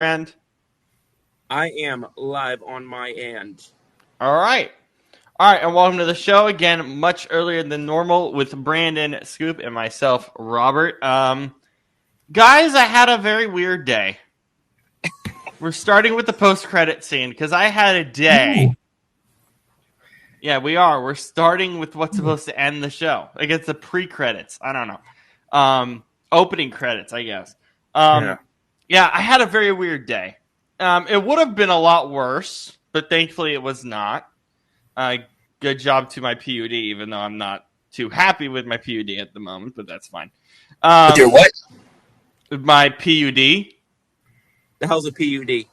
And I am live on my end. all right. And welcome to the show again, much earlier than normal with Brandon, Scoop, and myself, Robert. Guys, I had a very weird day. We're starting with the post-credit scene because I had a day. Ooh. Yeah, we are. We're starting with what's supposed to end the show. Like it's the pre-credits. I don't know. Opening credits, I guess. Yeah, I had a very weird day. It would have been a lot worse, but thankfully it was not. Good job to my PUD, even though I'm not too happy with my PUD at the moment, but that's fine. With your what? My PUD. The hell's a PUD?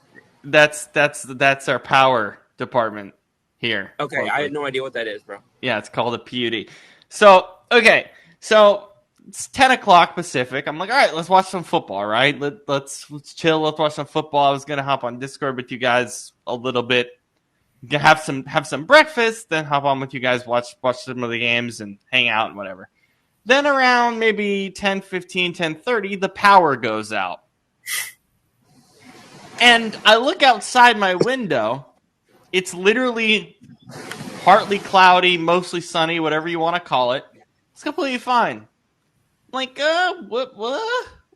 That's our power department here. Okay, locally. I had no idea what that is, bro. Yeah, it's called a PUD. So it's 10 o'clock Pacific. I'm like, all right, let's watch some football, right? Let's chill. Let's watch some football. I was going to hop on Discord with you guys a little bit, have some breakfast, then hop on with you guys, watch some of the games and hang out and whatever. Then around maybe 10:15, 10:30, the power goes out. And I look outside my window. It's literally partly cloudy, mostly sunny, whatever you want to call it. It's completely fine. I'm like,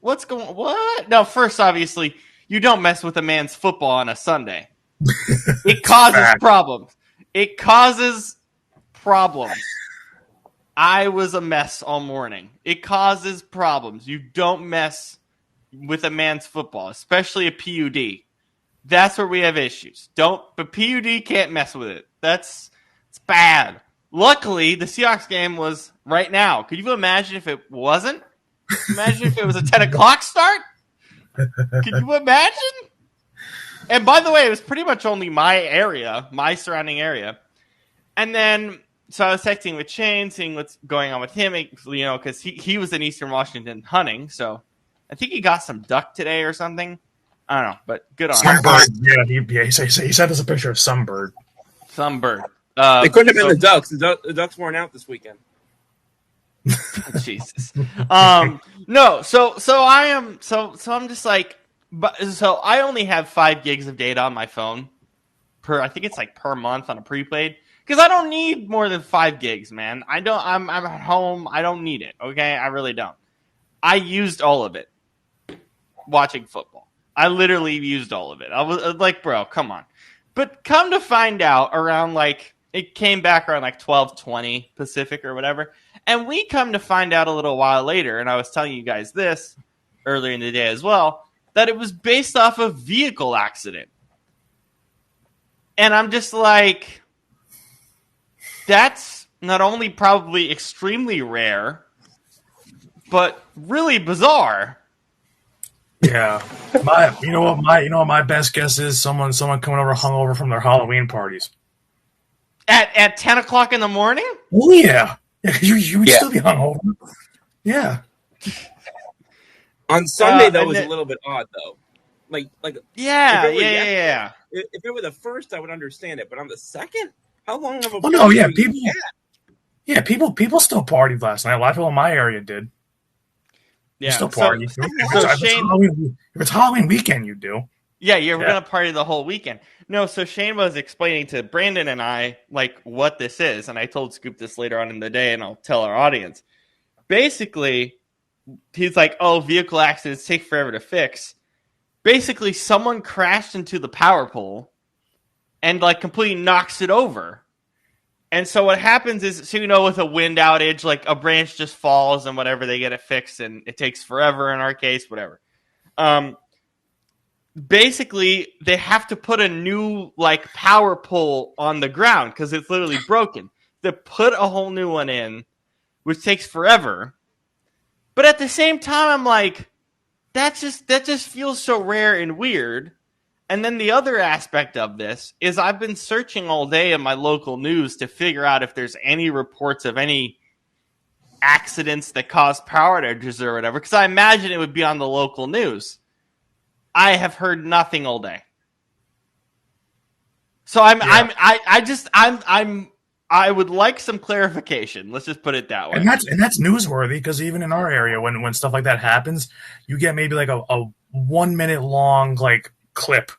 what's going? What? No, first, obviously, you don't mess with a man's football on a Sunday. It causes problems. It causes problems. I was a mess all morning. It causes problems. You don't mess with a man's football, especially a PUD. That's where we have issues. But PUD can't mess with it. It's bad. Luckily, the Seahawks game was right now. Could you imagine if it wasn't? Imagine if it was a 10 o'clock start? Could you imagine? And by the way, it was pretty much only my surrounding area. And then, so I was texting with Shane, seeing what's going on with him, because he was in Eastern Washington hunting. So I think he got some duck today or something. I don't know, but good on him. Sunbird. Yeah, he sent us a picture of Sunbird. Sunbird. It couldn't have been the Ducks. The Ducks weren't out this weekend. Jesus. No. So I am. So I'm just like, so I only have 5 gigs of data on my phone I think it's like per month on a prepaid because I don't need more than 5 gigs, man. I'm at home. I don't need it. Okay, I really don't. I used all of it watching football. I literally used all of it. I was like, bro, come on. But come to find out, around like it came back around like 12:20 Pacific or whatever. And we come to find out a little while later, and I was telling you guys this earlier in the day as well, that it was based off a vehicle accident. And I'm just like, that's not only probably extremely rare, but really bizarre. Yeah, my best guess is someone coming over hungover from their Halloween parties. At 10 o'clock in the morning? Oh yeah, you would still be hungover. Yeah. On Sunday, that was a little bit odd, though. Like yeah. If it were the first, I would understand it, but on the second, how long of a? Well, no, yeah, people still partied last night. A lot of people in my area did. Yeah, still party. If it's Halloween weekend, you do. Yeah, we're gonna party the whole weekend. No, so Shane was explaining to Brandon and I like what this is, and I told Scoop this later on in the day, and I'll tell our audience. Basically, he's like, "Oh, vehicle accidents take forever to fix." Basically, someone crashed into the power pole and like completely knocks it over. And so what happens is, so with a wind outage, like a branch just falls and whatever, they get it fixed, and it takes forever in our case, whatever. Basically, they have to put a new like power pole on the ground because it's literally broken. They put a whole new one in, which takes forever. But at the same time, I'm like, that just feels so rare and weird. And then the other aspect of this is I've been searching all day in my local news to figure out if there's any reports of any accidents that cause power outages or whatever, because I imagine it would be on the local news. I have heard nothing all day. So I would like some clarification. Let's just put it that way. And that's newsworthy because even in our area, when stuff like that happens, you get maybe like a 1 minute long like clip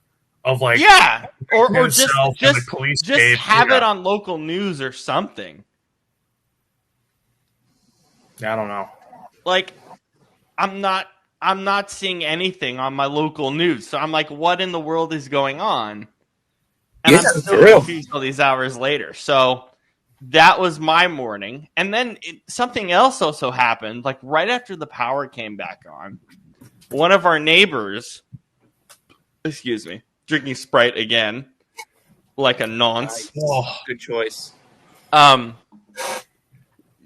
of like yeah, or himself in the just police just tape. have it on local news or something. I don't know. Like, I'm not seeing anything on my local news, so I'm like, what in the world is going on? And Yeah, I'm for still real. confused all these hours later. So that was my morning, and then something else also happened. Like right after the power came back on, one of our neighbors, excuse me, drinking Sprite again, like a nonce. Oh, Good choice.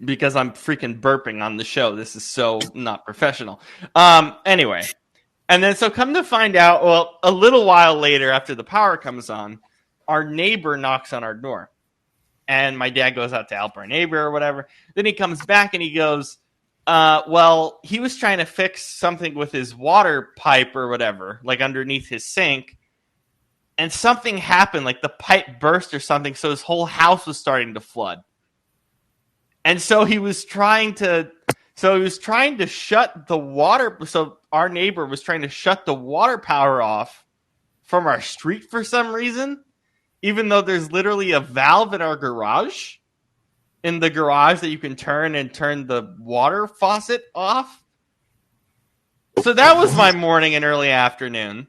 Because I'm freaking burping on the show. This is so not professional. Anyway, and then so come to find out, well, a little while later after the power comes on, our neighbor knocks on our door. And my dad goes out to help our neighbor or whatever. Then he comes back and he goes, well, he was trying to fix something with his water pipe or whatever, like underneath his sink. And something happened, like the pipe burst or something, so his whole house was starting to flood. And so he was trying to shut the water. So our neighbor was trying to shut the water power off from our street for some reason, even though there's literally a valve in our garage, in the garage that you can turn the water faucet off. So that was my morning and early afternoon.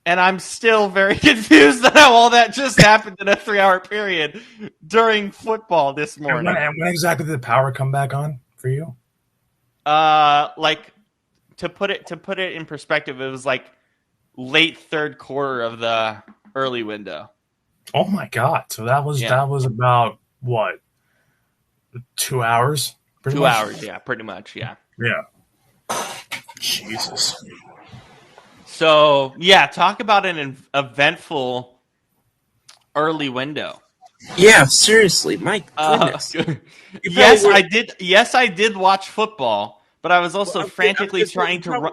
And I'm still very confused at how all that just happened in a 3-hour period during football this morning. And when exactly did the power come back on for you? Like to put it in perspective, it was like late third quarter of the early window. Oh my god! So that was about what? 2 hours? 2 hours, yeah, pretty much, yeah. Yeah. Jesus. So yeah, talk about an eventful early window. Yeah, seriously, my goodness. Yes, I did. Yes, I did watch football, but I was also frantically trying to run.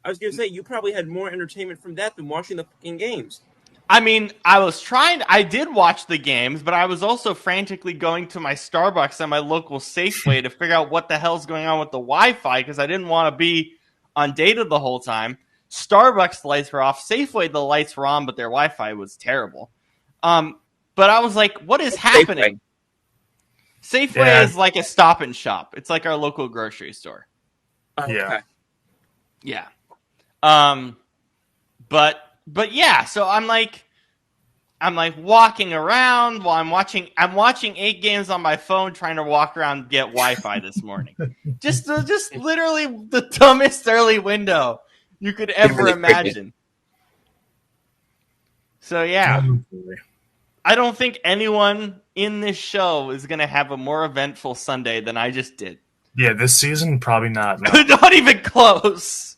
I was going to say, you probably had more entertainment from that than watching the fucking games. I mean, I did watch the games, but I was also frantically going to my Starbucks and my local Safeway to figure out what the hell's going on with the Wi-Fi because I didn't want to be on data the whole time. Starbucks lights were off. Safeway, the lights were on, but their Wi-Fi was terrible. But I was like, what is happening? Safeway is like a stop and shop. It's like our local grocery store. Yeah. Yeah. But yeah, so I'm like walking around while I'm watching 8 games on my phone trying to walk around and get Wi-Fi this morning. just literally the dumbest early window you could ever imagine. So yeah. I don't think anyone in this show is going to have a more eventful Sunday than I just did. Yeah, this season, probably not. No. Not even close.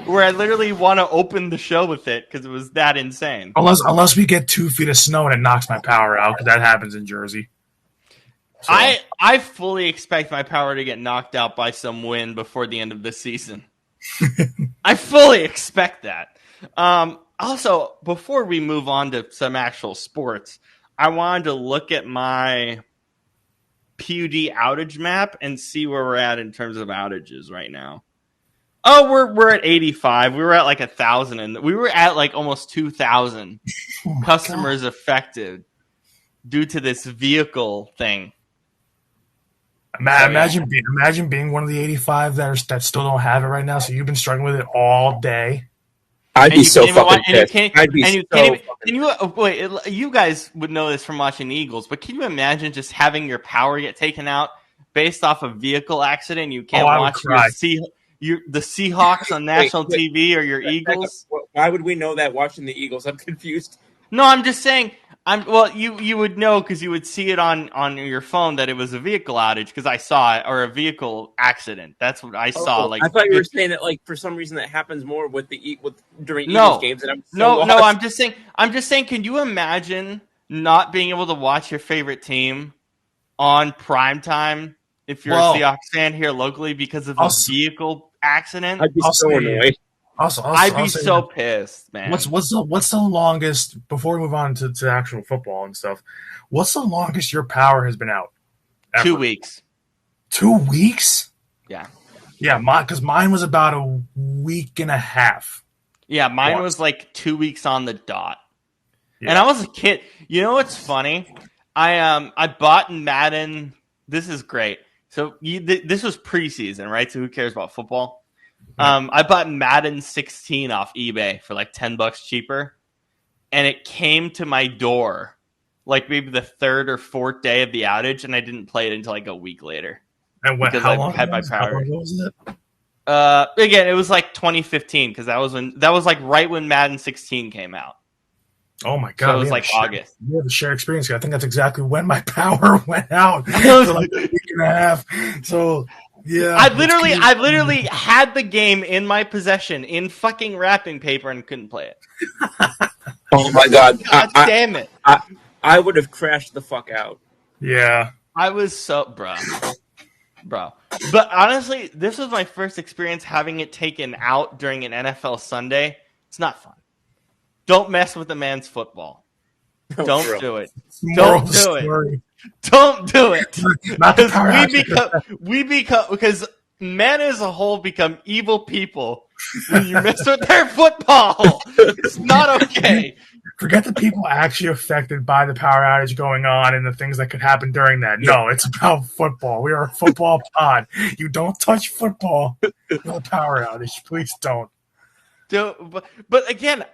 Where I literally want to open the show with it because it was that insane. Unless we get 2 feet of snow and it knocks my power out, because that happens in Jersey. So. I fully expect my power to get knocked out by some wind before the end of the season. I fully expect that. Also, before we move on to some actual sports, I wanted to look at my PUD outage map and see where we're at in terms of outages right now. Oh, we're at 85. We were at like 1,000, and we were at like almost 2,000 customers affected due to this vehicle thing. Imagine being one of the 85 that still don't have it right now. So you've been struggling with it all day. I'd be so fucking pissed. Wait, you guys would know this from watching the Eagles, but can you imagine just having your power get taken out based off a vehicle accident? You can't watch the Seahawks on national TV or your Eagles. Why would we know that watching the Eagles? I'm confused. No, I'm just saying. You would know because you would see it on your phone that it was a vehicle outage because I saw it, or a vehicle accident. That's what I saw. Like I thought you were saying that like for some reason that happens more during Eagles games. And no. I'm just saying. Can you imagine not being able to watch your favorite team on primetime if you're a Seahawks fan here locally because of a vehicle accident? I'd be so annoyed. I'd be so pissed, man. What's the longest, before we move on to actual football and stuff, what's the longest your power has been out? Ever? 2 weeks. 2 weeks? Yeah. Yeah, because mine was about a week and a half. Yeah, mine Once. was like 2 weeks on the dot. Yeah. And I was a kid. You know what's funny? I bought Madden. This is great. So this was preseason, right? So who cares about football? Yeah. I bought Madden 16 off eBay for like $10 cheaper, and it came to my door like maybe the third or fourth day of the outage, and I didn't play it until like a week later. And because how I long had my was it? How power. long was it? Again, it was like 2015 because that was like right when Madden 16 came out. Oh my god! So it was we like have a shared- August. We have a shared experience. I think that's exactly when my power went out for like a week and a half. So yeah, I literally had the game in my possession in fucking wrapping paper and couldn't play it. Oh my god! God damn it! I would have crashed the fuck out. Yeah. I was so bro. But honestly, this was my first experience having it taken out during an NFL Sunday. It's not fun. Don't mess with a man's football. No, Don't for real. do it. Moral Don't of the do it. story. Don't do it. Not the power outage. we become because men as a whole become evil people when you mess with their football. It's not okay. Forget the people actually affected by the power outage going on and the things that could happen during that. No, it's about football. We are a football pod. You don't touch football. No power outage. Please don't. But again,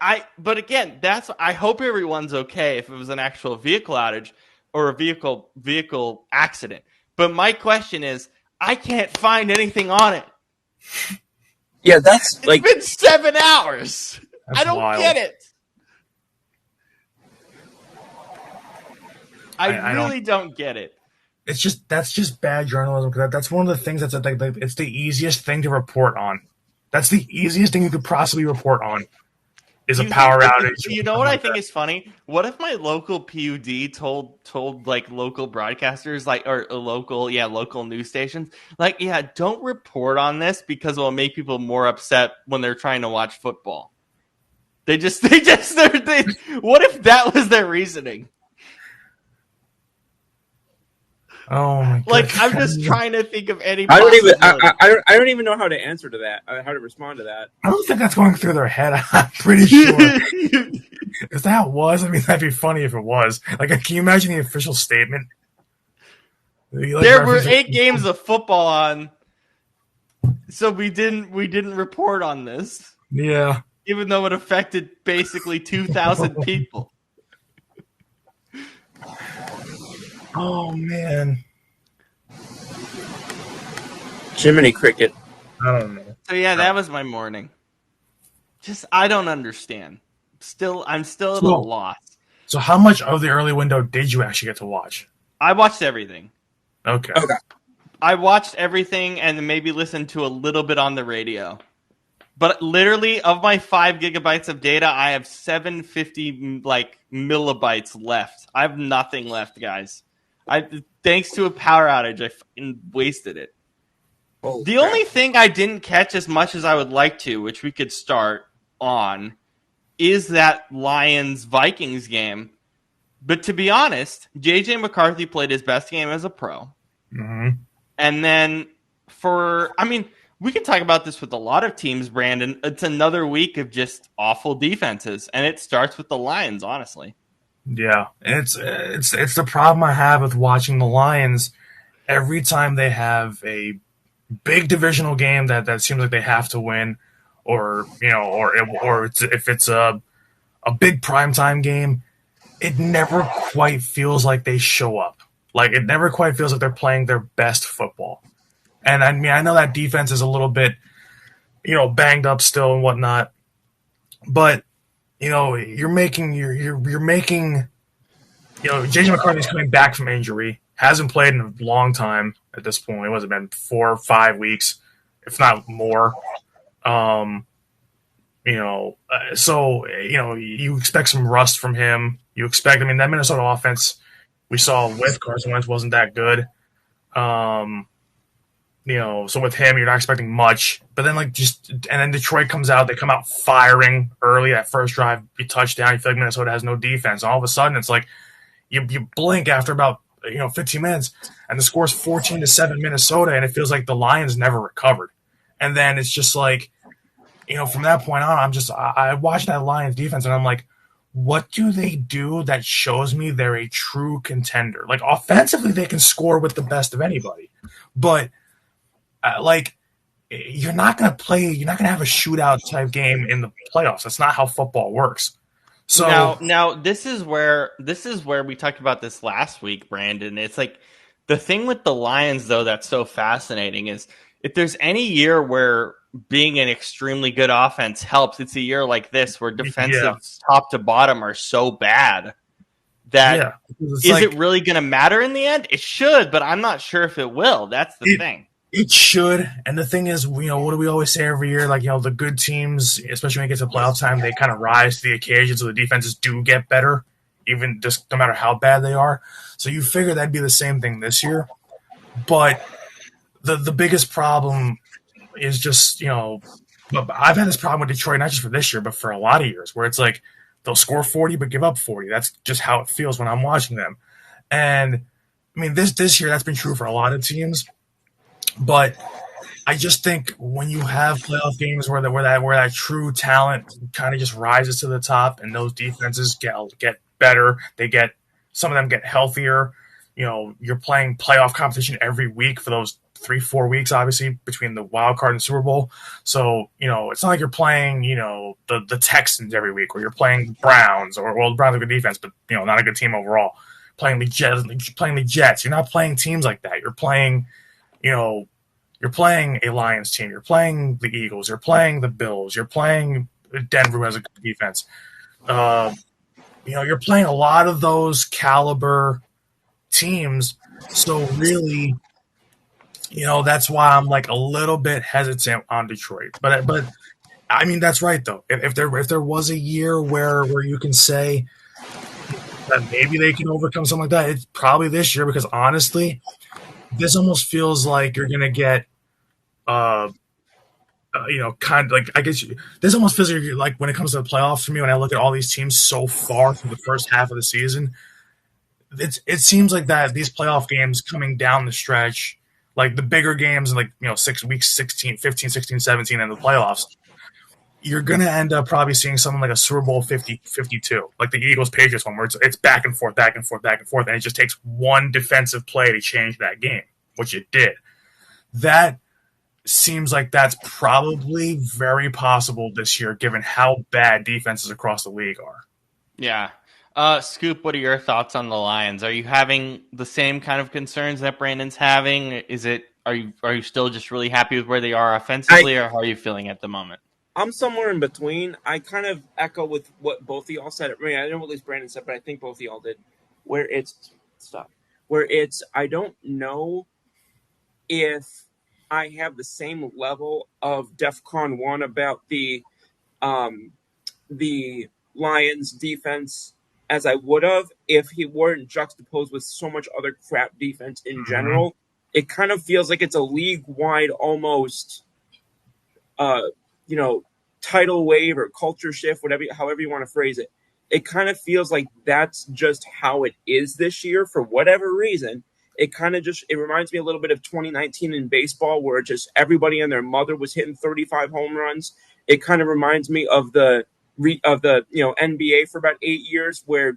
that's I hope everyone's okay if it was an actual vehicle outage or a vehicle accident. But my question is, I can't find anything on it. Yeah, that's It's like been 7 hours. That's I don't wild. get it. I I really don't get it. That's just bad journalism because that's one of the things that's like it's the easiest thing to report on. That's the easiest thing you could possibly report on is a You power think- outage. You know what I think is funny? What if my local PUD told like local broadcasters like or local news stations like don't report on this because it will make people more upset when they're trying to watch football. What if that was their reasoning? Oh my god! Like I'm just trying to think of any. I possibility. don't even know how to answer to that. How to respond to that. I don't think that's going through their head. I'm pretty sure. If that was, I mean, that'd be funny if it was. Like, can you imagine the official statement? There were 8 games of football on, so we didn't report on this, Yeah. even though it affected basically 2,000 people. Oh man. Jiminy Cricket. I don't know. So yeah, that was my morning. Just I don't understand. I'm still at a So- loss. So, how much of the early window did you actually get to watch? I watched everything. Okay. Okay. I watched everything and then maybe listened to a little bit on the radio. But literally, of my 5 gigabytes of data, I have 750 millibytes left. I have nothing left, guys. Thanks to a power outage, I fucking wasted it. Holy The crap. only thing I didn't catch as much as I would like to, which we could start on, is that Lions-Vikings game. But to be honest, J.J. McCarthy played his best game as a pro. Mm-hmm. And then we can talk about this with a lot of teams, Brandon. It's another week of just awful defenses, and it starts with the Lions, honestly. Yeah, it's the problem I have with watching the Lions. Every time they have a big divisional game that seems like they have to win, or if it's a big primetime game, it never quite feels like they show up. Like it never quite feels like they're playing their best football. And I mean, I know that defense is a little bit, banged up still and whatnot, but you're making, J.J. McCarthy's coming back from injury, hasn't played in a long time at this point. It wasn't been 4 or 5 weeks, if not more. So you expect some rust from him. You expect, that Minnesota offense we saw with Carson Wentz wasn't that good. So with him, you're not expecting much. But then, and then Detroit comes out. They come out firing early. That first drive, you touchdown. You feel like Minnesota has no defense. And all of a sudden, it's like you blink after about 15 minutes, and the score's 14-7 Minnesota, and it feels like the Lions never recovered. And then it's just like from that point on, I watch that Lions defense and I'm like, what do they do that shows me they're a true contender? Like offensively, they can score with the best of anybody, but like you're not going to play. You're not going to have a shootout type game in the playoffs. That's not how football works. So Now this is where we talked about this last week, Brandon. It's like the thing with the Lions, though, that's so fascinating is if there's any year where being an extremely good offense helps, it's a year like this where yeah, defensive top to bottom are so bad that yeah, it's is like it really going to matter in the end? It should, but I'm not sure if it will. That's the thing. it should. And the thing is, what do we always say every year? Like, the good teams, especially when it gets to playoff time, they kind of rise to the occasion. So the defenses do get better, even just no matter how bad they are. So you figure that'd be the same thing this year. But the biggest problem is just, I've had this problem with Detroit, not just for this year, but for a lot of years, where it's like they'll score 40 but give up 40. That's just how it feels when I'm watching them. And I mean, this year that's been true for a lot of teams. But I just think when you have playoff games where that true talent kind of just rises to the top, and those defenses get better, some of them get healthier. You're playing playoff competition every week for those 3-4 weeks, obviously between the wild card and Super Bowl. So it's not like you're playing the Texans every week, or you're playing the Browns, or the Browns are a good defense, but not a good team overall. Playing the Jets, you're not playing teams like that. You know, you're playing a Lions team, you're playing the Eagles, you're playing the Bills, you're playing Denver, who has a good defense. You're playing a lot of those caliber teams. So really, that's why I'm like a little bit hesitant on Detroit. But I mean, that's right though. If there was a year where you can say that maybe they can overcome something like that, it's probably this year, because honestly, this almost feels like you're gonna get, kind of like, I guess this almost feels like when it comes to the playoffs for me, when I look at all these teams so far through the first half of the season, it seems like that these playoff games coming down the stretch, like the bigger games, like 6 weeks, 16, 15, 16, 17, and the playoffs, you're going to end up probably seeing something like a Super Bowl 52, like the Eagles Patriots one, where it's back and forth, back and forth, back and forth, and it just takes one defensive play to change that game, which it did. That seems like that's probably very possible this year, given how bad defenses across the league are. Yeah. Scoop, what are your thoughts on the Lions? Are you having the same kind of concerns that Brandon's having? Are you still just really happy with where they are offensively, or how are you feeling at the moment? I'm somewhere in between. I kind of echo with what both of y'all said. I mean, I know what at least Brandon said, but I think both of y'all did. I don't know if I have the same level of DEFCON 1 about the Lions defense as I would have if he weren't juxtaposed with so much other crap defense in general. It kind of feels like it's a league-wide almost tidal wave or culture shift, however you want to phrase it. It kind of feels like that's just how it is this year for whatever reason. It reminds me a little bit of 2019 in baseball, where just everybody and their mother was hitting 35 home runs. It kind of reminds me of the NBA for about 8 years, where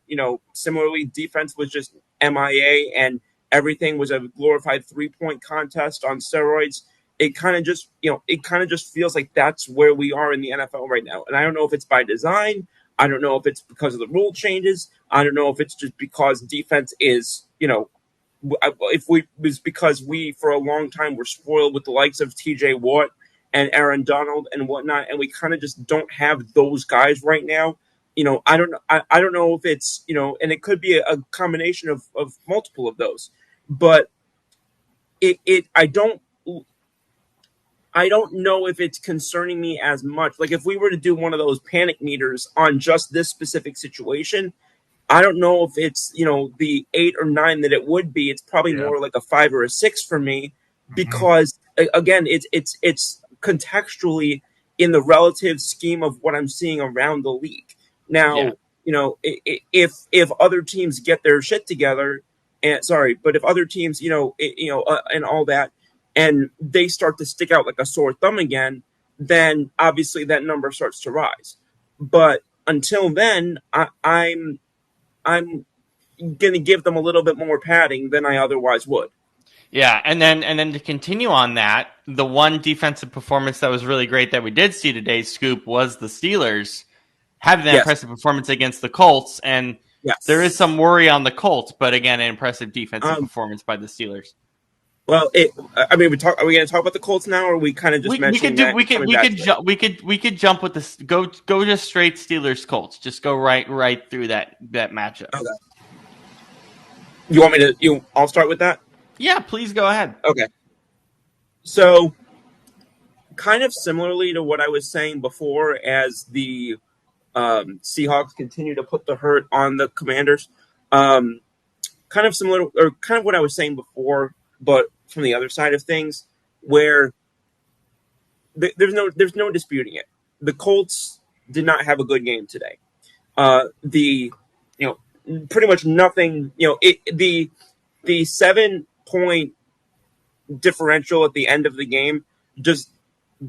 similarly defense was just MIA and everything was a glorified 3-point contest on steroids. It kind of just feels like that's where we are in the NFL right now. And I don't know if it's by design. I don't know if it's because of the rule changes. I don't know if it's just because defense is, because we for a long time were spoiled with the likes of TJ Watt and Aaron Donald and whatnot, and we kind of just don't have those guys right now. I don't know if it's, and it could be a combination of multiple of those, but I don't know if it's concerning me as much. Like if we were to do one of those panic meters on just this specific situation, I don't know if it's, the 8 or 9 that it would be. It's probably more like a 5 or a 6 for me, because again, it's contextually in the relative scheme of what I'm seeing around the league. Now, if other teams get their shit together, but if other teams, and all that, and they start to stick out like a sore thumb again, then obviously that number starts to rise. But until then, I'm going to give them a little bit more padding than I otherwise would. Yeah, and then to continue on that, the one defensive performance that was really great that we did see today, Scoop, was the Steelers having that Yes. impressive performance against the Colts, and Yes. there is some worry on the Colts, but again, an impressive defensive performance by the Steelers. Well, are we going to talk about the Colts now, or are we kind of just mentioning that? We could jump with this. Go just straight Steelers Colts. Just go right through that matchup. Okay. You want me to? I'll start with that. Yeah, please go ahead. Okay. So, kind of similarly to what I was saying before, as the Seahawks continue to put the hurt on the Commanders, kind of similar, or kind of what I was saying before, but from the other side of things, where there's no disputing it. The Colts did not have a good game today. Pretty much nothing. The 7-point differential at the end of the game just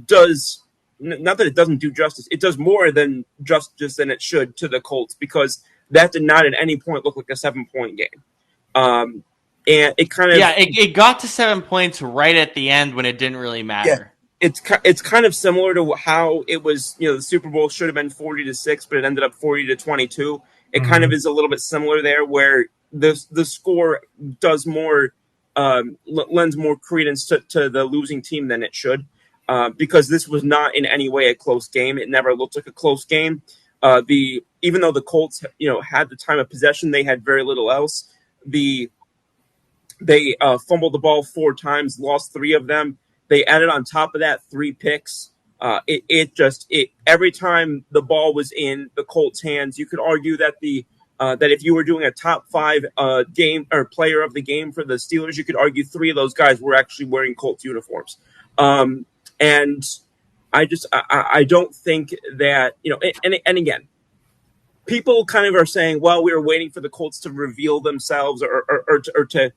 does not that it doesn't do justice. It does more than justice than it should to the Colts, because that did not at any point look like a 7-point game. And it kind of it got to 7 points right at the end when it didn't really matter. Yeah. It's kind of similar to how it was. The Super Bowl should have been 40-6, but it ended up 40-22. It kind of is a little bit similar there, where the score does more lends more credence to the losing team than it should, because this was not in any way a close game. It never looked like a close game. Even though the Colts had the time of possession, they had very little else. They fumbled the ball 4 times, lost 3 of them. They added on top of that 3 picks. Every time the ball was in the Colts' hands, you could argue that that if you were doing a top 5 game or player of the game for the Steelers, you could argue 3 of those guys were actually wearing Colts uniforms. And I don't think that, and again, people kind of are saying, well, we were waiting for the Colts to reveal themselves or to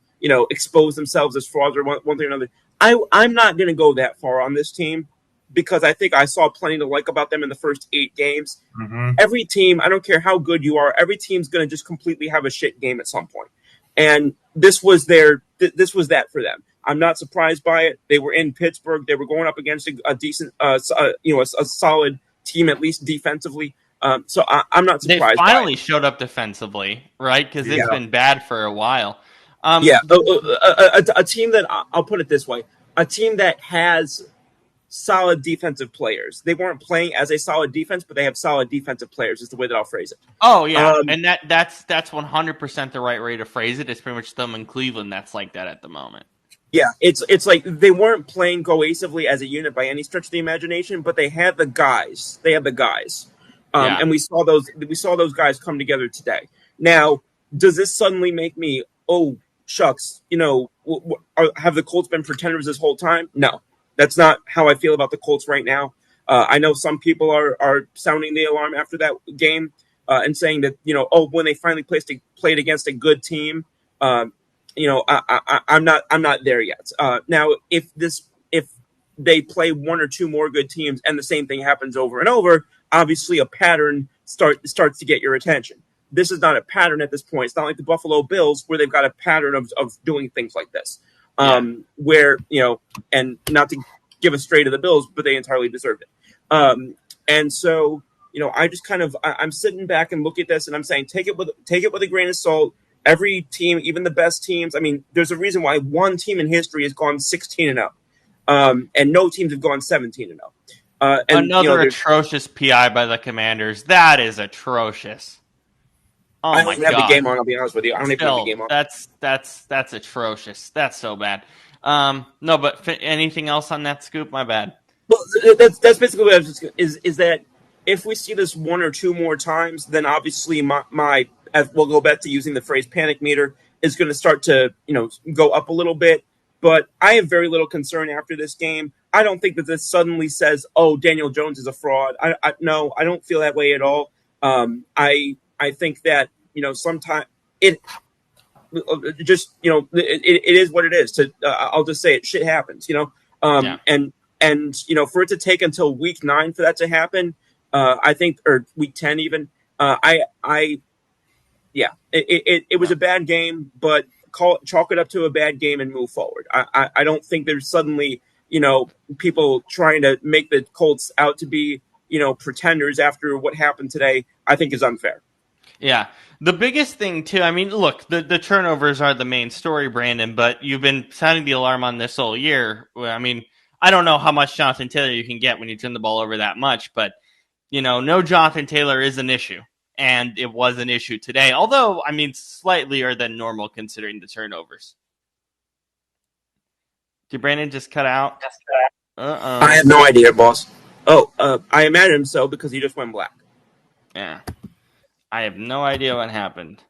expose themselves as frauds or one thing or another. I'm not going to go that far on this team, because I think I saw plenty to like about them in the first 8 games. Mm-hmm. Every team, I don't care how good you are, every team's going to just completely have a shit game at some point. And this was that for them. I'm not surprised by it. They were in Pittsburgh. They were going up against a decent, a solid team, at least defensively. So I'm not surprised. They finally showed up defensively, right? Because it's been bad for a while. A team that, I'll put it this way, a team that has solid defensive players. They weren't playing as a solid defense, but they have solid defensive players, is the way that I'll phrase it. Oh, yeah. And that's 100% the right way to phrase it. It's pretty much them in Cleveland that's like that at the moment. Yeah, it's like they weren't playing cohesively as a unit by any stretch of the imagination, but they had the guys. And we saw those guys come together today. Now, does this suddenly make me, oh, shucks, have the Colts been pretenders this whole time? No, that's not how I feel about the Colts right now. I know some people are sounding the alarm after that game and saying that, when they finally played against a good team, I'm not there yet. Now, if they play 1 or 2 more good teams and the same thing happens over and over, obviously a pattern starts to get your attention. This is not a pattern at this point. It's not like the Buffalo Bills, where they've got a pattern of doing things like this, where, and not to give a stray to the Bills, but they entirely deserved it. And so, I just I'm sitting back and look at this and I'm saying, take it with a grain of salt. Every team, even the best teams, I mean, there's a reason why one team in history has gone 16-0, and no teams have gone 17-0. Another atrocious PI by the Commanders. That is atrocious. Oh, I don't even have the game on. I'll be honest with you. I don't even have the game on. That's atrocious. That's so bad. No, but anything else on that, Scoop? My bad. Well, that's basically what I was is that if we see this 1 or 2 more times, then obviously my we'll go back to using the phrase panic meter is going to start to go up a little bit. But I have very little concern after this game. I don't think that this suddenly says, "Oh, Daniel Jones is a fraud." No, I don't feel that way at all. I think that sometimes it just it is what it is. I'll just say it. Shit happens. And And for it to take until week 9 for that to happen, I think, or week 10 even, yeah, it was a bad game, but chalk it up to a bad game and move forward. I don't think there's suddenly people trying to make the Colts out to be pretenders after what happened today. I think is unfair. Yeah. The biggest thing, too, I mean, look, the turnovers are the main story, Brandon, but you've been sounding the alarm on this all year. I mean, I don't know how much Jonathan Taylor you can get when you turn the ball over that much, but, no Jonathan Taylor is an issue, and it was an issue today, although, I mean, slightlier than normal considering the turnovers. Did Brandon just cut out? Uh-oh. I have no idea, boss. Oh, I imagine so because he just went black. Yeah. I have no idea what happened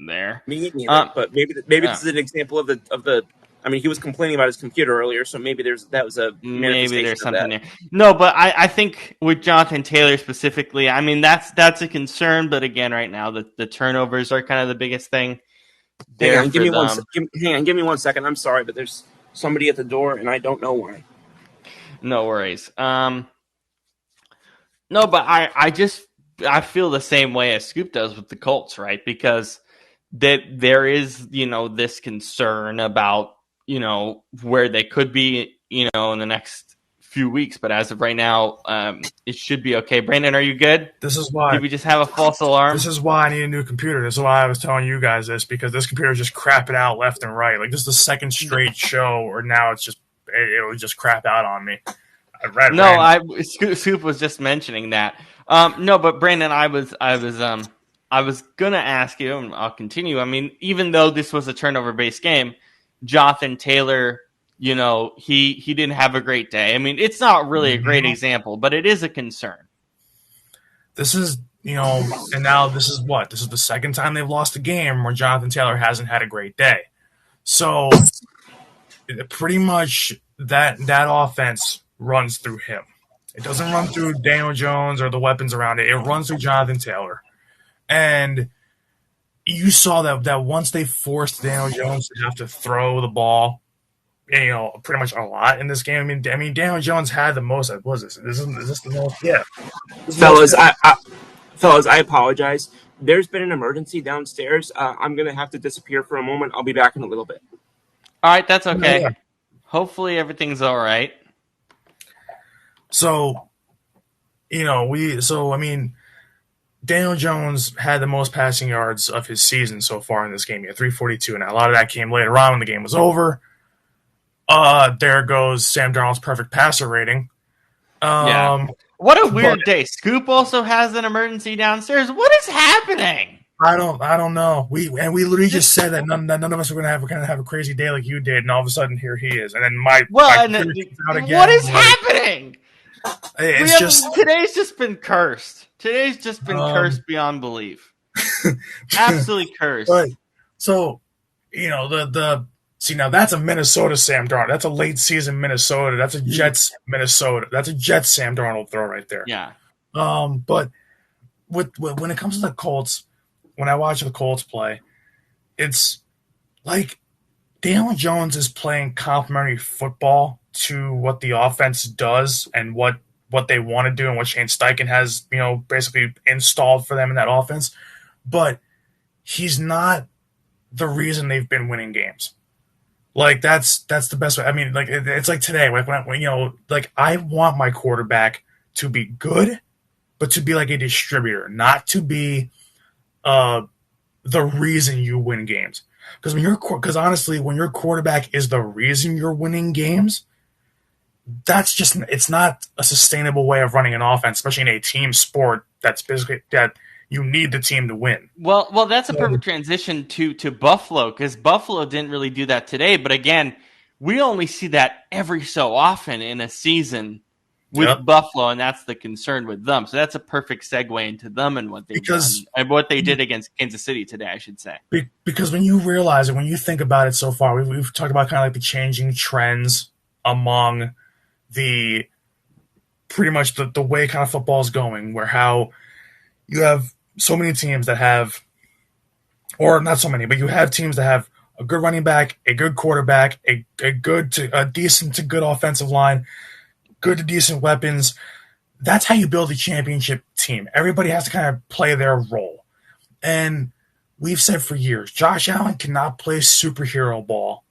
there. Me neither. But maybe this is an example of the. I mean, he was complaining about his computer earlier, so maybe there's something there. No, but I think with Jonathan Taylor specifically, I mean that's a concern. But again, right now the turnovers are kind of the biggest thing. Hang on, give me 1 second. I'm sorry, but there's somebody at the door, and I don't know why. No worries. No, but I feel the same way as Scoop does with the Colts, right? Because there is, this concern about, where they could be, in the next few weeks. But as of right now, it should be okay. Brandon, are you good? This is why. Did we just have a false alarm? This is why I need a new computer. This is why I was telling you guys this, because this computer is just crapping out left and right. Like, this is the second straight show, or now it would just crap out on me. Scoop was just mentioning that. No, but Brandon, I was gonna ask you, and I'll continue. I mean, even though this was a turnover-based game, Jonathan Taylor, he didn't have a great day. I mean, it's not really a great example, but it is a concern. This is, and now this is what? This is the second time they've lost a game where Jonathan Taylor hasn't had a great day. So pretty much that offense runs through him. It doesn't run through Daniel Jones or the weapons around it. It runs through Jonathan Taylor. And you saw that once they forced Daniel Jones to have to throw the ball, pretty much a lot in this game. I mean, Daniel Jones had the most. What was this? Is this the most? Yeah. Fellas, I apologize. There's been an emergency downstairs. I'm going to have to disappear for a moment. I'll be back in a little bit. All right, that's okay. Yeah. Hopefully everything's all right. So, Daniel Jones had the most passing yards of his season so far in this game. He had 342. Now, a lot of that came later on when the game was over. There goes Sam Darnold's perfect passer rating. What a weird day. Scoop also has an emergency downstairs. What is happening? I don't know. We literally just said that none of us were going to have a crazy day like you did, and all of a sudden here he is. And then what is happening? Today's just been cursed. Today's just been cursed beyond belief. Absolutely cursed. But, so, now that's a Minnesota Sam Darnold. That's a late season Minnesota. That's a Jets Minnesota. That's a Jets Sam Darnold throw right there. Yeah. But when it comes to the Colts, when I watch the Colts play, it's like Daniel Jones is playing complementary football to what the offense does and what they want to do and what Shane Steichen has, basically installed for them in that offense. But he's not the reason they've been winning games. Like, that's the best way. I mean, like, it's like today, when I want my quarterback to be good, but to be like a distributor, not to be the reason you win games. Because honestly, when your quarterback is the reason you're winning games, it's not a sustainable way of running an offense, especially in a team sport that's basically that you need the team to win. Well, that's a perfect transition to Buffalo, because Buffalo didn't really do that today. But again, we only see that every so often in a season with Buffalo, and that's the concern with them. So that's a perfect segue into them and what they've done, and what they did against Kansas City today, I should say. Because when you realize it, when you think about it so far, we've talked about kind of like the changing trends among the pretty much the way kind of football is going, where how you have so many teams that have, or not so many, but you have teams that have a good running back, a good quarterback, a decent to good offensive line, good to decent weapons. That's how you build a championship team. Everybody has to kind of play their role. And we've said for years, Josh Allen cannot play superhero ball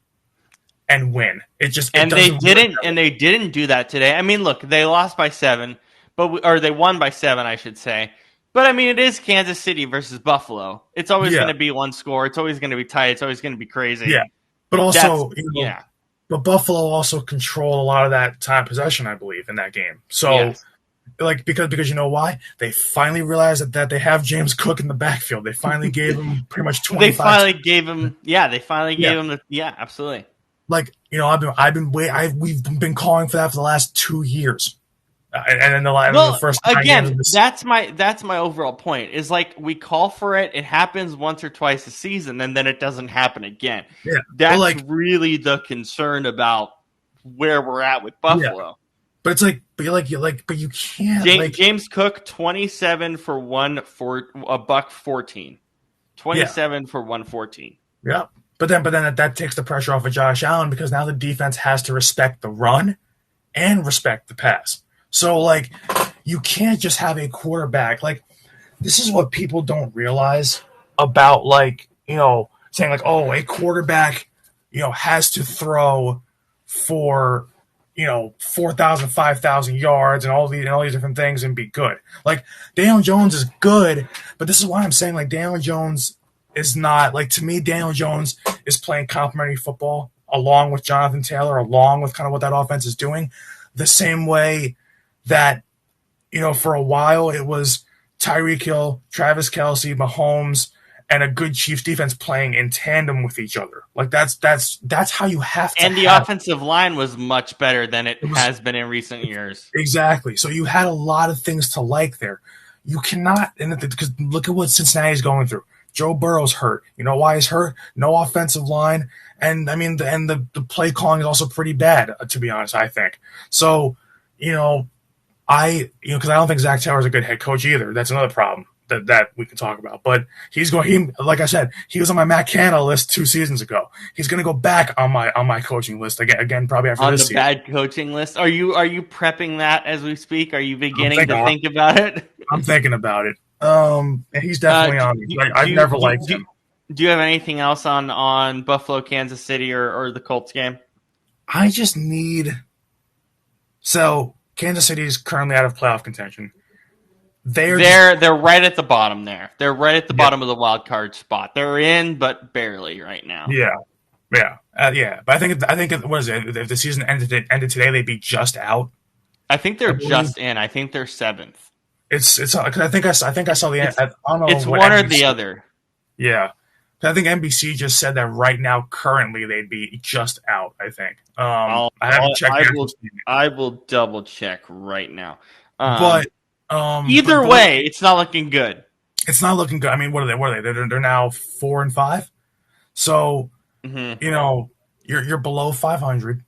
and win. It They didn't do that today. I mean, look, they lost by 7, or they won by 7, I should say. But I mean, it is Kansas City versus Buffalo. It's always going to be one score. It's always going to be tight. It's always going to be crazy. Yeah, but also, but Buffalo also controlled a lot of that time possession, I believe, in that game. So, because you know why? They finally realized that they have James Cook in the backfield. They finally gave him pretty much 25. They finally gave him absolutely. We've been calling for that for the last 2 years. And then the first again, that's my overall point. Is like we call for it, it happens once or twice a season, and then it doesn't happen again. Yeah, that's really the concern about where we're at with Buffalo. Yeah. But it's but you can't. James Cook 27 for $114, 27 for 114. Yeah, but then that takes the pressure off of Josh Allen because now the defense has to respect the run and respect the pass. So, you can't just have a quarterback. This is what people don't realize about, saying, a quarterback, has to throw for, 4,000, 5,000 yards and all these different things and be good. Daniel Jones is good, but this is why I'm saying, Daniel Jones is not, to me, Daniel Jones is playing complementary football along with Jonathan Taylor, along with kind of what that offense is doing, the same way that, for a while it was Tyreek Hill, Travis Kelce, Mahomes, and a good Chiefs defense playing in tandem with each other. That's how you have to. And the offensive line was much better than it has been in recent years. Exactly. So you had a lot of things to like there. You cannot, because look at what Cincinnati's going through. Joe Burrow's hurt. You know why he's hurt? No offensive line, and I mean, the play calling is also pretty bad, to be honest. I think so. Because I don't think Zach Taylor's a good head coach either. That's another problem that we can talk about. But like I said, he was on my Matt Canada list 2 seasons ago. He's going to go back on my coaching list again probably after this season. On the bad coaching list? Are you prepping that as we speak? Are you beginning to think about it? I'm thinking about it. He's definitely on me. I've never liked him. Do you have anything else on Buffalo, Kansas City, or the Colts game? I just need. So Kansas City is currently out of playoff contention. They're right at the bottom there. They're right at the bottom of the wild card spot. They're in, but barely right now. Yeah. But I think what is it? If the season ended today, they'd be just out. I think they're just in. I think they're 7th. It's because I think I saw the. I don't know. It's one NBC, or the other. Yeah. I think NBC just said that right now, currently, they'd be just out. I think. I haven't checked. I will double check right now. Either way, it's not looking good. It's not looking good. I mean, what are they? They're now 4-5. So you're below 500.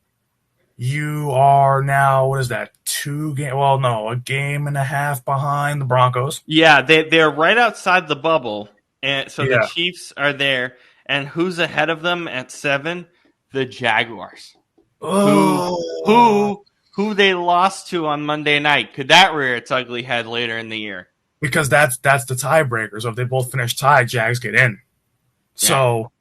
You are now, what is that? A game and a half behind the Broncos. Yeah, they're right outside the bubble. And so the Chiefs are there, and who's ahead of them at 7? The Jaguars. Oh. Who they lost to on Monday night. Could that rear its ugly head later in the year? Because that's the tiebreaker. So if they both finish tied, Jags get in. Yeah. So,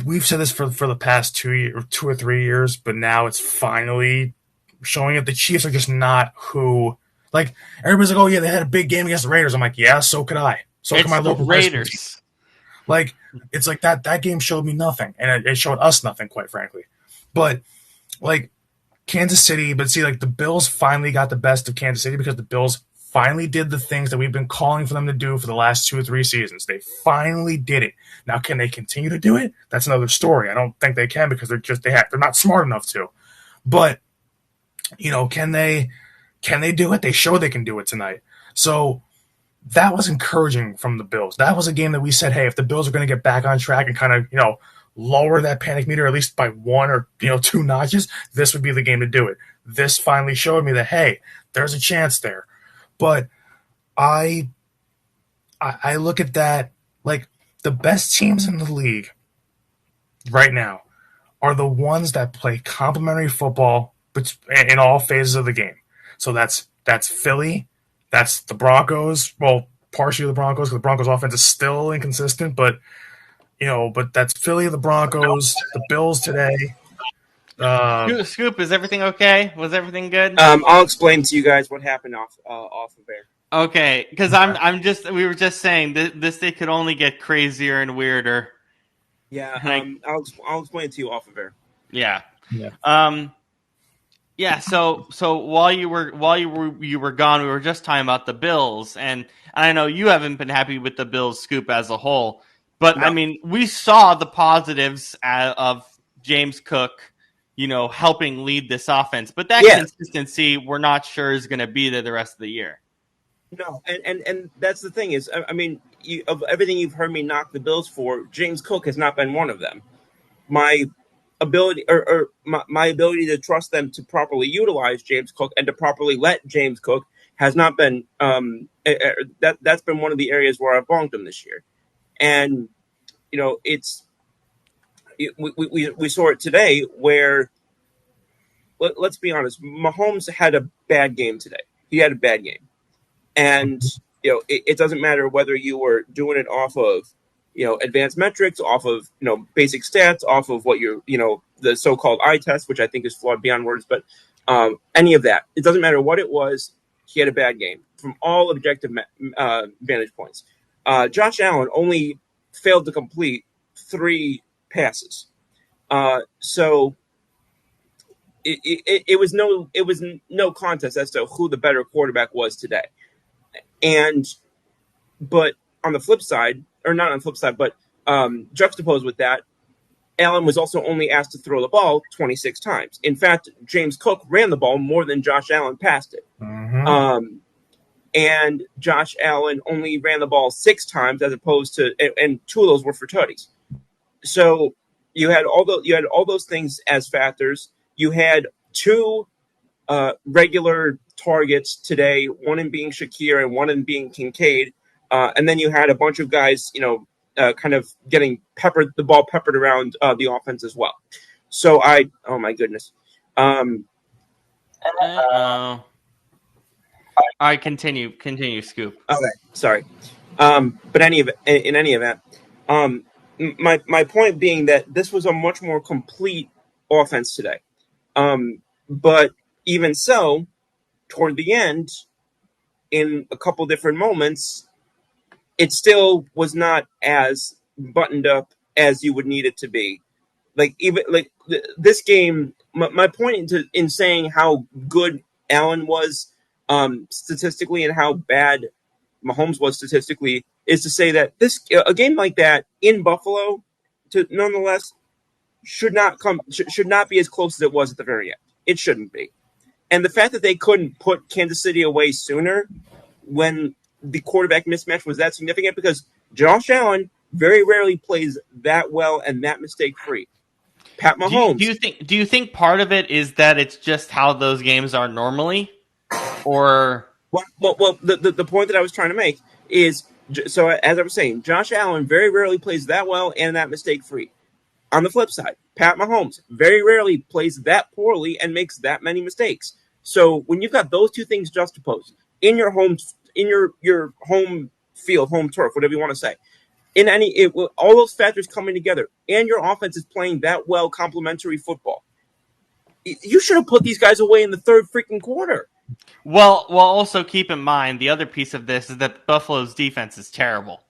we've said this for the past 2 or 3 years, but now it's finally showing that the Chiefs are just not who. Everybody's like, oh yeah, they had a big game against the Raiders. I'm like, yeah, so could I. So could my local Raiders. It's like that game showed me nothing, and it showed us nothing, quite frankly. But Kansas City, the Bills finally got the best of Kansas City because the Bills finally did the things that we've been calling for them to do for the last 2 or 3 seasons. They finally did it. Now, can they continue to do it? That's another story. I don't think they can because they're not smart enough to. But can they do it? They showed they can do it tonight. So that was encouraging from the Bills. That was a game that we said, hey, if the Bills are going to get back on track and kind of, lower that panic meter at least by 1 or 2 notches, this would be the game to do it. This finally showed me that, hey, there's a chance there. But I look at that, the best teams in the league right now are the ones that play complementary football in all phases of the game. So that's Philly, that's the Broncos. Well, partially the Broncos because the Broncos offense is still inconsistent, but but that's Philly, the Broncos, the Bills today. Scoop, is everything okay? Was everything good? I'll explain to you guys what happened off of air. Okay, because we were just saying this day could only get crazier and weirder. Yeah, Like, I'll explain it to you off of air. yeah. Yeah. Yeah, so while you were gone, we were just talking about the Bills, and I know you haven't been happy with the Bills scoop as a whole, but No. I mean, we saw the positives of James Cook, helping lead this offense, but that consistency we're not sure is going to be there the rest of the year. No, and that's the thing is, I mean, of everything you've heard me knock the Bills for, James Cook has not been one of them. My ability my ability to trust them to properly utilize James Cook and to properly let James Cook has not been that's been one of the areas where I've bonked them this year. And it's we saw it today where let's be honest, Mahomes had a bad game today. He had a bad game. And it doesn't matter whether you were doing it off of advanced metrics, off of basic stats, off of what you're the so-called eye test, which I think is flawed beyond words, but any of that, it doesn't matter what it was. He had a bad game from all objective vantage points. Josh Allen only failed to complete 3 passes, so it was no contest as to who the better quarterback was today. But on the flip side, or not on the flip side, but juxtaposed with that, Allen was also only asked to throw the ball 26 times. In fact, James Cook ran the ball more than Josh Allen passed it. Mm-hmm. And Josh Allen only ran the ball 6 times, as opposed to, and 2 of those were for tutties. So you had all those things as factors. You had 2 regular targets today, one in being Shakir and one in being Kincaid. And then you had a bunch of guys, kind of getting the ball peppered around the offense as well. So oh my goodness. All right, continue, Scoop. Okay, sorry. But in any event, my point being that this was a much more complete offense today. But even so, toward the end, in a couple different moments, it still was not as buttoned up as you would need it to be. This game, my point in saying how good Allen was statistically and how bad Mahomes was statistically is to say that a game like that in Buffalo, nonetheless, should not be as close as it was at the very end. It shouldn't be. And the fact that they couldn't put Kansas City away sooner when the quarterback mismatch was that significant, because Josh Allen very rarely plays that well and that mistake free. Pat Mahomes. Do you think part of it is that it's just how those games are normally, or well the point that I was trying to make is, so as I was saying, Josh Allen very rarely plays that well and that mistake free. On the flip side, Pat Mahomes very rarely plays that poorly and makes that many mistakes. So when you've got those 2 things juxtaposed in your home field, home turf, whatever you want to say, all those factors coming together, and your offense is playing that well complementary football, you should have put these guys away in the 3rd freaking quarter. Well, also keep in mind the other piece of this is that Buffalo's defense is terrible.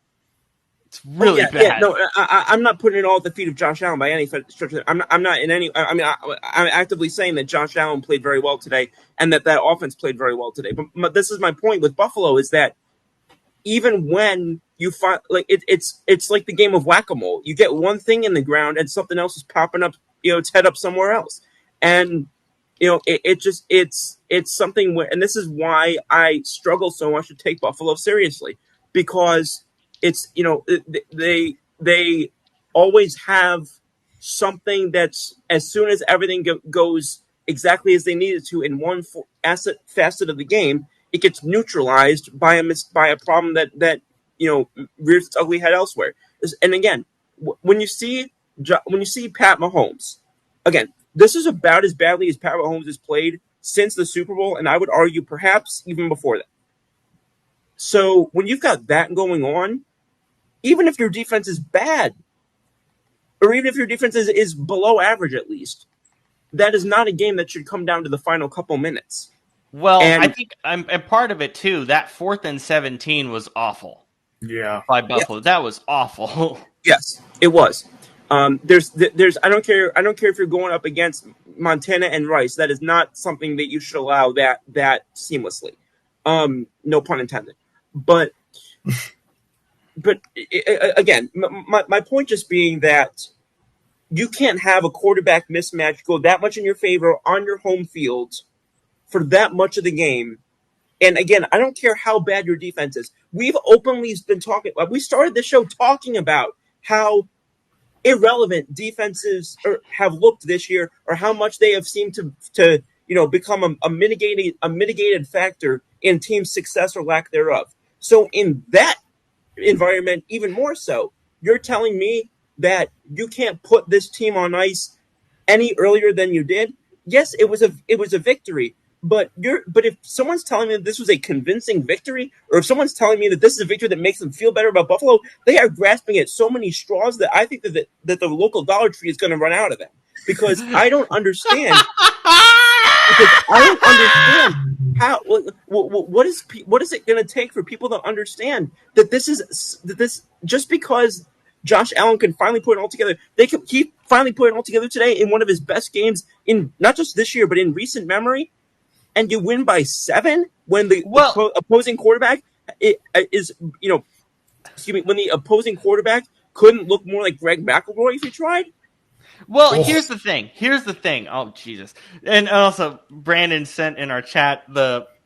It's really bad. Yeah, no, I'm not putting it all at the feet of Josh Allen by any stretch. I'm not in any. I mean, I'm actively saying that Josh Allen played very well today, and that offense played very well today. But this is my point with Buffalo, is that even when you find, like, it's like the game of whack-a-mole. You get one thing in the ground, and something else is popping up. Its head up somewhere else, and it's something where, and this is why I struggle so much to take Buffalo seriously, because it's they always have something that's, as soon as everything goes exactly as they need it to in one facet of the game, it gets neutralized by a problem that rears its ugly head elsewhere. And again, when you see when you see Pat Mahomes, again, this is about as badly as Pat Mahomes has played since the Super Bowl, and I would argue perhaps even before that. So when you've got that going on, even if your defense is bad, or even if your defense is below average at least, that is not a game that should come down to the final couple minutes. Well, And I think and part of it too. That 4th and 17 was awful Yeah. by Buffalo. That was awful. yes, it was. There's I don't care if you're going up against Montana and Rice. That is not something that you should allow that seamlessly. No pun intended. But again, my point just being that you can't have a quarterback mismatch go that much in your favor on your home field for that much of the game. And again, I don't care how bad your defense is. We've openly been talking. We started the show talking about how irrelevant defenses have looked this year, or how much they have seemed to become a mitigated factor in teams' success or lack thereof. So in that environment, even more so, you're telling me that you can't put this team on ice any earlier than you did? Yes, it was a victory. But if someone's telling me that this was a convincing victory, or if someone's telling me that this is a victory that makes them feel better about Buffalo, they are grasping at so many straws that I think that the local Dollar Tree is going to run out of them. Because I don't understand. How what is it going to take for people to understand that this just because Josh Allen can finally put it all together. He finally put it all together today in one of his best games in not just this year but in recent memory. And you win by 7 when the opposing quarterback is, when the opposing quarterback couldn't look more like Greg McElroy if he tried. Well, here's the thing. Oh, Jesus. And also, Brandon sent in our chat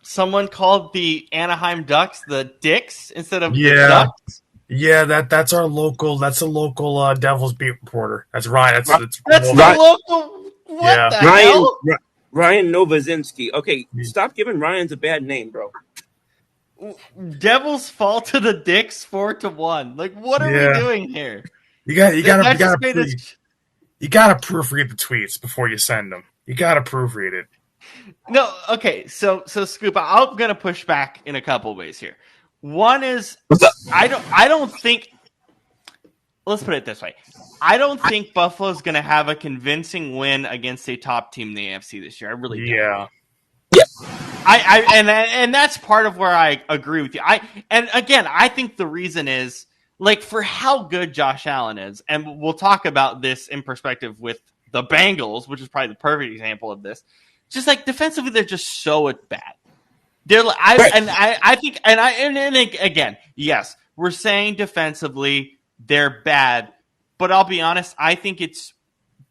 someone called the Anaheim Ducks the Dicks instead of the Ducks. Yeah, that's a local Devils beat reporter. That's Ryan. That's the local. What the hell? Ryan Novozinski. Okay, stop giving Ryans a bad name, bro. Devils fall to the Dicks 4-1. Like, what are we doing here? You gotta proofread the tweets before you send them. You gotta proofread it. No, okay. So Scoop, I'm gonna push back in a couple ways here. One is I don't think. Let's put it this way. I don't think Buffalo's going to have a convincing win against a top team in the AFC this year. I really don't. Yeah. And that's part of where I agree with you. I think the reason is like for how good Josh Allen is, and we'll talk about this in perspective with the Bengals, which is probably the perfect example of this. Just like defensively, they're just so bad. Again, yes, we're saying defensively they're bad. But I'll be honest, I think it's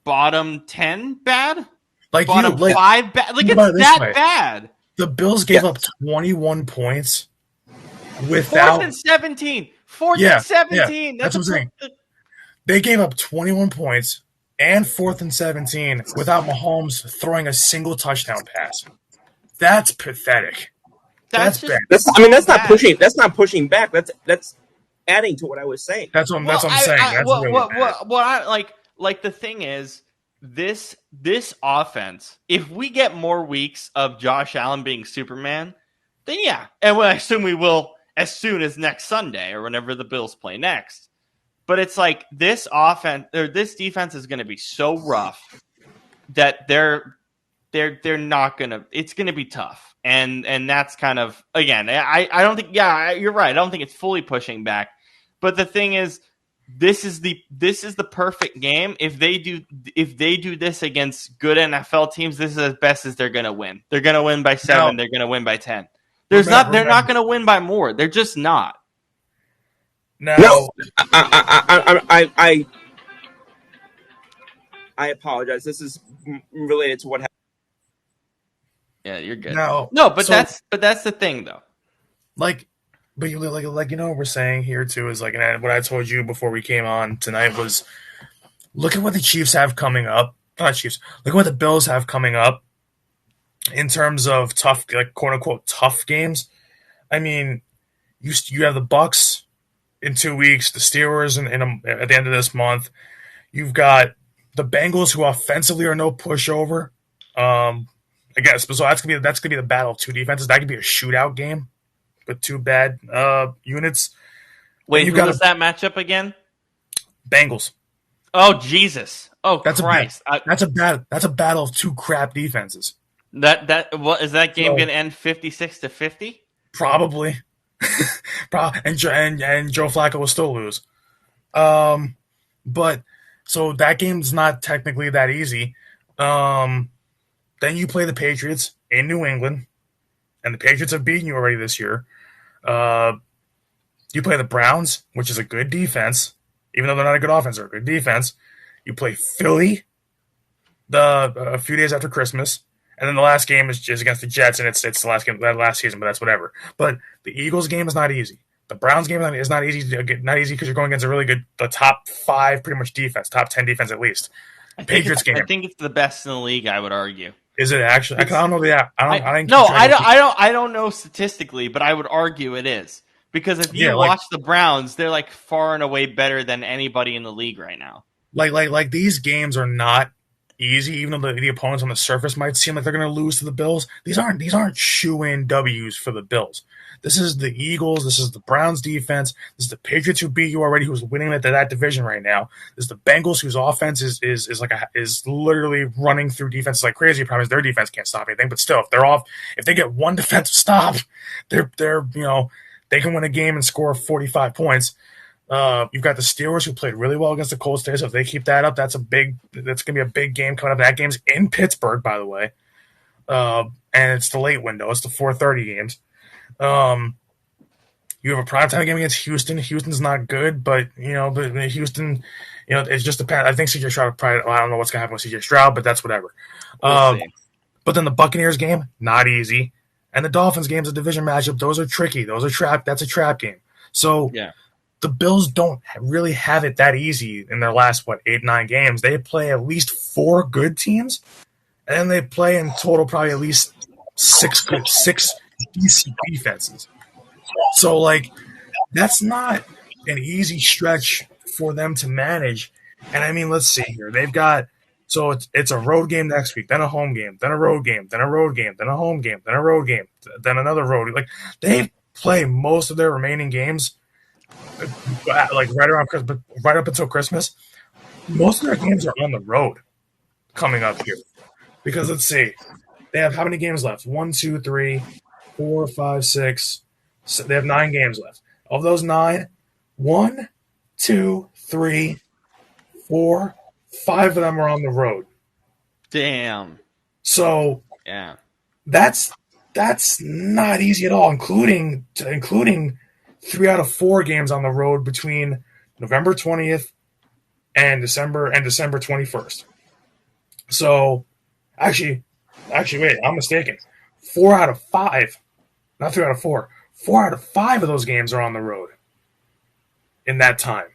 bottom 10 bad? Bottom 5 bad? Like, it's that bad. The Bills gave up 21 points without... 4th and 17. 4th and 17. That's what I'm saying. They gave up 21 points and 4th and 17 without Mahomes throwing a single touchdown pass. That's pathetic. That's bad. That's not pushing back. That's adding to what I was saying. That's what I'm saying. The thing is, this offense, if we get more weeks of Josh Allen being Superman, then yeah. And I assume we will as soon as next Sunday or whenever the Bills play next. But it's like this defense is going to be so rough that they're not going to – it's going to be tough. And that's kind of, again, I don't think, you're right. I don't think it's fully pushing back. But the thing is, this is the perfect game. If they do this against good NFL teams, this is as best as they're going to win. They're going to win by 7. They're going to win by 10. They're not going to win by more. They're just not. No. I apologize. This is related to what happened. Yeah, you're good. That's the thing, though. But what we're saying here too is like, and what I told you before we came on tonight was, look at what the Chiefs have coming up. Not Chiefs. Look at what the Bills have coming up in terms of tough, like quote unquote tough games. I mean, you have the Bucks in 2 weeks, the Steelers at the end of this month. You've got the Bengals, who offensively are no pushover. I guess so. That's gonna be the battle of two defenses. That could be a shootout game with two bad units. Then Wait, you've who got was a that matchup again? Bengals. Oh Jesus! Oh That's a Christ! that's a battle of two crap defenses. What is that game So going to end 56-50? probably, and Joe Flacco will still lose. Um, but so that game's not technically that easy. Um, then you play the Patriots in New England, and the Patriots have beaten you already this year. Uh, you play the Browns, which is a good defense, even though they're not a good offense, they're a good defense. You play Philly a few days after Christmas, and then the last game is against the Jets, and it's the last game that last season, but that's whatever. But the Eagles game is not easy. The Browns game is not easy. Not easy because you're going against a really good, the top five pretty much defense, top 10 defense at least. Patriots game, I think it's the best in the league. I would argue. is it actually? I don't know the. I didn't No, keep track of- I don't know statistically, but I would argue it is because if you Yeah, like- watch the Browns, they're like far and away better than anybody in the league right now. like these games are not easy, even though the opponents on the surface might seem like they're going to lose to the Bills. These aren't shoe-in W's for the Bills. This is the Eagles. This is the Browns defense. This is the Patriots, who beat you already, who's winning that division right now. This is the Bengals, whose offense is literally running through defenses like crazy. Probably their defense can't stop anything, but still, if they get one defensive stop, they're they can win a game and score 45 points. You've got the Steelers, who played really well against the Colts today. So if they keep that up, that's going to be a big game coming up. That game's in Pittsburgh, by the way, and it's the late window. It's the 4:30 games. You have a primetime game against Houston. Houston's not good, but Houston, it's just depends. I think CJ Stroud probably. I don't know what's going to happen with CJ Stroud, but that's whatever. We'll see. But then the Buccaneers game, not easy, and the Dolphins game's a division matchup. Those are tricky. Those are trap. That's a trap game. So Yeah. the Bills don't really have it that easy in their last 8-9 games. They play at least 4 good teams, and then they play in total probably at least 6 decent defenses. So that's not an easy stretch for them to manage. And I mean, let's see here. They've got it's a road game next week, then a home game, then a road game, then a road game, then a home game, then a road game, then another road. They play most of their remaining games right up until Christmas. Most of their games are on the road coming up here. Because let's see, they have how many games left? 1, 2, 3, 4, 5, 6. So they have 9 games left. Of those 9, 1, 2, 3, 4, 5 of them are on the road. Damn. So Yeah. that's not easy at all, including 3 out of 4 games on the road between November 20th and December 21st. So actually wait, I'm mistaken. 4 out of 5, not 3 out of 4. 4 out of 5 of those games are on the road in that time.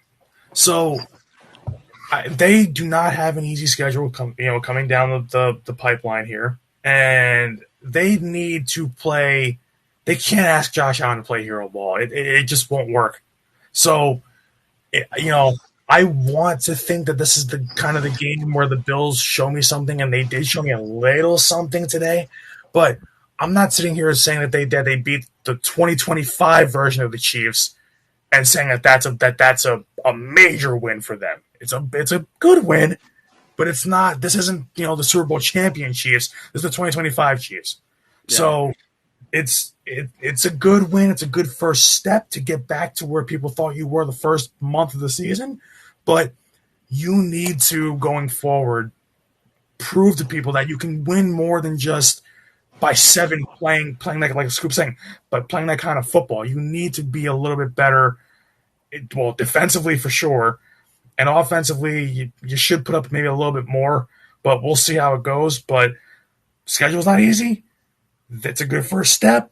So they do not have an easy schedule coming down the pipeline here, and they need to play. They can't ask Josh Allen to play hero ball. It just won't work. So, I want to think that this is the kind of the game where the Bills show me something, and they did show me a little something today. But I'm not sitting here saying that they beat the 2025 version of the Chiefs and saying that that's a major win for them. It's a good win, but it's not. This isn't the Super Bowl champion Chiefs. This is the 2025 Chiefs. Yeah. So it's a good win. It's a good first step to get back to where people thought you were the first month of the season. But you need to, going forward, prove to people that you can win more than just by 7 playing like Scoop's saying, but playing that kind of football. You need to be a little bit better, defensively for sure, and offensively you should put up maybe a little bit more, but we'll see how it goes. But schedule's not easy. That's a good first step,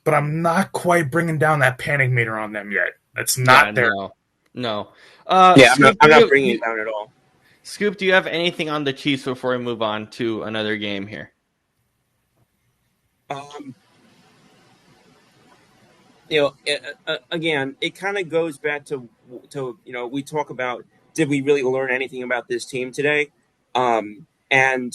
but I'm not quite bringing down that panic meter on them yet. That's not there. No. Scoop, I'm not bringing it down at all. Scoop, do you have anything on the Chiefs before we move on to another game here? Again, it kind of goes back to we talk about did we really learn anything about this team today? And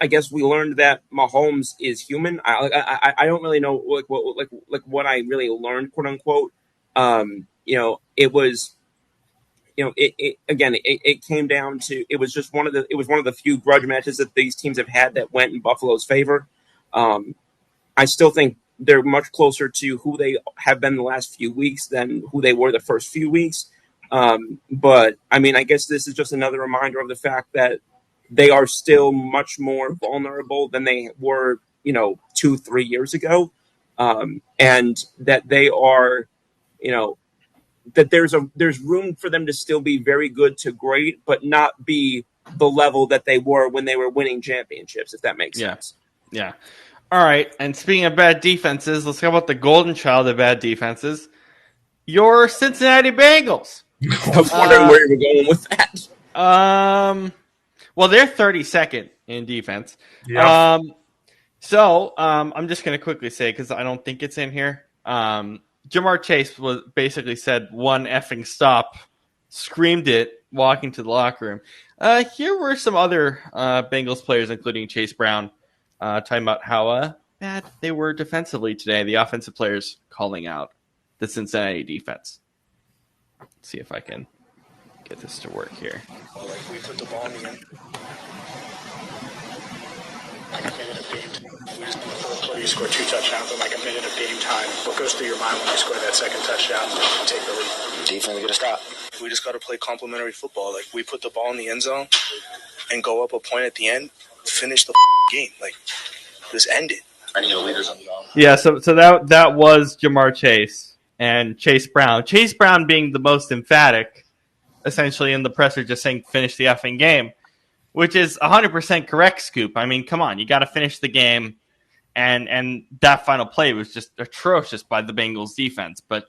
I guess we learned that Mahomes is human. I don't really know what I really learned, quote unquote. It was it came down to it was one of the few grudge matches that these teams have had that went in Buffalo's favor. I still think they're much closer to who they have been the last few weeks than who they were the first few weeks. But I mean, I guess this is just another reminder of the fact that they are still much more vulnerable than they were, 2-3 years ago, and that they are, that there's room for them to still be very good to great, but not be the level that they were when they were winning championships, if that makes sense. Yeah. All right. And speaking of bad defenses, let's talk about the golden child of bad defenses. Your Cincinnati Bengals. I was wondering where you were going with that. Well, they're 32nd in defense. Yeah. So I'm just going to quickly say, because I don't think it's in here. Jamar Chase basically said one effing stop, screamed it, walking to the locker room. Here were some other Bengals players, including Chase Brown, talking about how bad they were defensively today. The offensive players calling out the Cincinnati defense. Let's see if I can get this to work here. We put the ball in the end. Like a minute of game time. We just in the fourth quarter, you score 2 touchdowns in like a minute of game time. What goes through your mind when you score that second touchdown and take the lead? Defense got to stop. We just got to play complementary football. Like, we put the ball in the end zone and go up a point at the end, finish the game. Like, just end it. I need leaders on the ball. Yeah, so that was Jamar Chase and Chase Brown. Chase Brown being the most emphatic, essentially in the presser, just saying finish the effing game, which is 100% correct, Scoop. I mean, come on, you got to finish the game, and that final play was just atrocious by the Bengals defense. But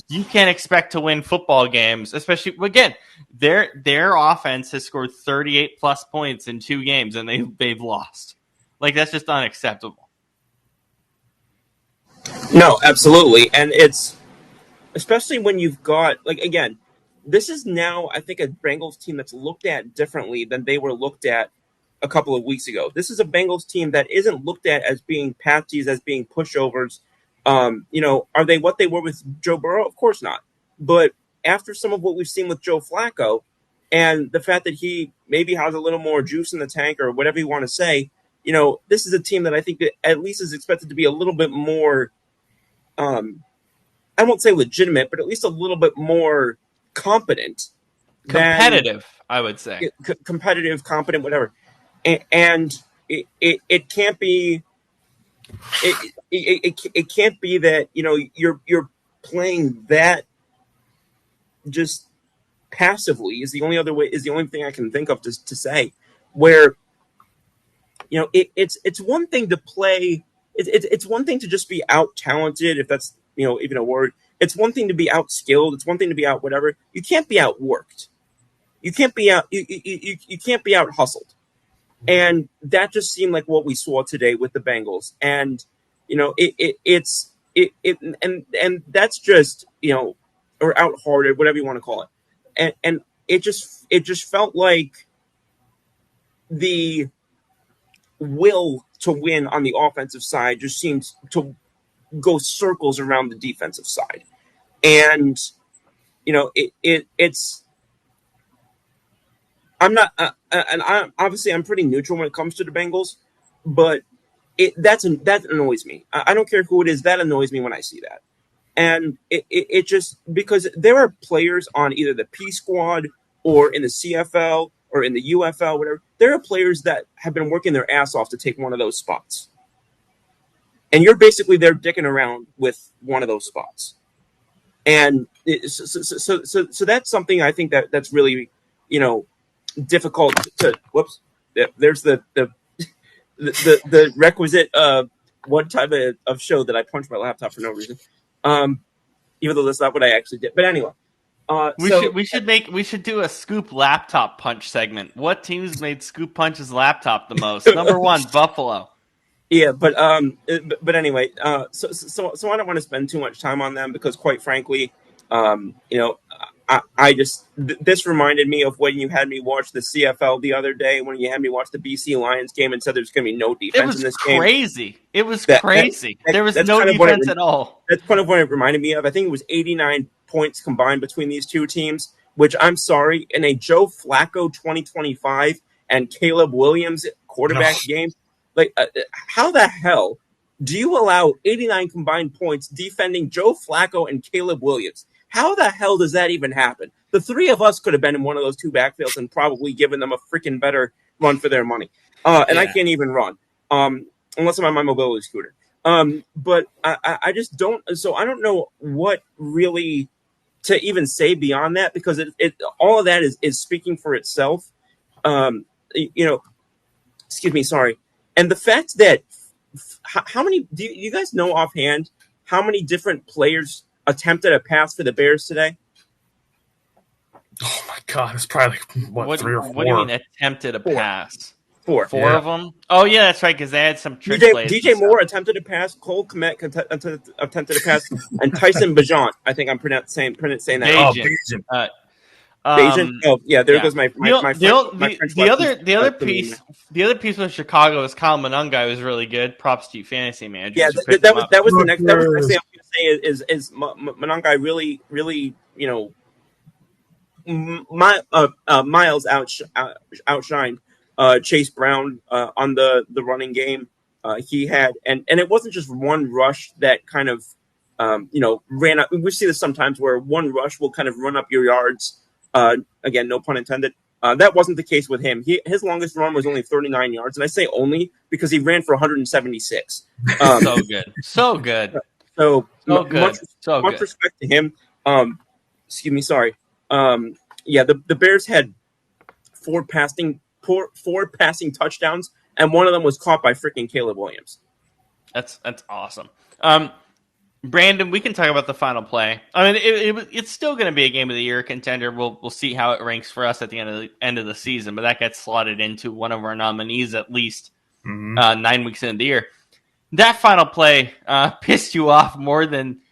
you can't expect to win football games, especially again, their offense has scored 38 plus points in 2 games, and they've lost. That's just unacceptable. No, absolutely, and it's especially when you've got again. This is now, I think, a Bengals team that's looked at differently than they were looked at a couple of weeks ago. This is a Bengals team that isn't looked at as being patsies, as being pushovers. Are they what they were with Joe Burrow? Of course not. But after some of what we've seen with Joe Flacco and the fact that he maybe has a little more juice in the tank or whatever you want to say, this is a team that I think that at least is expected to be a little bit more, I won't say legitimate, but at least a little bit more competent, competitive, I would say. Competitive, competent, whatever. And it can't be it can't be that you're playing that just passively is the only thing I can think of to say, where it's one thing to play, it's one thing to just be out talented, if that's even a word. It's one thing to be out skilled. It's one thing to be out whatever. You can't be outworked. You can't be out. You can't be out hustled. And that just seemed like what we saw today with the Bengals. And it's that's just or out hearted, whatever you want to call it. And it just felt like the will to win on the offensive side just seemed to go circles around the defensive side. And it's I'm not and I'm pretty neutral when it comes to the Bengals, but that annoys me. I don't care who it is, that annoys me when I see that. And it just, because there are players on either the P squad or in the CFL or in the UFL, whatever, there are players that have been working their ass off to take one of those spots. And you're basically there dicking around with one of those spots. And so that's something I think that's really, difficult to, whoops, there's the requisite one type of show that I punched my laptop for no reason. Even though that's not what I actually did. But anyway. We should do a Scoop laptop punch segment. What teams made Scoop punch's laptop the most? Number 1, Buffalo. Yeah, but anyway, so I don't want to spend too much time on them because, quite frankly, You know, I just this reminded me of when you had me watch the CFL the other day, when you had me watch the BC Lions game and said there's going to be no It defense was in this game. crazy. It was crazy. There was that's no kind of what defense at all. That's kind of what it reminded me of. I think it was 89 points combined between these two teams, which I'm sorry, in a Joe Flacco 2025 and Caleb Williams quarterback game, like how the hell do you allow 89 combined points defending Joe Flacco and Caleb Williams? How the hell does that even happen? The three of us could have been in one of those two backfields and probably given them a freaking better run for their money. And I can't even run, unless I'm on my mobility scooter. But I just don't. So I don't know what really to even say beyond that, because it all of that is speaking for itself. You know, excuse me, sorry. And the fact that how many do you guys know offhand how many different players attempted a pass for the Bears today? Oh my God, it's probably like, 3 or 4. What do you mean attempted a pass? Four of them? Oh yeah, that's right, because they had some trick plays. DJ Moore attempted a pass, Cole Kmet attempted a pass, and Tyson Bajant. I think I'm saying that. Bajan. Bajan. Oh yeah, there goes my French. The other piece with Chicago is Kyle Monangai was really good. Props to you, fantasy managers. Yeah, that was the next thing I was going to say is Monangai really you know Miles outshined Chase Brown on the running game. He had and it wasn't just one rush that kind of you know ran up. We see this sometimes where one rush will kind of run up your yards. Again, no pun intended. That wasn't the case with him. His longest run was only 39 yards, and I say only because he ran for 176. So good. Much respect to him. Excuse me, sorry. Yeah, the Bears had four passing touchdowns, and one of them was caught by freaking Caleb Williams. That's awesome. Brandon, we can talk about the final play. I mean, it's still going to be a game of the year contender. We'll see how it ranks for us at the end of the season, but that gets slotted into one of our nominees at least 9 weeks into the year. That final play pissed you off more than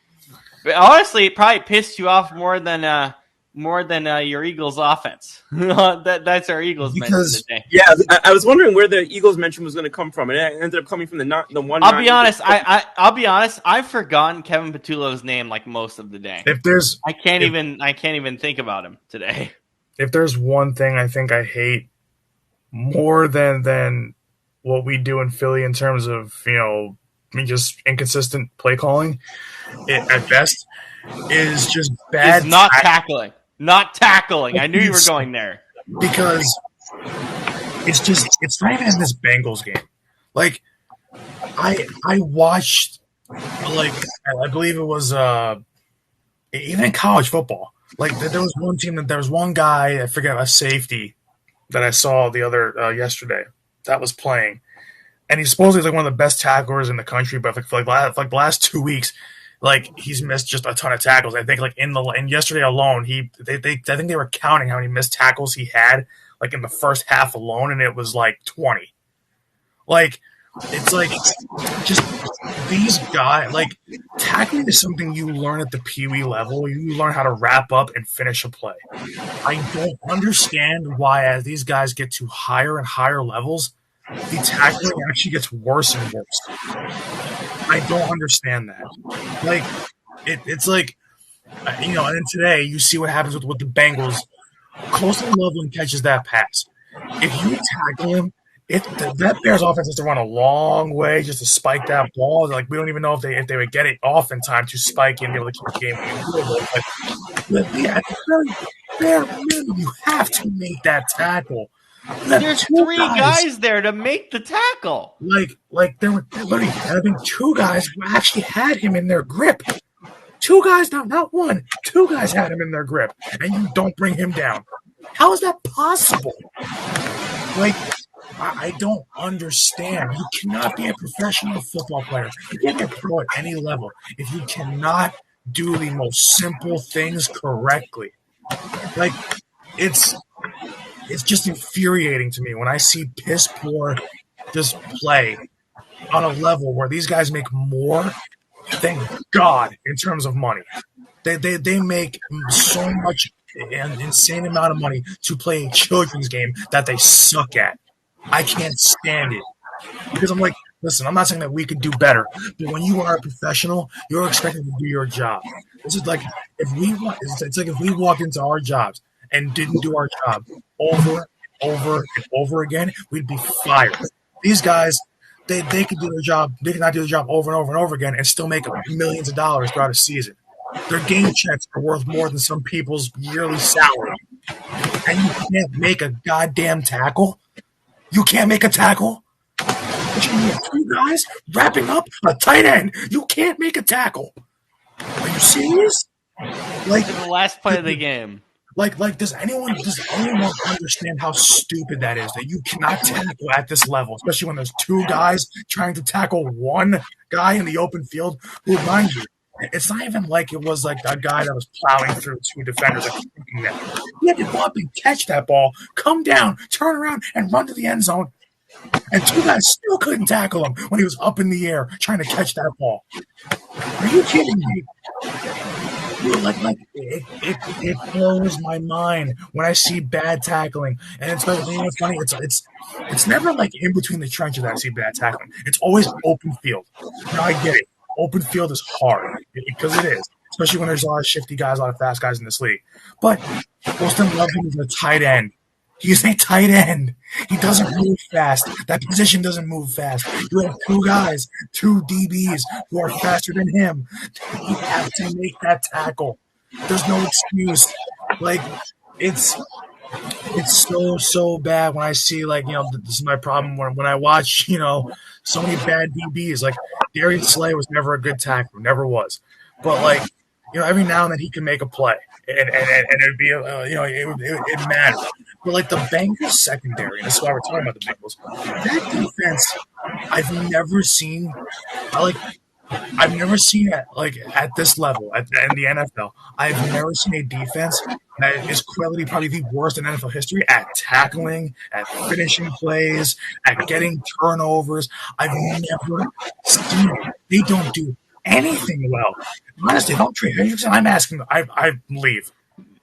honestly. It probably pissed you off more than your Eagles offense. That's our Eagles mention today. Yeah, I was wondering where the Eagles mention was going to come from, and it ended up coming from the one. I'll be honest. I'll be honest. I've forgotten Kevin Patullo's name like most of the day. I can't even think about him today. If there's one thing I think I hate more than what we do in Philly in terms of just inconsistent play calling, at best, is just bad. It's not tackling. Not tackling. I knew you were going there. Because it's not even in this Bengals game. Like, I watched, like, I believe it was, even in college football. Like, there was one team there was one guy, I forget, a safety that I saw the other, yesterday that was playing. And he's supposedly like one of the best tacklers in the country, but for the last 2 weeks, like, he's missed just a ton of tackles. I think, like, in yesterday alone, I think they were counting how many missed tackles he had, like, in the first half alone, and it was like 20. Like, it's like just these guys. Like, tackling is something you learn at the Pee-wee level. You learn how to wrap up and finish a play. I don't understand why, as these guys get to higher and higher levels, the tackling actually gets worse and worse. I don't understand that. Like, it's like, and then today you see what happens with the Bengals. Colston Loveland catches that pass. If you tackle him, that Bears offense has to run a long way just to spike that ball. Like, we don't even know if they would get it off in time to spike and be able to keep the game. But yeah, at the very bare minimum, you have to make that tackle. There's three guys there to make the tackle. Like there were literally, I think, two guys who actually had him in their grip. Two guys, not one. Two guys had him in their grip, and you don't bring him down. How is that possible? Like, I don't understand. You cannot be a professional football player. You can't be a pro at any level if you cannot do the most simple things correctly. Like, it's just infuriating to me when I see piss poor just play on a level where these guys make more, thank God, in terms of money, They make so much an insane amount of money to play a children's game that they suck at. I can't stand it because I'm like, listen, I'm not saying that we could do better, but when you are a professional, you're expected to do your job. This is like it's like if we walked into our jobs and didn't do our job over and over and over again, we'd be fired. These guys, they could do their job, they cannot do the job over and over and over again and still make millions of dollars throughout a season. Their game checks are worth more than some people's yearly salary. And you can't make a goddamn tackle? You can't make a tackle? But you need two guys wrapping up a tight end. You can't make a tackle. Are you serious? Like the last play of the game. Like, does anyone understand how stupid that is? That you cannot tackle at this level, especially when there's two guys trying to tackle one guy in the open field. Who, mind you, it's not even like it was like a guy that was plowing through two defenders. He had to go up and catch that ball, come down, turn around, and run to the end zone. And two guys still couldn't tackle him when he was up in the air trying to catch that ball. Are you kidding me? It blows my mind when I see bad tackling, and it's funny. It's never like in between the trenches that I see bad tackling. It's always open field. Now I get it. Open field is hard because it is, especially when there's a lot of shifty guys, a lot of fast guys in this league. But Austin Loving is a tight end. He's a tight end. He doesn't move fast. That position doesn't move fast. You have two guys, two DBs who are faster than him. You have to make that tackle. There's no excuse. Like, it's so bad when I see, like, this is my problem when I watch, so many bad DBs. Like, Darius Slay was never a good tackler, never was. But, like, every now and then he can make a play. And it'd be, it matters. But, like, the Bengals secondary, and this is why we're talking about the Bengals, that defense, I've never seen it, like, at this level, in the NFL. I've never seen a defense that is clearly probably the worst in NFL history at tackling, at finishing plays, at getting turnovers. I've never seen it. They don't do anything well. Honestly, don't Trey Hendrickson. I'm asking. I leave.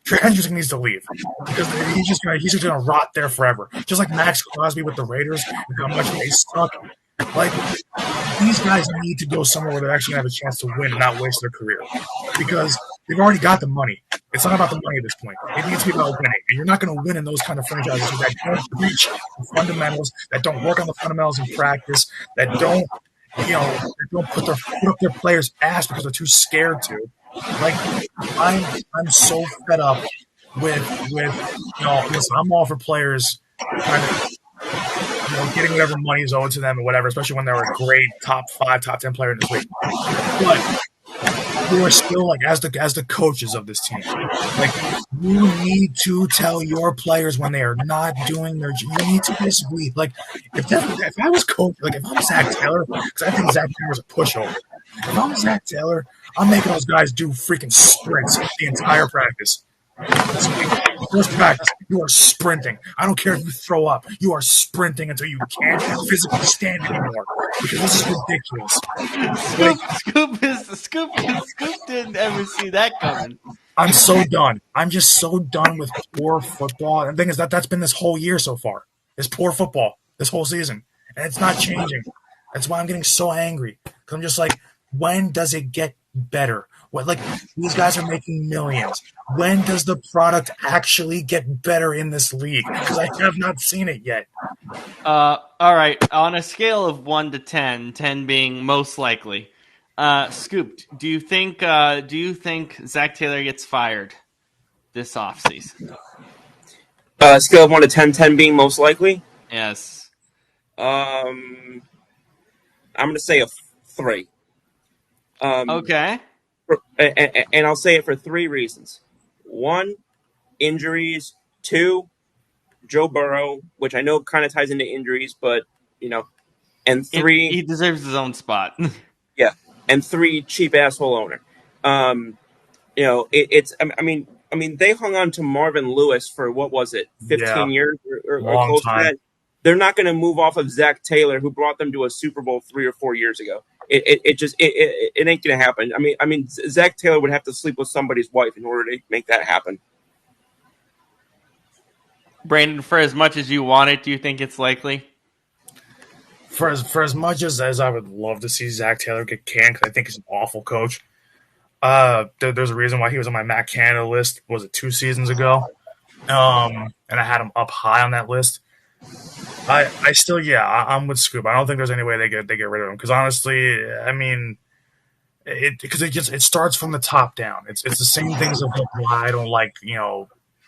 Trey Hendrickson needs to leave because he's just gonna rot there forever. Just like Max Crosby with the Raiders and how much they suck. Like, these guys need to go somewhere where they're actually gonna have a chance to win and not waste their career because they've already got the money. It's not about the money at this point. It needs to be about winning, and you're not going to win in those kind of franchises that don't reach the fundamentals, that don't work on the fundamentals in practice, that don't put up their players' ass because they're too scared to. Like, I'm so fed up with listen, I'm all for players kind of getting whatever money is owed to them or whatever, especially when they're a great top 5, top 10 player in this league. But you are still, like, as the coaches of this team, like, you need to tell your players when they are not doing their job. You need to basically, like, if I was coach, like, if I'm Zach Taylor, because I think Zach Taylor's a pushover. If I'm Zach Taylor, I'm making those guys do freaking sprints the entire practice. First practice, you are sprinting. I don't care if you throw up. You are sprinting until you can't physically stand anymore because this is ridiculous. Scoop didn't ever see that coming. I'm so done. I'm just so done with poor football. And the thing is that's been this whole year so far. It's poor football this whole season. And it's not changing. That's why I'm getting so angry. Because I'm just like, when does it get better? Like, these guys are making millions. When does the product actually get better in this league? Because I have not seen it yet. All right. On a scale of 1 to 10, 10 being most likely, Scoop, do you think Zach Taylor gets fired this offseason? Scale of 1 to 10, 10 being most likely? Yes. I'm going to say a 3. Okay. And I'll say it for 3 reasons. 1, injuries. 2, Joe Burrow, which I know kind of ties into injuries, but, and 3... He deserves his own spot. Yeah. And 3, cheap asshole owner. They hung on to Marvin Lewis for, what was it, 15 years or close time. to that? they're not going to move off of Zach Taylor, who brought them to a Super Bowl 3 or 4 years ago. It ain't going to happen. I mean, Zach Taylor would have to sleep with somebody's wife in order to make that happen. Brandon, for as much as you want it, do you think it's likely? For as much as I would love to see Zach Taylor get canned, because I think he's an awful coach. There's a reason why he was on my Matt Canada list. Was it 2 seasons ago? And I had him up high on that list. I still, I'm with Scoop. I don't think there's any way they get rid of him, because honestly, I mean, it starts from the top down. It's the same things of why I don't like,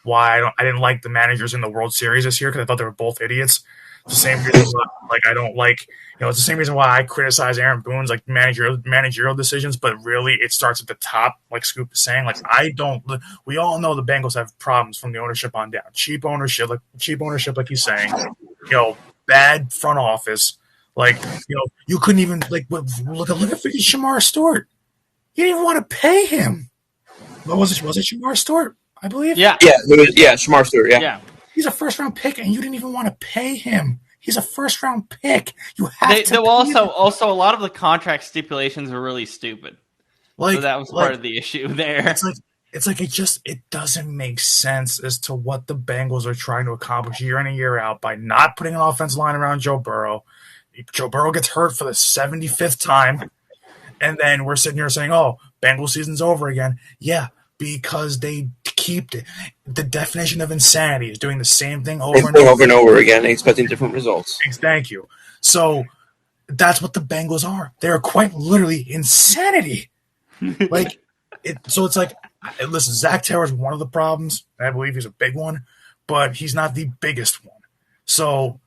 why I didn't like the managers in the World Series this year, because I thought they were both idiots. It's the same reason why, I don't like, it's the same reason why I criticize Aaron Boone's managerial decisions, but really it starts at the top, like Scoop is saying. We all know the Bengals have problems from the ownership on down. Cheap ownership, like he's saying, bad front office. You couldn't even, look at Shamar Stewart. You didn't even want to pay him. What was it? Was it Shamar Stewart? I believe. Yeah. Shamar Stewart. Yeah. He's a first-round pick, and you didn't even want to pay him. He's a first-round pick. You have to. Also, a lot of the contract stipulations were really stupid. So that was part of the issue there. It doesn't make sense as to what the Bengals are trying to accomplish year in and year out by not putting an offensive line around Joe Burrow. Joe Burrow gets hurt for the 75th time, and then we're sitting here saying, "Oh, Bengals season's over again." Yeah, because they keep the definition of insanity is doing the same thing over and over again, expecting different results. Thank you. So that's what the Bengals are. They are quite literally insanity. Listen, Zach Taylor is one of the problems. I believe he's a big one, but he's not the biggest one. So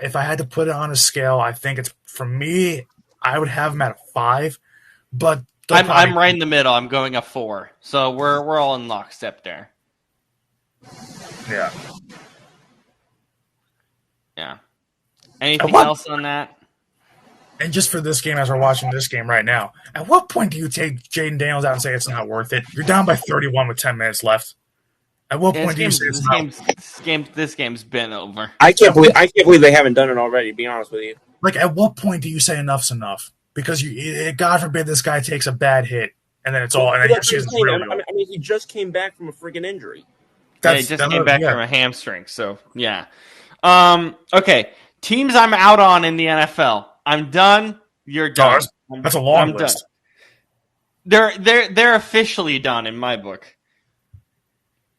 if I had to put it on a scale, I think it's, for me, I would have him at a 5, but I'm right in the middle. I'm going a 4. So we're all in lockstep there. Yeah. Yeah. Anything else on that? And just for this game, as we're watching this game right now, at what point do you take Jaden Daniels out and say it's not worth it? You're down by 31 with 10 minutes left. At what point do you say it's not? This game's been over. I can't believe they haven't done it already, to be honest with you. At what point do you say enough's enough? Because God forbid this guy takes a bad hit, and then it's all. And then he just came back from a freaking injury. He just came back from a hamstring. So yeah. Okay. Teams I'm out on in the NFL. I'm done. You're done. That's a long list. Done. They're officially done in my book.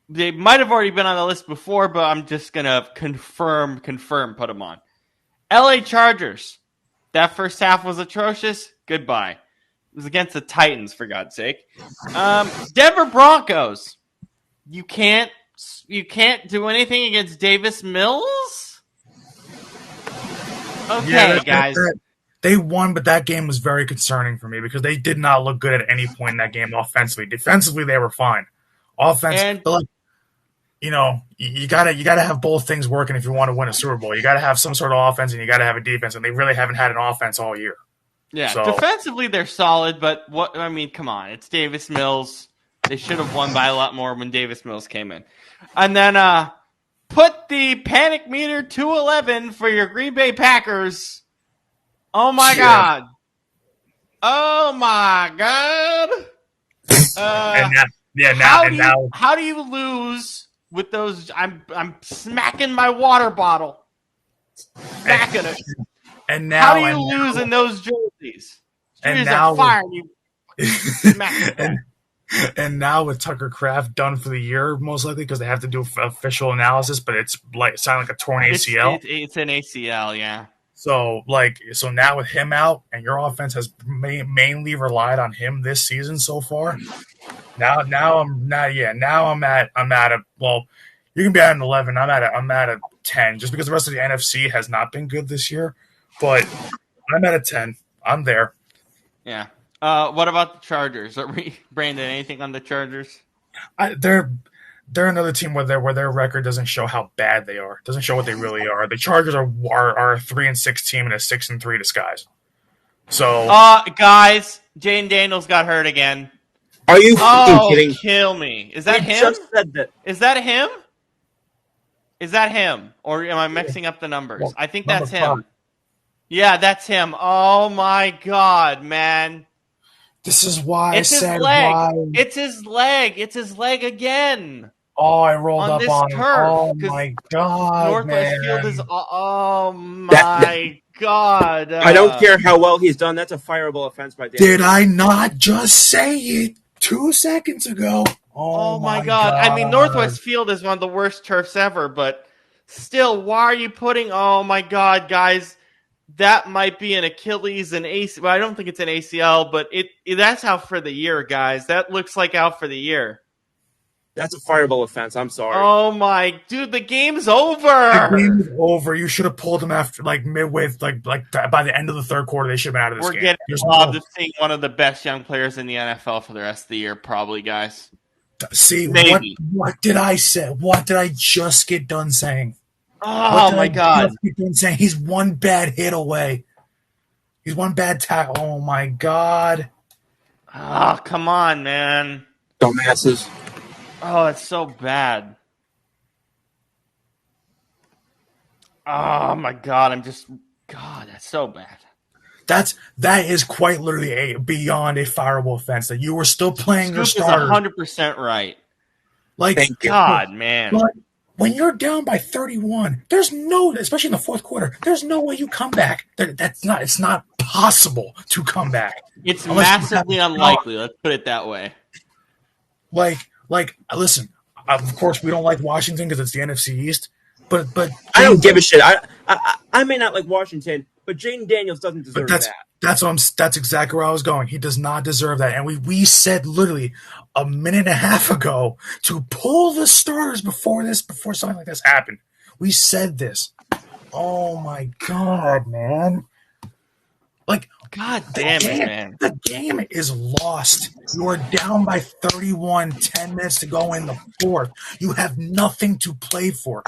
They might have already been on the list before, but I'm just gonna confirm, put them on. LA Chargers. That first half was atrocious. Goodbye. It was against the Titans, for God's sake. Denver Broncos. You can't do anything against Davis Mills? Okay, guys. They won, but that game was very concerning for me because they did not look good at any point in that game offensively. Defensively, they were fine. You gotta have both things working if you want to win a Super Bowl. You gotta have some sort of offense and you gotta have a defense, and they really haven't had an offense all year. Yeah, defensively they're solid, but come on, it's Davis Mills. They should have won by a lot more when Davis Mills came in. And then put the panic meter to 11 for your Green Bay Packers. Oh my God. Oh my God. How do you lose with those? I'm smacking my water bottle. Smacking it. And now, how do you lose in those jerseys? And now, and now with Tucker Kraft done for the year, most likely because they have to do official analysis, but it's sounding like a torn ACL. It's an ACL, yeah. So now with him out, and your offense has mainly relied on him this season so far. Now I'm at a, well, you can be at an 11. I'm at a 10, just because the rest of the NFC has not been good this year. But I'm at a 10. I'm there. Yeah. What about the Chargers? Brandon, anything on the Chargers? They're another team where their record doesn't show how bad they are. Doesn't show what they really are. The Chargers are a 3-6 team in a 6-3 disguise. So, guys, Jaden Daniels got hurt again. Are you kidding? Kill me! Is that him? Just said that. Is that him? Is that him? Or am I mixing up the numbers? Well, I think number that's him. 5. Yeah, that's him. Oh my god, man. This is why It's I his said leg. why. It's his leg. It's his leg again. Oh, I rolled On up this on him. turf, Oh 'cause my god, Northwest man. Field is. Oh That my god. I don't care how well he's done. That's a fireable offense by Daniel. Did I not just say it 2 seconds ago? Oh my god. I mean, Northwest Field is one of the worst turfs ever, but still, why are you putting. Oh my god, guys. That might be an Achilles and ACL. Well, I don't think it's an ACL, but that's out for the year, guys. That looks like out for the year. That's a fireable offense. I'm sorry. Oh my, dude, the game's over. The game is over. You should have pulled him after midway, like by the end of the third quarter. They should have been out of this We're game. getting There's robbed no- of seeing one of the best young players in the NFL for the rest of the year, probably, guys. See Maybe. what did I say? What did I just get done saying? Oh my god. Just get done saying? He's one bad hit away. He's one bad tackle. Oh my god. Oh, come on, man. Dumbasses. Oh, it's so bad. Oh my god, God, that's so bad. That is quite literally beyond a fireable offense. That you were still playing your Scoop is starter. 100% right. Like Thank you. God, man. But when you're down by 31, there's no, especially in the fourth quarter, there's no way you come back. It's not possible to come back. It's Unless you have massively unlikely, let's put it that way. Like, listen, of course we don't like Washington because it's the NFC East, but I don't give a shit. I may not like Washington, but Jaden Daniels doesn't deserve that. That's exactly where I was going. He does not deserve that. And we said literally a minute and a half ago to pull the starters before something like this happened. We said this. Oh my god, man. Like, God damn it, man. the game is lost. You are down by 31, 10 minutes to go in the fourth. You have nothing to play for.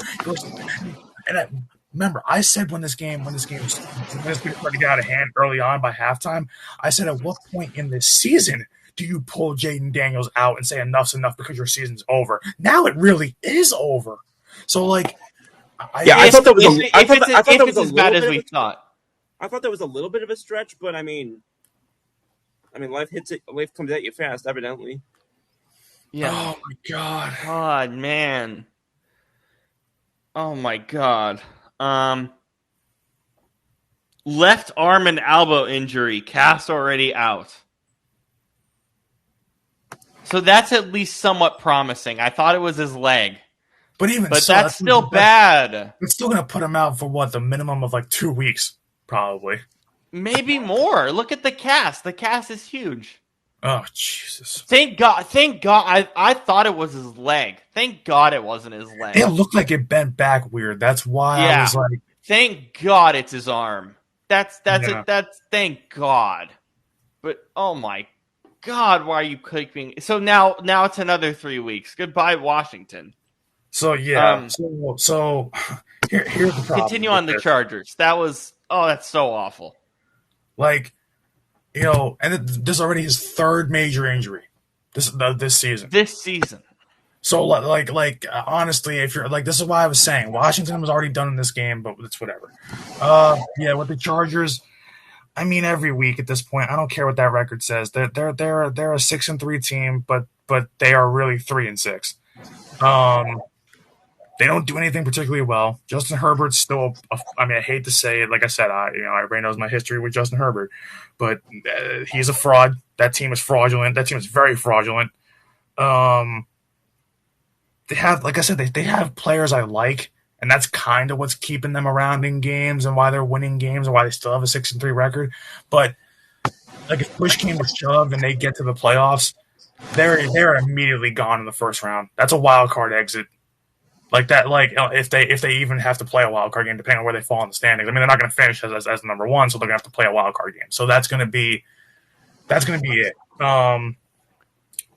Remember, I said when this game started to get out of hand early on by halftime, I said, at what point in this season do you pull Jaden Daniels out and say enough's enough because your season's over? Now it really is over. So, like, I thought that was if it's as bad as we thought. I thought that was a little bit of a stretch, but I mean, life comes at you fast, evidently. Yeah. Oh my god. God, man. Oh my god. Left arm and elbow injury. Cast already out. So that's at least somewhat promising. I thought it was his leg. But so, that's still bad. It's still going to put him out for what, the minimum of like 2 weeks, probably. Maybe more. Look at the cast. The cast is huge. Oh, Jesus. Thank God. I thought it was his leg. Thank God it wasn't his leg. It looked like it bent back weird. That's why I was like, thank God it's his arm. That's Yeah. it. That's thank God. But oh my God, why are you clicking? So now it's another 3 weeks. Goodbye, Washington. so yeah. So here's the problem. Continue on the Chargers. That's so awful. Like, and this is already his third major injury this season. This season. So like honestly, if you're like, this is why I was saying Washington was already done in this game, but it's whatever. Yeah, with the Chargers, I mean, every week at this point, I don't care what that record says. They're a 6-3 team, but they are really 3-6. They don't do anything particularly well. Justin Herbert's still, I hate to say it. Like I said, everybody knows my history with Justin Herbert, but he's a fraud. That team is fraudulent. That team is very fraudulent. They have, like I said, they have players I like, and that's kind of what's keeping them around in games and why they're winning games and why they still have a 6-3 record. But like, if push came to shove and they get to the playoffs, they're immediately gone in the first round. That's a wild card exit. Like that, like if they even have to play a wild card game, depending on where they fall in the standings. I mean, they're not going to finish as number one, so they're going to have to play a wild card game. So that's going to be it.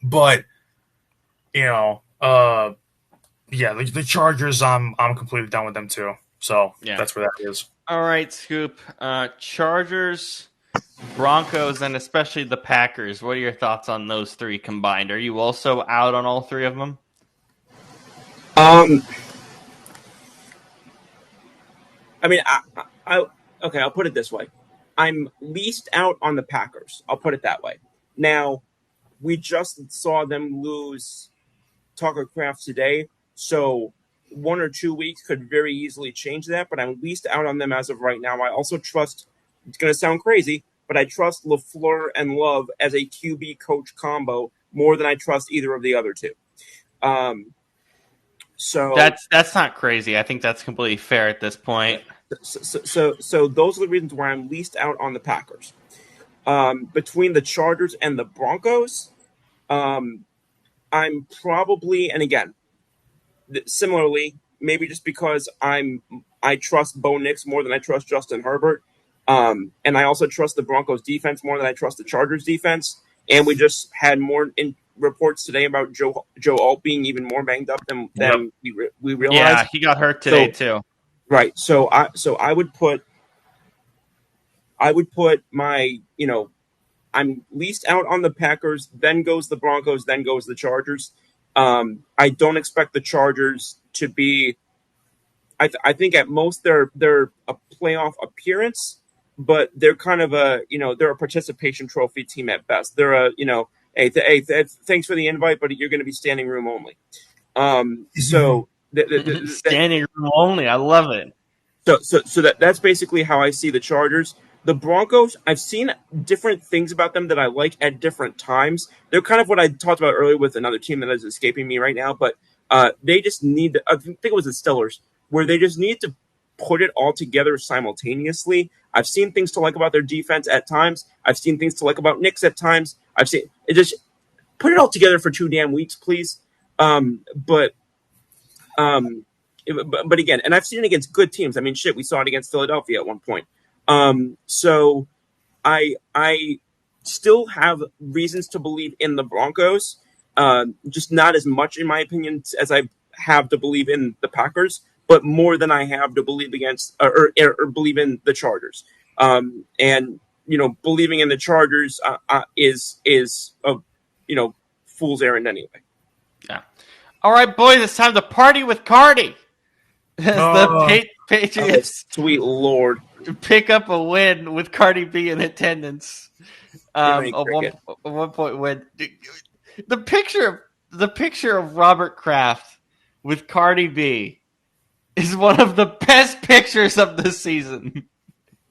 But yeah, the Chargers, I'm completely done with them too. So Yeah. That's where that is. All right, Scoop. Chargers, Broncos, and especially the Packers. What are your thoughts on those three combined? Are you also out on all three of them? I mean, okay, I'll put it this way. I'm least out on the Packers. I'll put it that way. Now, we just saw them lose Tucker Kraft today, so 1 or 2 weeks could very easily change that, but I'm least out on them as of right now. I also trust, it's going to sound crazy, but I trust LaFleur and Love as a QB coach combo more than I trust either of the other two. So That's not crazy. I think that's completely fair at this point. So those are the reasons why I'm least out on the Packers. Between the Chargers and the Broncos, I'm probably, and again, similarly, maybe just because I trust Bo Nix more than I trust Justin Herbert, and I also trust the Broncos defense more than I trust the Chargers defense. And we just had more reports today about Joe Alt being even more banged up than we realized. Yeah, he got hurt today too. Right. So I would put my, I'm least out on the Packers, then goes the Broncos, then goes the Chargers. I don't expect the Chargers to be, I think at most they're a playoff appearance, but they're kind of they're a participation trophy team at best. They're hey, thanks for the invite, but you're going to be standing room only. So standing room only. I love it. So that's basically how I see the Chargers. The Broncos, I've seen different things about them that I like at different times. They're kind of what I talked about earlier with another team that is escaping me right now, but they just need I think it was the Steelers, where they just need to put it all together simultaneously. I've seen things to like about their defense at times. I've seen things to like about Knicks at times. I've seen it, just put it all together for 2 damn weeks, please. But again, and I've seen it against good teams. I mean, shit, we saw it against Philadelphia at one point. So I still have reasons to believe in the Broncos, just not as much, in my opinion, as I have to believe in the Packers, but more than I have to believe against or believe in the Chargers. And believing in the Chargers is a fool's errand anyway. Yeah. All right, boys, it's time to party with Cardi. The Patriots, sweet Lord, pick up a win with Cardi B in attendance. A 1 point win. The picture of Robert Kraft with Cardi B is one of the best pictures of the season.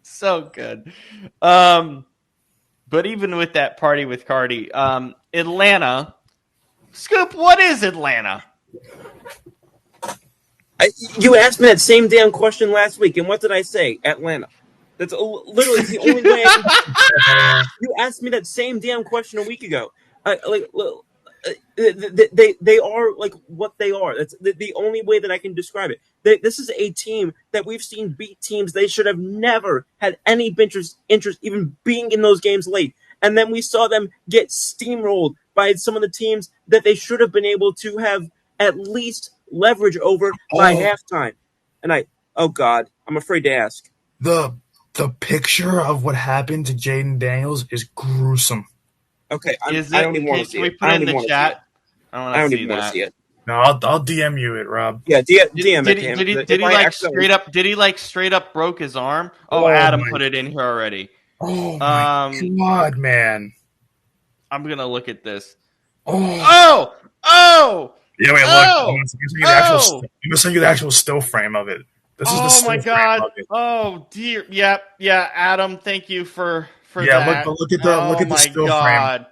So good. But even with that party with Cardi, Atlanta. Scoop, what is Atlanta? You asked me that same damn question last week, and what did I say? Atlanta. That's literally the only way. You asked me that same damn question a week ago. They are like what they are. That's the only way that I can describe it. This is a team that we've seen beat teams they should have never had any interest even being in those games late. And then we saw them get steamrolled by some of the teams that they should have been able to have at least leverage over by halftime. And God, I'm afraid to ask. The picture of what happened to Jaden Daniels is gruesome. Okay, I don't even want to see it. Can we put it in the chat? I don't even want to see it. No, I'll DM you it, Rob. Yeah, DM it. Did he straight up broke his arm? Adam put it in here already. Oh my God, man! I'm gonna look at this. Yeah, wait, look. I'm gonna send you the actual still frame of it. This is the still my frame God! of it. Oh dear. Yeah. Adam, thank you for that. Look at the still frame.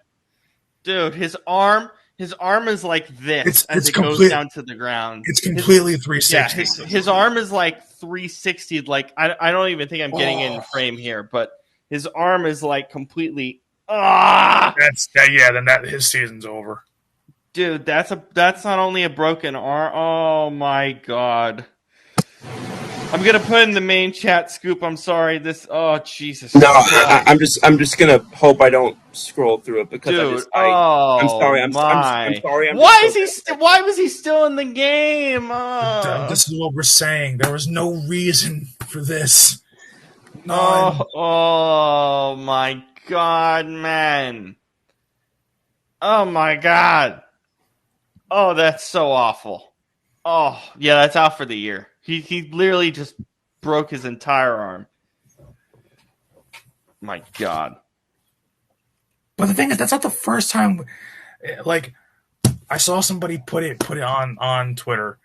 Dude, his arm is like this as it goes down to the ground. It's completely 360. Yeah, his arm is like 360. Like I don't even think I'm getting in frame here, but his arm is like completely. Then his season's over. Dude, that's not only a broken arm. Oh my God. I'm gonna put in the main chat, Scoop. I'm sorry. Jesus. No, I'm just gonna hope I don't scroll through it because I'm sorry. I'm sorry. Why was he still in the game? This is what we're saying. There was no reason for this. Oh my God, man. Oh my God. Oh, that's so awful. Oh, yeah, that's out for the year. He literally just broke his entire arm. My God. But the thing is, that's not the first time. Like, I saw somebody put it on Twitter,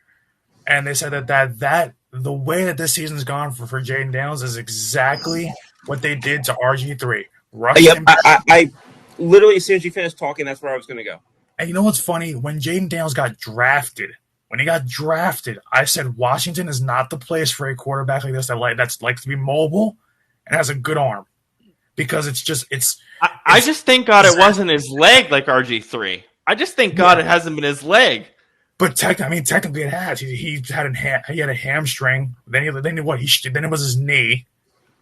and they said that the way that this season's gone for Jaden Daniels is exactly what they did to RG3. Rushed Yep, him. I literally, as soon as you finished talking, that's where I was going to go. And you know what's funny? When Jaden Daniels got drafted, I said Washington is not the place for a quarterback like this that's likes to be mobile and has a good arm. Because I just thank God it wasn't his leg like RG3. I just thank God it hasn't been his leg. But technically it has. He had a hamstring. Then it was his knee.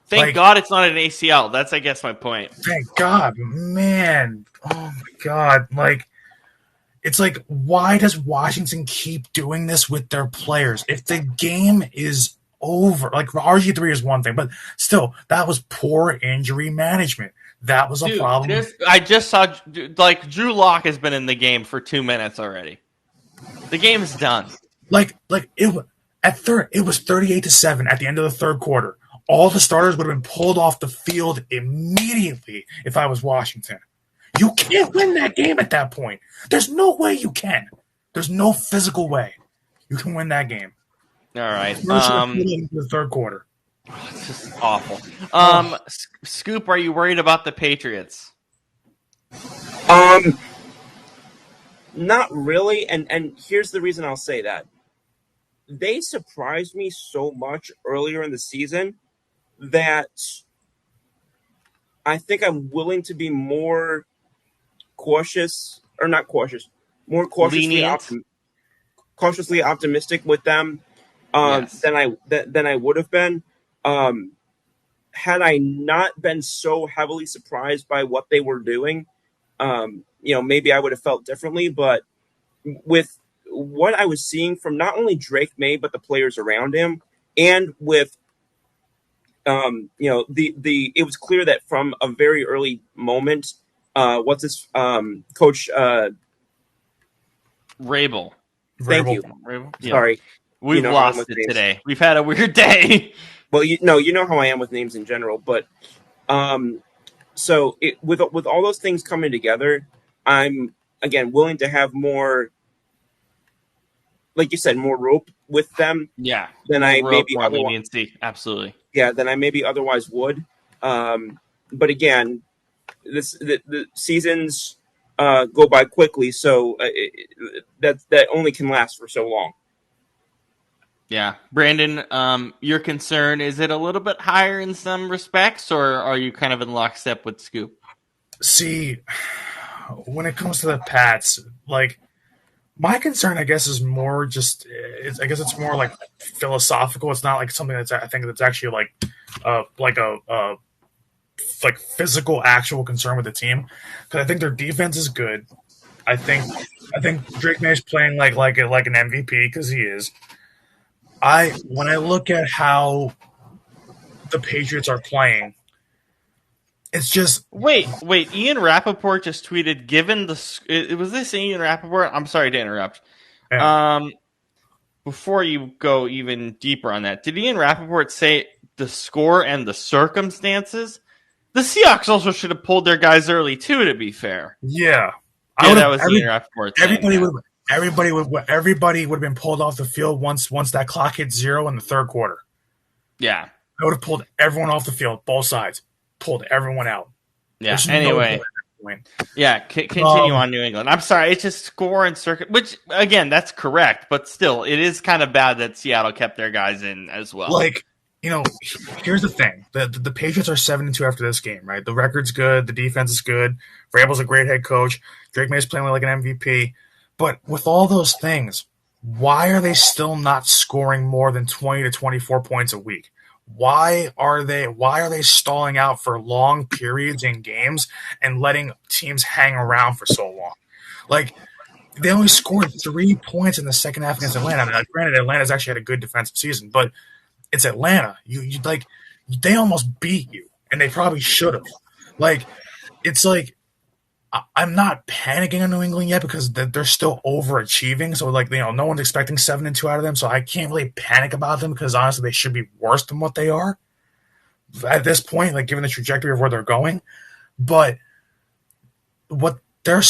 Thank God it's not an ACL. That's, I guess, my point. Thank God, man. Oh my God. Like, it's like, why does Washington keep doing this with their players? If the game is over, like RG3 is one thing, but still, that was poor injury management. That was a problem. I just saw, like, Drew Lock has been in the game for 2 minutes already. The game is done. It was 38-7 at the end of the third quarter. All the starters would have been pulled off the field immediately if I was Washington. You can't win that game at that point. There's no way you can. There's no physical way you can win that game. All right. The third quarter. It's just awful. Scoop, are you worried about the Patriots? Not really, and here's the reason I'll say that. They surprised me so much earlier in the season that I think I'm willing to be more cautious, or not cautious, more cautiously optimistic with them than I would have been. Had I not been so heavily surprised by what they were doing, maybe I would have felt differently. But with what I was seeing from not only Drake May but the players around him, and with it was clear that from a very early moment, coach Rabel. Thank you. Rabel? Yeah. Sorry, we've lost it today. We've had a weird day. Well, you know how I am with names in general, but with all those things coming together, I'm again willing to have more, like you said, more rope with them. Yeah, than I maybe more leniency. Absolutely. Yeah, than I maybe otherwise would. But again, the seasons go by quickly, so that only can last for so long. Yeah. Brandon, your concern, is it a little bit higher in some respects, or are you kind of in lockstep with Scoop? See, when it comes to the Pats, like, my concern, I guess, is more just, I guess it's more like philosophical. It's not like something that's actually like physical, actual concern with the team. Because I think their defense is good. I think Drake May's playing like an MVP because he is. When I look at how the Patriots are playing, it's just wait. Ian Rappaport just tweeted. Was this Ian Rappaport? I'm sorry to interrupt. Yeah. Before you go even deeper on that, did Ian Rappaport say the score and the circumstances? The Seahawks also should have pulled their guys early too. To be fair, yeah, that was Ian Rappaport. Everybody would have been pulled off the field once that clock hit 0 in the third quarter. Yeah, I would have pulled everyone off the field, both sides. Pulled everyone out. Yeah. Anyway, continue on New England. I'm sorry, it's just score and circuit. Which again, that's correct, but still, it is kind of bad that Seattle kept their guys in as well. Like, here's the thing: the Patriots are 7-2 after this game, right? The record's good, the defense is good. Vrabel's a great head coach. Drake May's playing like an MVP. But with all those things, why are they still not scoring more than 20 to 24 points a week? Why are they stalling out for long periods in games and letting teams hang around for so long? Like, they only scored 3 points in the second half against Atlanta. Now, granted, Atlanta's actually had a good defensive season, but it's Atlanta. They almost beat you, and they probably should have. Like, it's like, I'm not panicking on New England yet because they're still overachieving. So like no one's expecting 7-2 out of them. So I can't really panic about them because honestly they should be worse than what they are at this point. Like given the trajectory of where they're going, but what their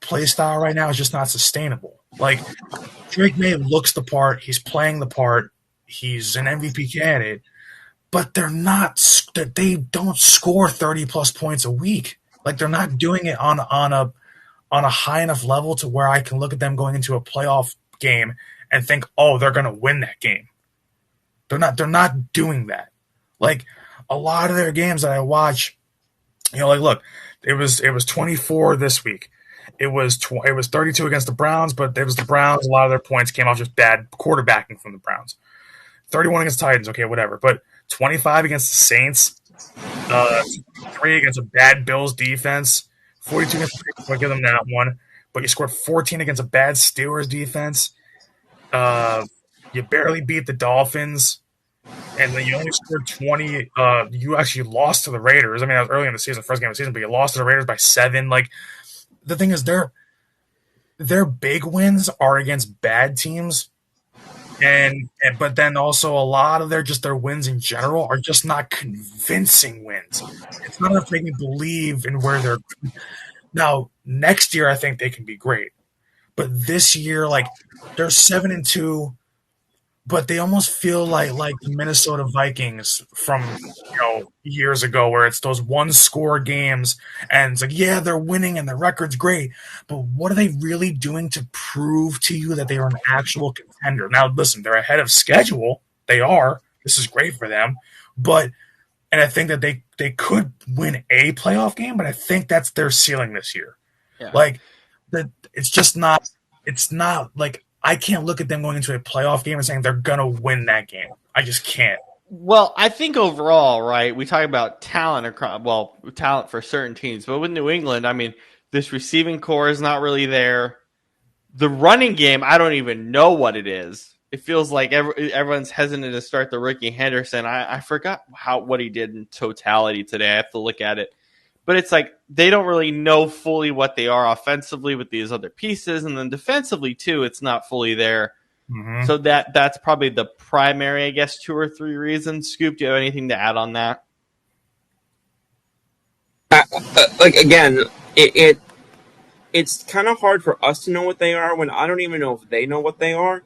play style right now is just not sustainable. Like Drake May looks the part, he's playing the part, he's an MVP candidate, but they don't score 30 plus points a week. Like they're not doing it on a high enough level to where I can look at them going into a playoff game and think, oh, they're gonna win that game. They're not doing that. Like a lot of their games that I watch, like look, it was 24 this week. It was 32 against the Browns, but it was the Browns. A lot of their points came off just bad quarterbacking from the Browns. 31 against the Titans, okay, whatever. But 25 against the Saints, 3 against a bad Bills defense, 42 against the Patriots, I'll give them that one. But you scored 14 against a bad Steelers defense. You barely beat the Dolphins. And then you only scored 20. You actually lost to the Raiders. I mean, that was early in the season, first game of the season, but you lost to the Raiders by 7. Like, the thing is, their big wins are against bad teams. But then also a lot of their wins in general are just not convincing wins. It's not enough to make me believe in where they're. Now, next year, I think they can be great. But this year, like, they're 7-2. But they almost feel like the Minnesota Vikings from years ago, where it's those one-score games, and it's like, yeah, they're winning and their record's great, but what are they really doing to prove to you that they are an actual contender? Now, listen, they're ahead of schedule. They are. This is great for them, and I think that they could win a playoff game, but I think that's their ceiling this year. Yeah. Like that, it's just not. It's not like. I can't look at them going into a playoff game and saying they're going to win that game. I just can't. Well, I think overall, right, we talk about talent for certain teams. But with New England, I mean, this receiving core is not really there. The running game, I don't even know what it is. It feels like everyone's hesitant to start the rookie Henderson. I forgot what he did in totality today. I have to look at it. But it's like they don't really know fully what they are offensively with these other pieces. And then defensively, too, it's not fully there. Mm-hmm. So that's probably the primary, I guess, 2 or 3 reasons. Scoop, do you have anything to add on that? Again, it's kind of hard for us to know what they are when I don't even know if they know what they are.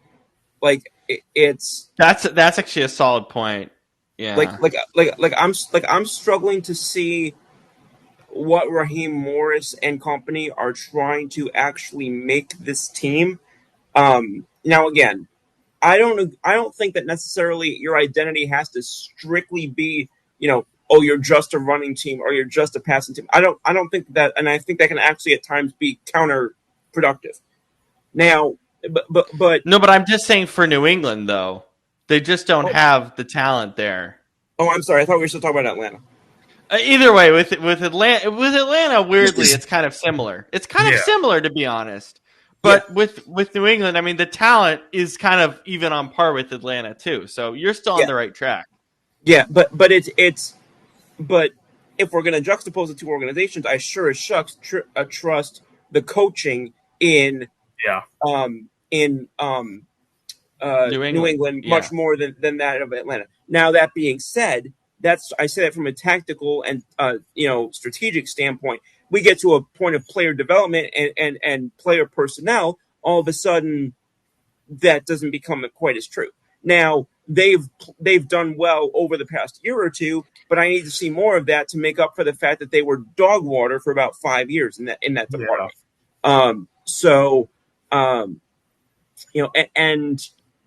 Like it's that's actually a solid point. Yeah. I'm struggling to see what Raheem Morris and company are trying to actually make this team. Now, again, I don't think that necessarily your identity has to strictly be, oh, you're just a running team or you're just a passing team. I don't think that, and I think that can actually at times be counterproductive. Now, but no, but I'm just saying for New England though, they just don't have the talent there. Oh, I'm sorry. I thought we were still talking about Atlanta. Either way, with Atlanta, weirdly, it's kind of similar. It's kind of similar, to be honest. But with New England, I mean, the talent is kind of even on par with Atlanta too. So you're still on the right track. Yeah, but if we're going to juxtapose the two organizations, I sure as shucks trust the coaching in New England much more than that of Atlanta. Now, that being said, I say that from a tactical and strategic standpoint. We get to a point of player development and player personnel, all of a sudden that doesn't become quite as true. Now, they've done well over the past year or two, but I need to see more of that to make up for the fact that they were dog water for about 5 years in that department. And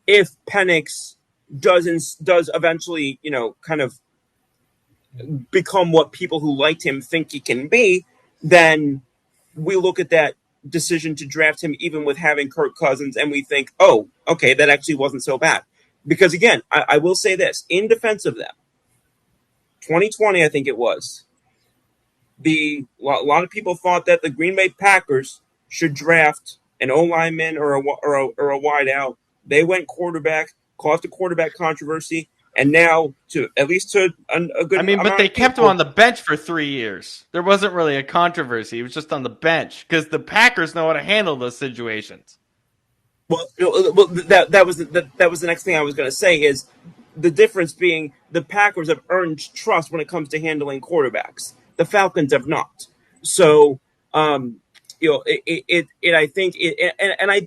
if Penix does eventually, kind of become what people who liked him think he can be, then we look at that decision to draft him even with having Kirk Cousins and we think, oh, okay, that actually wasn't so bad. Because again, I will say this, in defense of them, 2020, I think it was, a lot of people thought that the Green Bay Packers should draft an O-lineman or a wideout. They went quarterback, caused a quarterback controversy, and now to at least to a good. I mean, but amount they of kept him people- on the bench for 3 years. There wasn't really a controversy. He was just on the bench because the Packers know how to handle those situations. Well, that was the next thing I was going to say is the difference being the Packers have earned trust when it comes to handling quarterbacks. The Falcons have not. So, I think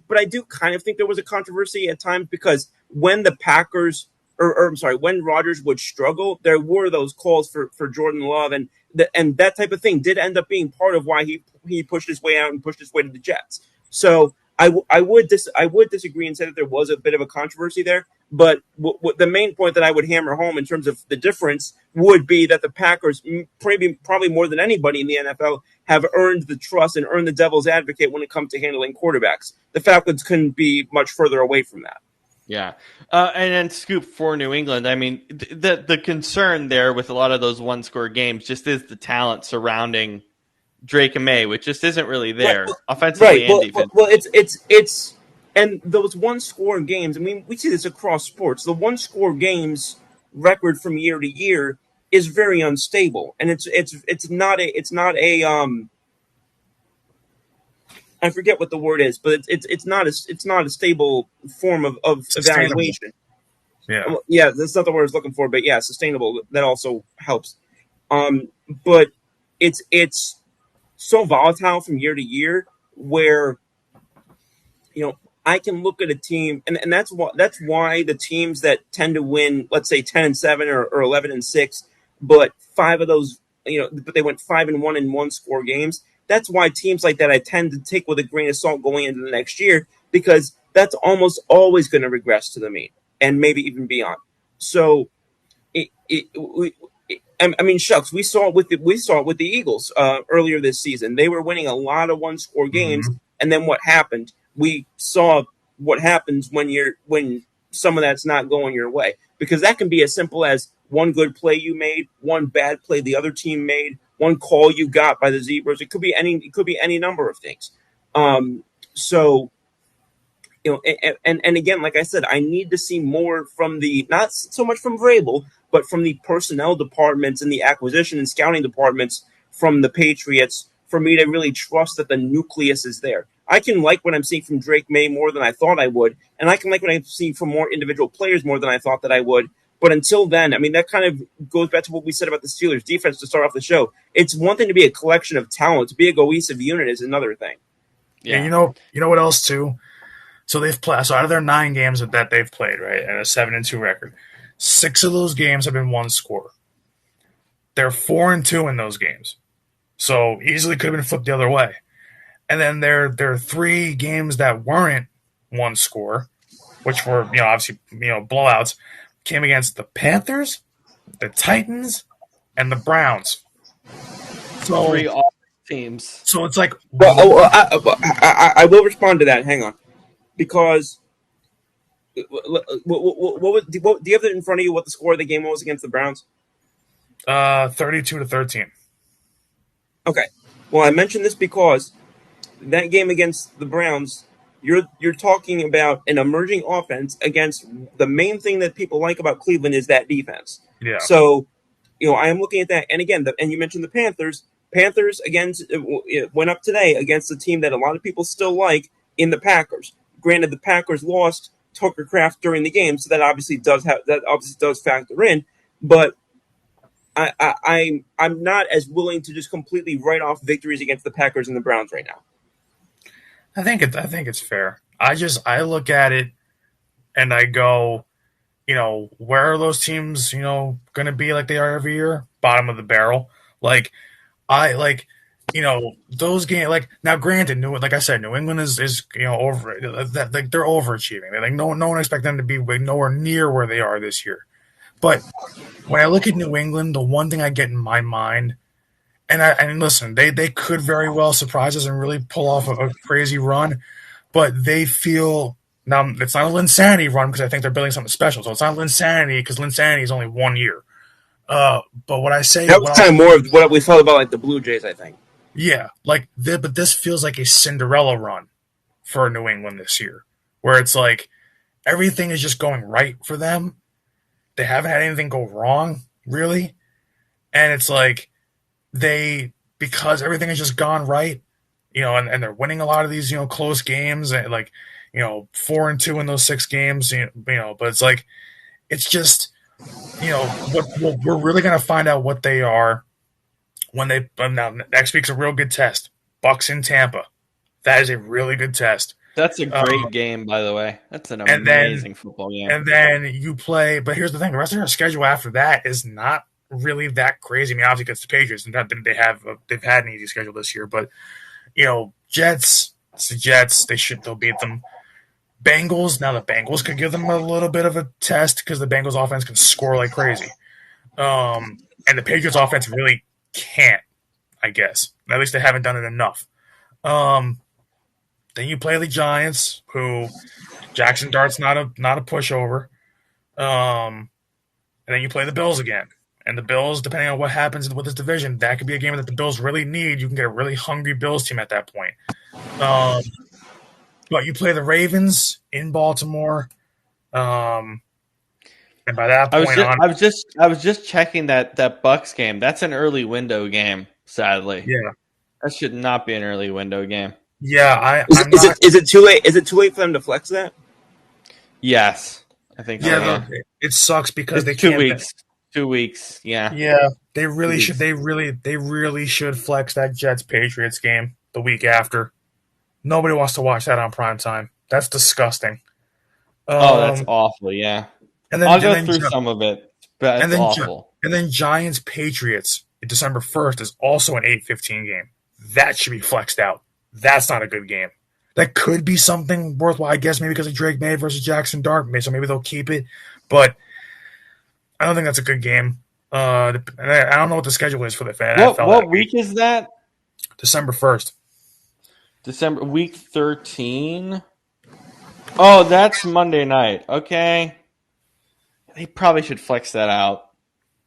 but I do kind of think there was a controversy at times because when the Packers, when Rodgers would struggle, there were those calls for Jordan Love and that type of thing did end up being part of why he pushed his way out and pushed his way to the Jets. So I would disagree and say that there was a bit of a controversy there. But the main point that I would hammer home in terms of the difference would be that the Packers, probably more than anybody in the NFL, have earned the trust and earned the devil's advocate when it comes to handling quarterbacks. The Falcons couldn't be much further away from that. Yeah. And then scoop for New England. I mean, the concern there with a lot of those one-score games just is the talent surrounding Drake and May, which just isn't really there offensively and defensively. Well, it's and those one-score games. I mean, we see this across sports. The one-score games record from year to year is very unstable, and it's not a I forget what the word is, but it's not a stable form of evaluation. Yeah, that's not the word I was looking for, but yeah, sustainable. That also helps. But it's so volatile from year to year where I can look at a team and that's why the teams that tend to win, let's say 10-7 or 11-6, but 5 of those, but they went 5-1 in one-score games. That's why teams like that I tend to take with a grain of salt going into the next year, because that's almost always going to regress to the mean and maybe even beyond. So I mean, shucks, we saw it with the Eagles earlier this season. They were winning a lot of one-score games, and then what happened? We saw what happens when some of that's not going your way, because that can be as simple as one good play you made, one bad play the other team made, one call you got by the Zebras. It could be any number of things. So. And again, like I said, I need to see more from not so much from Vrabel, but from the personnel departments and the acquisition and scouting departments from the Patriots for me to really trust that the nucleus is there. I can like what I'm seeing from Drake May more than I thought I would, and I can like what I'm seeing from more individual players more than I thought that I would. But until then, I mean, that kind of goes back to what we said about the Steelers defense to start off the show. It's one thing to be a collection of talent. To be a cohesive unit is another thing. Yeah, you know what else too? So they've played. So out of their 9 games that they've played, right, and a 7-2 record, 6 of those games have been one score. They're 4-2 in those games, so easily could have been flipped the other way. And then there are 3 games that weren't one score, which were obviously blowouts. Came against the Panthers, the Titans, and the Browns. So 3 awful teams. So it's like, I will respond to that. Hang on. Because what do you have it in front of you? What the score of the game was against the Browns? 32-13. Okay. Well, I mentioned this because that game against the Browns, you're talking about an emerging offense against the main thing that people like about Cleveland is that defense. Yeah. So, I am looking at that, and again, and you mentioned the Panthers. Panthers against went up today against a team that a lot of people still like in the Packers. Granted, the Packers lost Tucker Kraft during the game, so that obviously does factor in. But I'm not as willing to just completely write off victories against the Packers and the Browns right now. I think it's fair. I look at it and I go, where are those teams, going to be like they are every year? Bottom of the barrel. Those games, now granted, like I said, New England is over, they're overachieving. They're no one expect them to be nowhere near where they are this year. But when I look at New England, the one thing I get in my mind, and listen, they could very well surprise us and really pull off a crazy run, but they feel now it's not a Linsanity run because I think they're building something special. So it's not Linsanity because Linsanity is only 1 year. But what I say that was kind of more of what we felt about like the Blue Jays, I think. Yeah, but this feels like a Cinderella run for New England this year, where it's like everything is just going right for them, they haven't had anything go wrong really, and it's like because everything has just gone right, and they're winning a lot of these close games, and like 4-2 in those 6 games, but it's like it's just what we're really gonna find out what they are when they now next week's a real good test. Bucks in Tampa, that is a really good test. That's a great game, by the way. That's an amazing football game. And then you play, but here's the thing: the rest of their schedule after that is not really that crazy. I mean, obviously, because the Patriots, and they've had an easy schedule this year, but Jets, it's the Jets. They'll beat them. Bengals. Now the Bengals could give them a little bit of a test because the Bengals offense can score like crazy, and the Patriots offense really can't. I guess at least they haven't done it enough. Then you play the Giants, who Jackson Dart's not a pushover. And then you play the Bills again. And the Bills, depending on what happens with this division, that could be a game that the Bills really need. You can get a really hungry Bills team at that point. But you play the Ravens in Baltimore. And by that point I was just checking that Bucks game. That's an early window game, sadly. Yeah. That should not be an early window game. Yeah, is it too late? Is it too late for them to flex that? Yes, I think. Yeah, it sucks because it's they 2 weeks. 2 weeks. Yeah. Yeah, they really should. They really should flex that Jets Patriots game the week after. Nobody wants to watch that on prime time. That's disgusting. That's awful. Yeah. And then I'll go through some of it, but it's awful. And then Giants Patriots December 1st is also an 8:15 game. That should be flexed out. That's not a good game. That could be something worthwhile, I guess, maybe because of Drake May versus Jackson Dart. So maybe they'll keep it. But I don't think that's a good game. I don't know what the schedule is for the NFL. What week is that? December 1st. December week 13. Oh, that's Monday night. Okay. They probably should flex that out.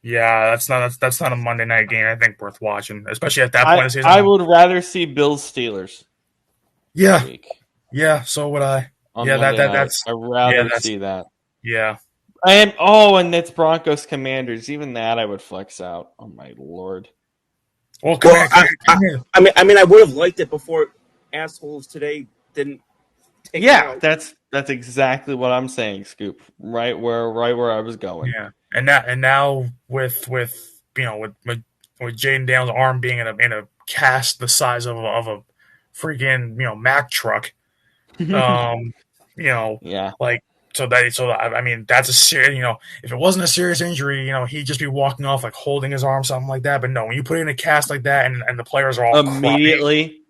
Yeah, that's not a Monday night game I think worth watching, especially at that point of the season. I would rather see Bills Steelers. Yeah. Yeah, so would I. Yeah, that's I'd rather see that. Yeah. And it's Broncos Commanders. Even that I would flex out. Oh my lord. Well, I mean I would have liked it before assholes today didn't take it out. That's exactly what I'm saying, Scoop. Right where I was going. Yeah. And now with Jaden Daniels' arm being in a cast the size of a freaking Mack truck, Yeah. like so I mean that's a serious if it wasn't a serious injury he'd just be walking off like holding his arm something like that, but no, when you put it in a cast like that and the players are all immediately crying,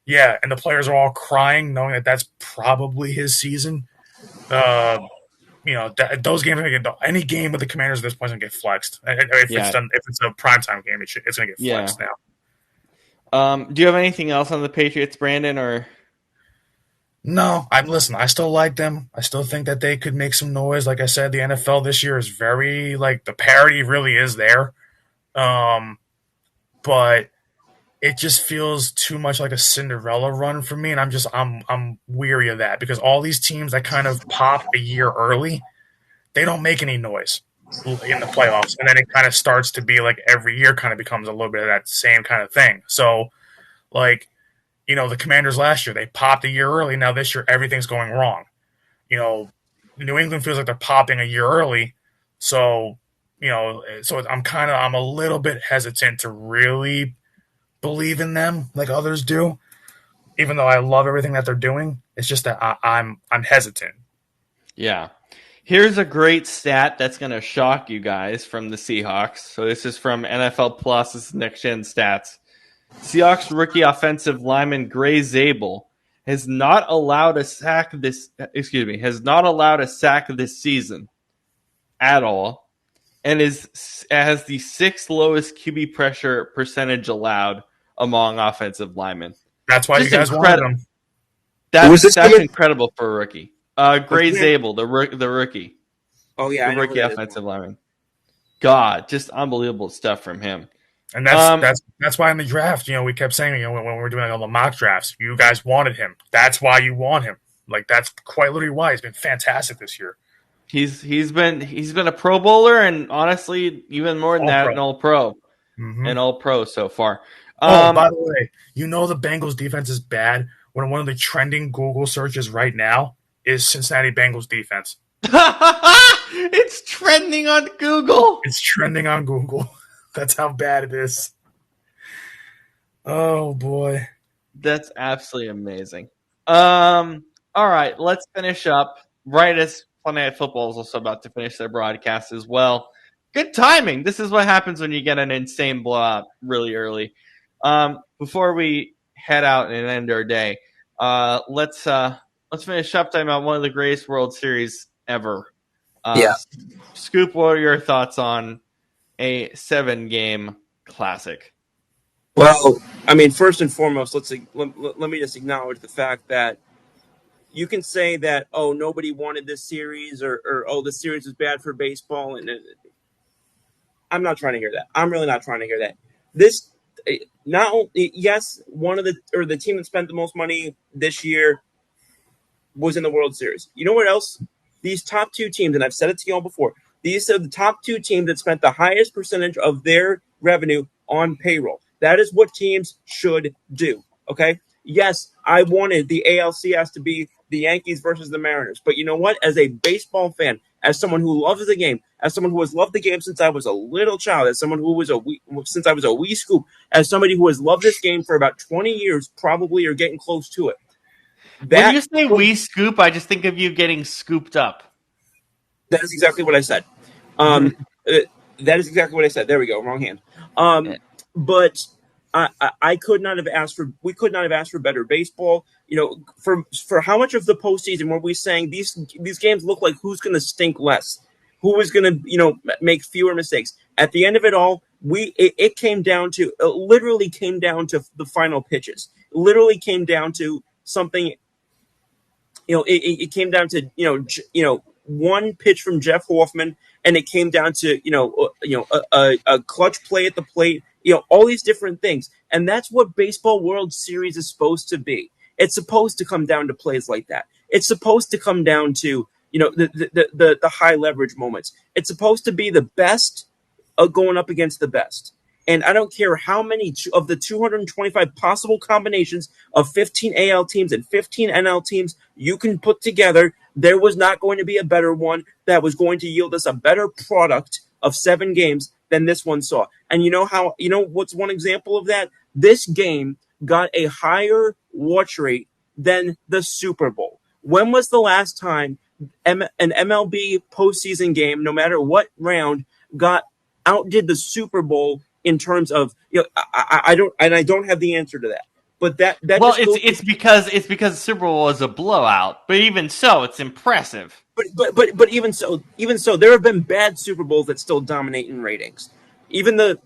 yeah, and the players are all crying knowing that that's probably his season. Those games any game with the Commanders at this point is gonna get flexed. If it's a primetime game, it's gonna get flexed now. Do you have anything else on the Patriots, Brandon? Or no? I still like them. I still think that they could make some noise. Like I said, the NFL this year is very the parity really is there, but it just feels too much like a Cinderella run for me, and I'm weary of that because all these teams that kind of pop a year early, they don't make any noise in the playoffs, and then it kind of starts to be like every year kind of becomes a little bit of that same kind of thing. So, the Commanders last year, they popped a year early. Now this year, everything's going wrong. New England feels like they're popping a year early, so I'm a little bit hesitant to really believe in them like others do, even though I love everything that they're doing. It's just that I'm hesitant. Yeah. Here's a great stat that's going to shock you guys from the Seahawks. So this is from NFL Plus's Next Gen Stats. Seahawks rookie offensive lineman Gray Zabel has not allowed a sack this season at all, and has the 6th lowest QB pressure percentage allowed among offensive linemen. That's why you guys wanted him. That's incredible for a rookie. Gray Zabel, the rookie. Oh yeah, the rookie offensive lineman. God, just unbelievable stuff from him. And that's why in the draft, we kept saying, when we were doing all the mock drafts, you guys wanted him. That's why you want him. That's quite literally why he's been fantastic this year. He's been a Pro Bowler, and honestly, even more than that, All-Pro. An All-Pro so far. By the way, the Bengals defense is bad when one of the trending Google searches right now is Cincinnati Bengals defense. It's trending on Google. It's trending on Google. That's how bad it is. Oh boy. That's absolutely amazing. All right, let's finish up right as Sunday Night Football is also about to finish their broadcast as well. Good timing. This is what happens when you get an insane blowout really early. Before we head out and end our day, let's finish up talking about one of the greatest World Series ever. Scoop, what are your thoughts on a 7-game classic? Well, I mean, first and foremost, let me just acknowledge the fact that you can say that, oh, nobody wanted this series, or oh, this series was bad for baseball, and I'm not trying to hear that. I'm really not trying to hear that. This, not only, yes, the team that spent the most money this year was in the World Series. You know what else? These top two teams, and I've said it to y'all before, these are the top two teams that spent the highest percentage of their revenue on payroll. That is what teams should do, okay? Yes, I wanted the ALCS to be the Yankees versus the Mariners. But you know what? As a baseball fan, as someone who loves the game, as someone who has loved the game since I was a little child, as someone who was since I was a wee scoop, as somebody who has loved this game for about 20 years, probably, or getting close to it. When you say wee scoop, I just think of you getting scooped up. That is exactly what I said. That is exactly what I said. There we go. Wrong hand. But I could not have asked for. We could not have asked for better baseball. For how much of the postseason were we saying these games look like who's going to stink less, who is going to make fewer mistakes? At the end of it all, it came down to literally came down to the final pitches. Literally came down to something. It came down to one pitch from Jeff Hoffman, and it came down to a clutch play at the plate. All these different things, and that's what Baseball World Series is supposed to be. It's supposed to come down to plays like that. It's supposed to come down to the high leverage moments. It's supposed to be the best going up against the best. And I don't care how many of the 225 possible combinations of 15 AL teams and 15 NL teams you can put together, there was not going to be a better one that was going to yield us a better product of 7 games than this one saw. And what's one example of that? This game got a higher watch rate than the Super Bowl. When was the last time an MLB postseason game, no matter what round, outdid the Super Bowl in terms of I don't have the answer to that. But that well, it's because the Super Bowl was a blowout. But even so, it's impressive. But even so, there have been bad Super Bowls that still dominate in ratings. Even the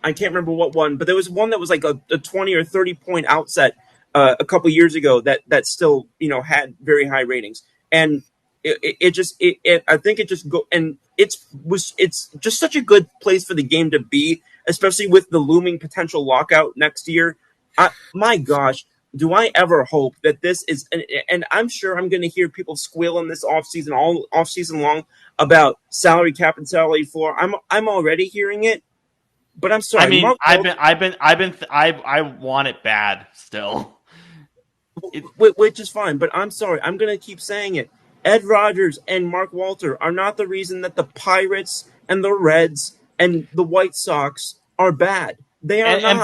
I can't remember what one, but there was one that was like a 20 or 30 point outset a couple years ago that still had very high ratings. And I think it just go, and it's just such a good place for the game to be, especially with the looming potential lockout next year. My gosh, do I ever hope that this is, and I'm sure I'm going to hear people squeal in this offseason, all offseason long, about salary cap and salary floor. I'm already hearing it, but I'm sorry. I mean, I want it bad still. Which is fine, but I'm sorry. I'm going to keep saying it. Ed Rogers and Mark Walter are not the reason that the Pirates and the Reds and the White Sox are bad. They are not. And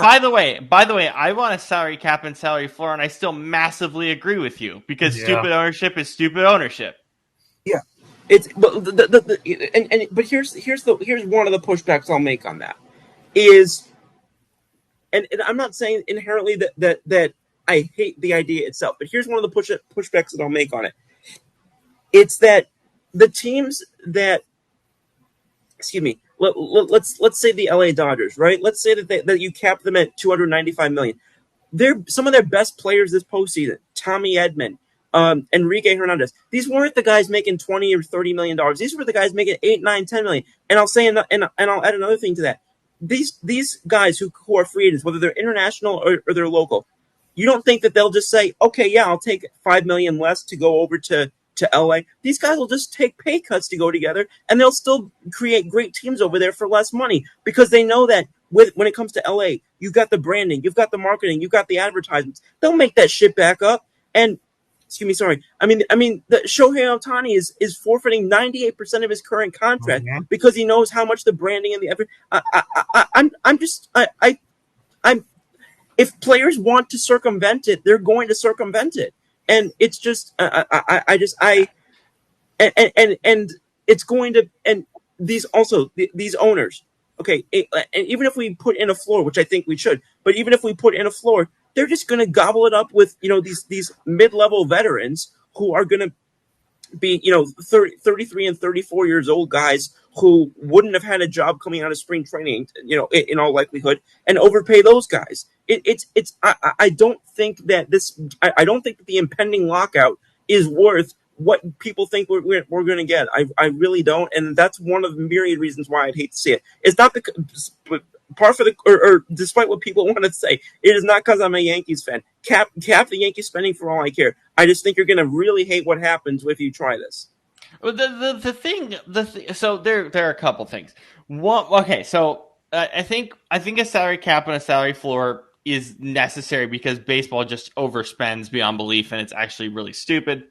by the way, I want a salary cap and salary floor, and I still massively agree with you because stupid ownership is stupid ownership. Yeah, it's but but here's one of the pushbacks I'll make on that is, and I'm not saying inherently that I hate the idea itself, but here's one of the pushbacks that I'll make on it. It's that the teams that, let's say the LA Dodgers, right? Let's say that you cap them at $295 million. They're some of their best players this postseason. Tommy Edman, Enrique Hernandez. These weren't the guys making $20 or $30 million. These were the guys making $8, $9, $10 million. And I'll say, and I'll add another thing to that. These guys who are free agents, whether they're international or they're local, you don't think that they'll just say, okay, yeah, I'll take $5 million less to go over to to LA, these guys will just take pay cuts to go together, and they'll still create great teams over there for less money because they know that when it comes to LA, you've got the branding, you've got the marketing, you've got the advertisements. They'll make that shit back up. And excuse me, sorry. I mean, the Shohei Ohtani is forfeiting 98% of his current contract because he knows how much the branding and the I'm if players want to circumvent it, they're going to circumvent it, and it's just and it's going to, and these owners. Okay, and even if we put in a floor, which I think we should, but even if we put in a floor, they're just going to gobble it up with these mid-level veterans who are going to be 33 and 34 years old guys who wouldn't have had a job coming out of spring training, in all likelihood, and overpay those guys. I don't think that the impending lockout is worth what people think we're going to get. I really don't, and that's one of the myriad reasons why I'd hate to see it. It's not because, or despite what people want to say, it is not because I'm a Yankees fan. Cap the Yankees spending for all I care. I just think you're going to really hate what happens if you try this. Well, so there are a couple things. One, okay, so I think a salary cap and a salary floor is necessary because baseball just overspends beyond belief, and it's actually really stupid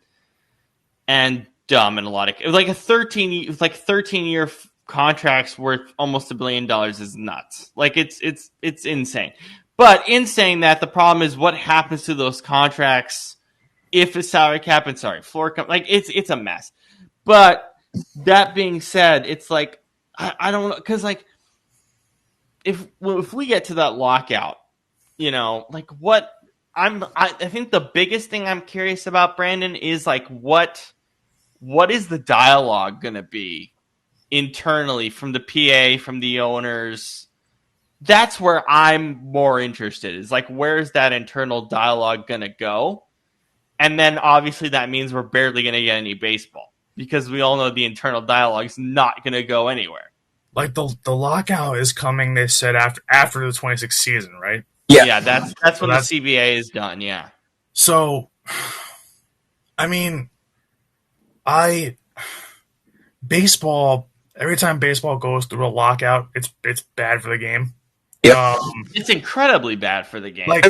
and dumb in a lot of. It was like 13-year contracts worth almost $1 billion is nuts. Like it's insane. But in saying that, the problem is what happens to those contracts if a salary cap and floor cap, like it's a mess. But that being said, it's like I don't know, because like if we get to that lockout, like what I think the biggest thing I'm curious about, Brandon, is like what is the dialogue going to be internally from the PA, from the owners? That's where I'm more interested, is like, where's that internal dialogue going to go? And then obviously that means we're barely going to get any baseball because we all know the internal dialogue is not going to go anywhere. Like the lockout is coming, they said, after the 26th season, right? Yeah, that's when the CBA is done, yeah. So, I mean, baseball, every time baseball goes through a lockout, it's bad for the game. Yeah, it's incredibly bad for the game. Like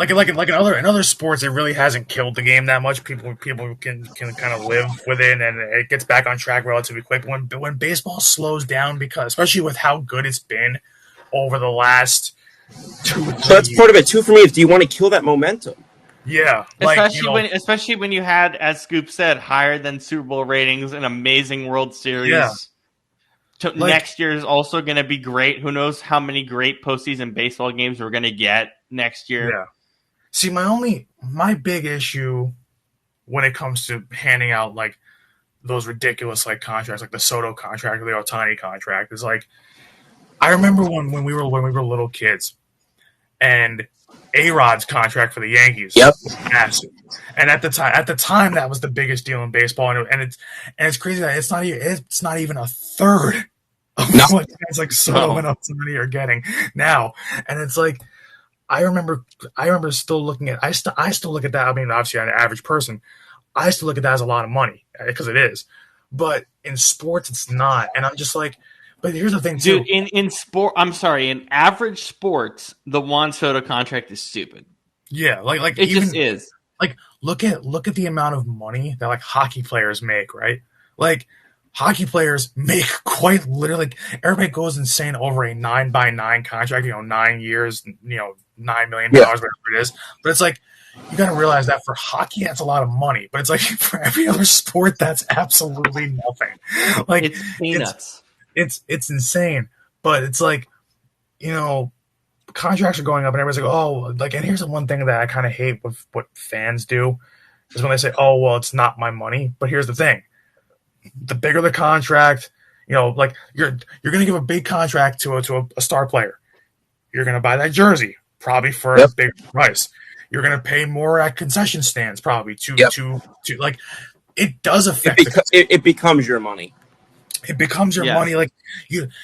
in other sports, it really hasn't killed the game that much. People can kind of live with it, and it gets back on track relatively quick. But when baseball slows down, because especially with how good it's been over the last 2 years. So that's part of it too for me. Is do you want to kill that momentum? Yeah, especially when you had, as Scoop said, higher than Super Bowl ratings, an amazing World Series. Yeah. Next year is also going to be great. Who knows how many great postseason baseball games we're going to get next year? Yeah. See, my big issue when it comes to handing out like those ridiculous like contracts, like the Soto contract or the Ohtani contract, is like, I remember when we were little kids, and A-Rod's contract for the Yankees was massive. And at the time that was the biggest deal in baseball, and it's crazy that it's not even a third of what guys like Soto and Ohtani are getting now. And it's like, I remember still looking at I still look at that. I mean, obviously, I'm an average person. I still look at that as a lot of money because it is. But in sports, it's not. And I'm just like, but here's the thing, too. Dude, in average sports, the Juan Soto contract is stupid. Yeah, like it just is. Like, look at the amount of money that like hockey players make, right? Like, hockey players make quite literally. Like, everybody goes insane over a 9x9 contract. 9 years. $9 million, whatever it is. But it's like, you got to realize that for hockey, that's a lot of money. But it's like for every other sport, that's absolutely nothing. Like, it's peanuts. It's insane. But it's like, contracts are going up, and everybody's like, oh, like, and here's the one thing that I kind of hate with what fans do is when they say, oh, well, it's not my money. But here's the thing: the bigger the contract, like you're going to give a big contract to a star player. You're going to buy that jersey probably for a big price. You're going to pay more at concession stands probably to like, it does affect it becomes your money. It becomes your Yeah. money. Like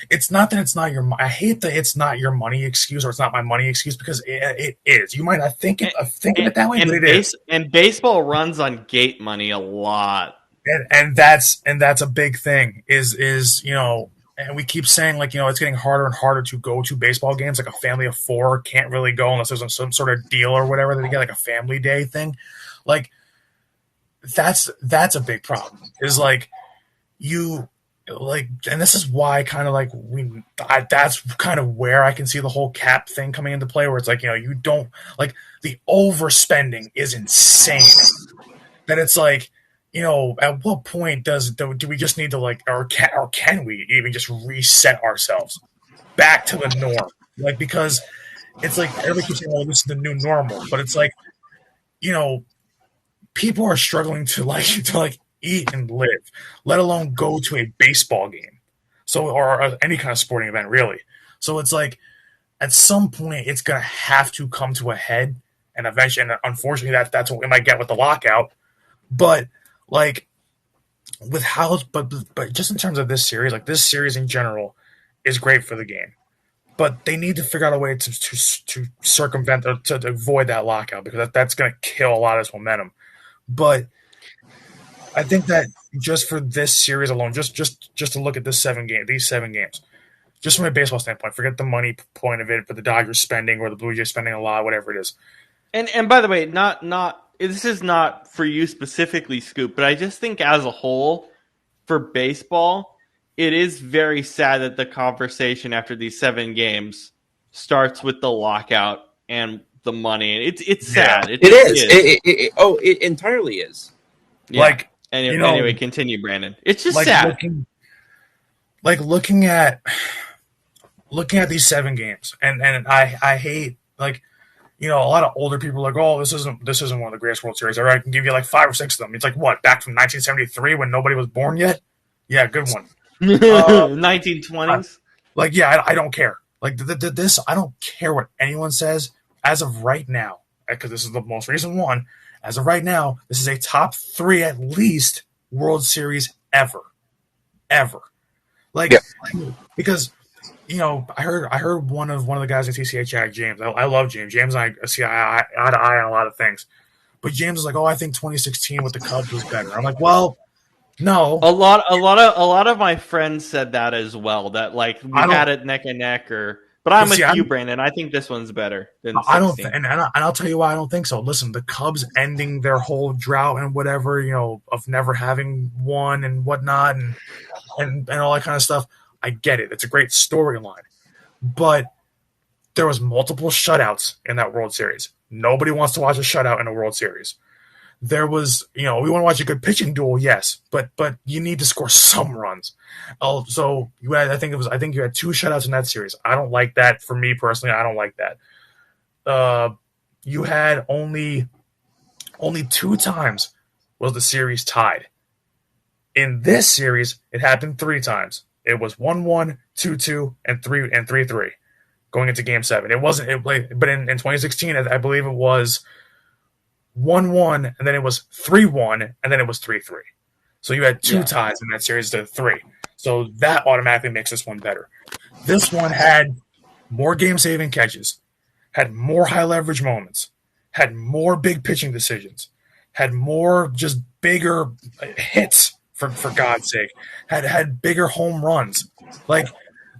it's not that it's not your. I hate that it's not your money excuse or it's not my money excuse because it is. You might not think it thinking it that way, but it is. And baseball runs on gate money a lot. And that's a big thing. Is and we keep saying like it's getting harder and harder to go to baseball games. Like a family of 4 can't really go unless there's some sort of deal or whatever that they get like a family day thing. Like that's a big problem. Is like you. Like, and this is why kind of like that's kind of where I can see the whole cap thing coming into play, where it's like you don't like the overspending is insane. That it's like at what point do we just need to like or can we even just reset ourselves back to the norm? Like because it's like everybody keeps saying, "Oh, this is the new normal," but it's like people are struggling to eat and live, let alone go to a baseball game. So, or any kind of sporting event, really. So it's like, at some point, it's gonna have to come to a head, and eventually, and unfortunately, that's what we might get with the lockout. But like, but just in terms of this series, like this series in general, is great for the game. But they need to figure out a way to circumvent or to avoid that lockout because that's gonna kill a lot of this momentum. But I think that just for this series alone, just to look at these 7 games, just from a baseball standpoint, forget the money point of it, but the Dodgers spending or the Blue Jays spending a lot, whatever it is. And by the way, not this is not for you specifically, Scoop, but I just think as a whole for baseball, it is very sad that the conversation after these 7 games starts with the lockout and the money. It's sad. It is. It entirely is. Yeah. Like. Anyway, continue, Brandon. It's just like sad. Looking at these 7 games, and I hate like a lot of older people are like, oh, this isn't one of the greatest World Series. All right, I can give you like 5 or 6 of them. It's like what, back from 1973 when nobody was born yet? Yeah, good one. 1920s. Like yeah, I don't care. Like this, I don't care what anyone says as of right now because this is the most recent one. As of right now, this is a top 3 at least World Series ever. Like, because I heard one of the guys at TCA chat, James. I love James. James and I see eye to eye on a lot of things, but James was like, "Oh, I think 2016 with the Cubs was better." I'm like, "Well, no." A lot of my friends said that as well. That like we had it neck and neck, but I'm with you, Brandon. I think this one's better than 16. I don't, and I'll tell you why I don't think so. Listen, the Cubs ending their whole drought and whatever, of never having won and whatnot, and all that kind of stuff. I get it. It's a great storyline, but there was multiple shutouts in that World Series. Nobody wants to watch a shutout in a World Series. There was, we want to watch a good pitching duel, yes, but you need to score some runs. So you had, I think you had 2 shutouts in that series. I don't like that. For me personally, I don't like that. You had only 2 times was the series tied. In this series, it happened 3 times. It was 1-1, 2-2, and 3-3 going into Game 7. It wasn't, but in 2016, I believe it was 1-1, and then it was 3-1, and then it was 3-3. So you had 2 ties in that series to 3. So that automatically makes this one better. This one had more game-saving catches, had more high-leverage moments, had more big pitching decisions, had more just bigger hits, for God's sake, had bigger home runs. Like,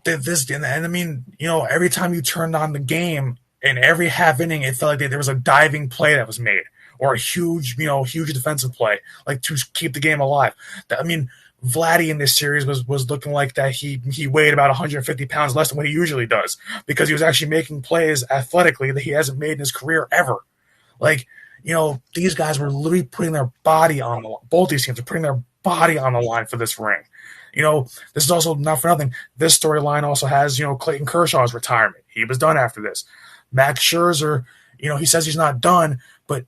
this, and I mean, every time you turned on the game, in every half inning, it felt like there was a diving play that was made, or a huge defensive play, like to keep the game alive. I mean, Vladdy in this series was looking like that he weighed about 150 pounds less than what he usually does because he was actually making plays athletically that he hasn't made in his career ever. Like, these guys were literally putting their body on the line. Both these teams are putting their body on the line for this ring. This is also not for nothing. This storyline also has, Clayton Kershaw's retirement. He was done after this. Max Scherzer, he says he's not done, but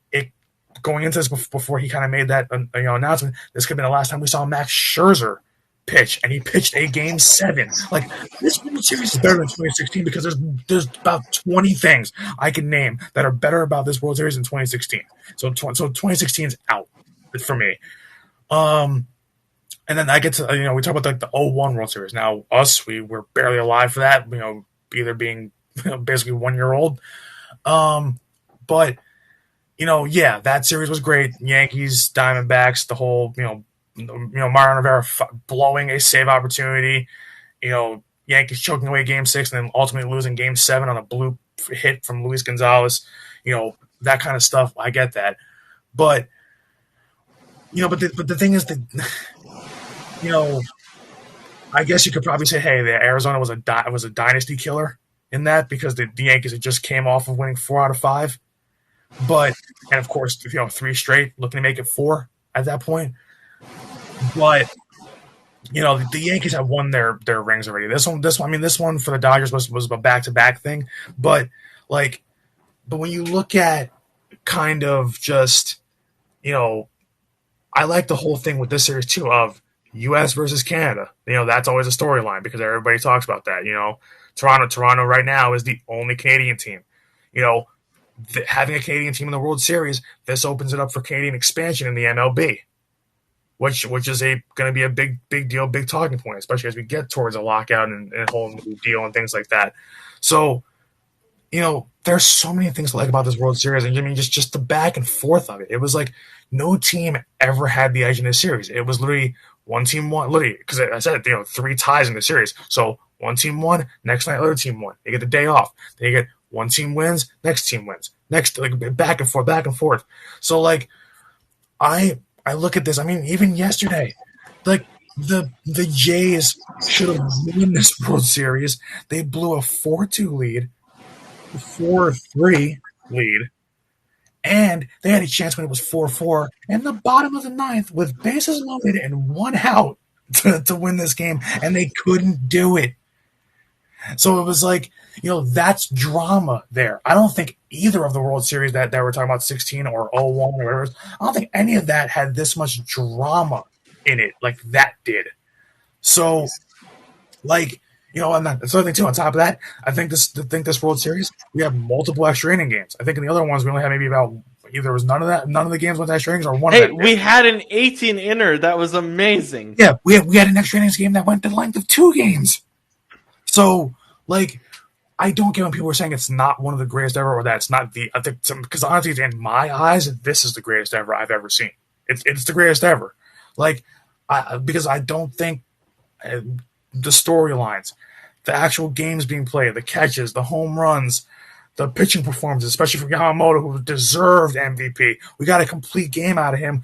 going into this before he kind of made that announcement, this could have been the last time we saw Max Scherzer pitch, and he pitched a Game 7. Like, this World Series is better than 2016 because there's about 20 things I can name that are better about this World Series in 2016. So 2016 is out for me. And then I get to, we talk about like the 01 World Series. Now, we were barely alive for that, either being basically 1 year old. But, yeah, that series was great. Yankees, Diamondbacks, the whole, Mariano Rivera blowing a save opportunity, Yankees choking away Game 6 and then ultimately losing Game 7 on a blue hit from Luis Gonzalez, that kind of stuff. I get that. But, but the thing is that, I guess you could probably say, hey, the Arizona was a dynasty killer in that because the Yankees had just came off of winning 4 out of 5. But, and of course, 3 straight, looking to make it 4 at that point. But, the Yankees have won their rings already. This one for the Dodgers was a back-to-back thing. But when you look at kind of just, I like the whole thing with this series too of U.S. versus Canada. That's always a storyline because everybody talks about that. Toronto right now is the only Canadian team. Having a Canadian team in the World Series, this opens it up for Canadian expansion in the MLB, which is going to be a big deal, big talking point, especially as we get towards a lockout and a whole new deal and things like that. So, there's so many things to like about this World Series, and just the back and forth of it. It was like no team ever had the edge in this series. It was literally one team won, literally, because I said 3 ties in the series. So one team won, next night other team won. They get the day off. They get one team wins, next team wins. Next, back and forth. So I look at this. Even yesterday, the Jays should have won this World Series. They blew a 4-2 lead, a 4-3 lead, and they had a chance when it was 4-4 in the bottom of the 9th with bases loaded and 1 out to win this game, and they couldn't do it. So it was that's drama there. I don't think either of the World Series that we're talking about, 16 or 01 or whatever, I don't think any of that had this much drama in it like that did. So, and that's the other thing too. On top of that, I think this World Series, we have multiple extra inning games. I think in the other ones we only had maybe about either was none of the games went to extra innings or one. Hey, we had an 18-inner that was amazing. Yeah, we had an extra innings game that went the length of 2 games. So, I don't get when people are saying it's not one of the greatest ever, or that it's not I think because honestly, in my eyes, this is the greatest ever I've ever seen. It's the greatest ever. Because I don't think the storylines, the actual games being played, the catches, the home runs, the pitching performances, especially from Yamamoto, who deserved MVP. We got a complete game out of him.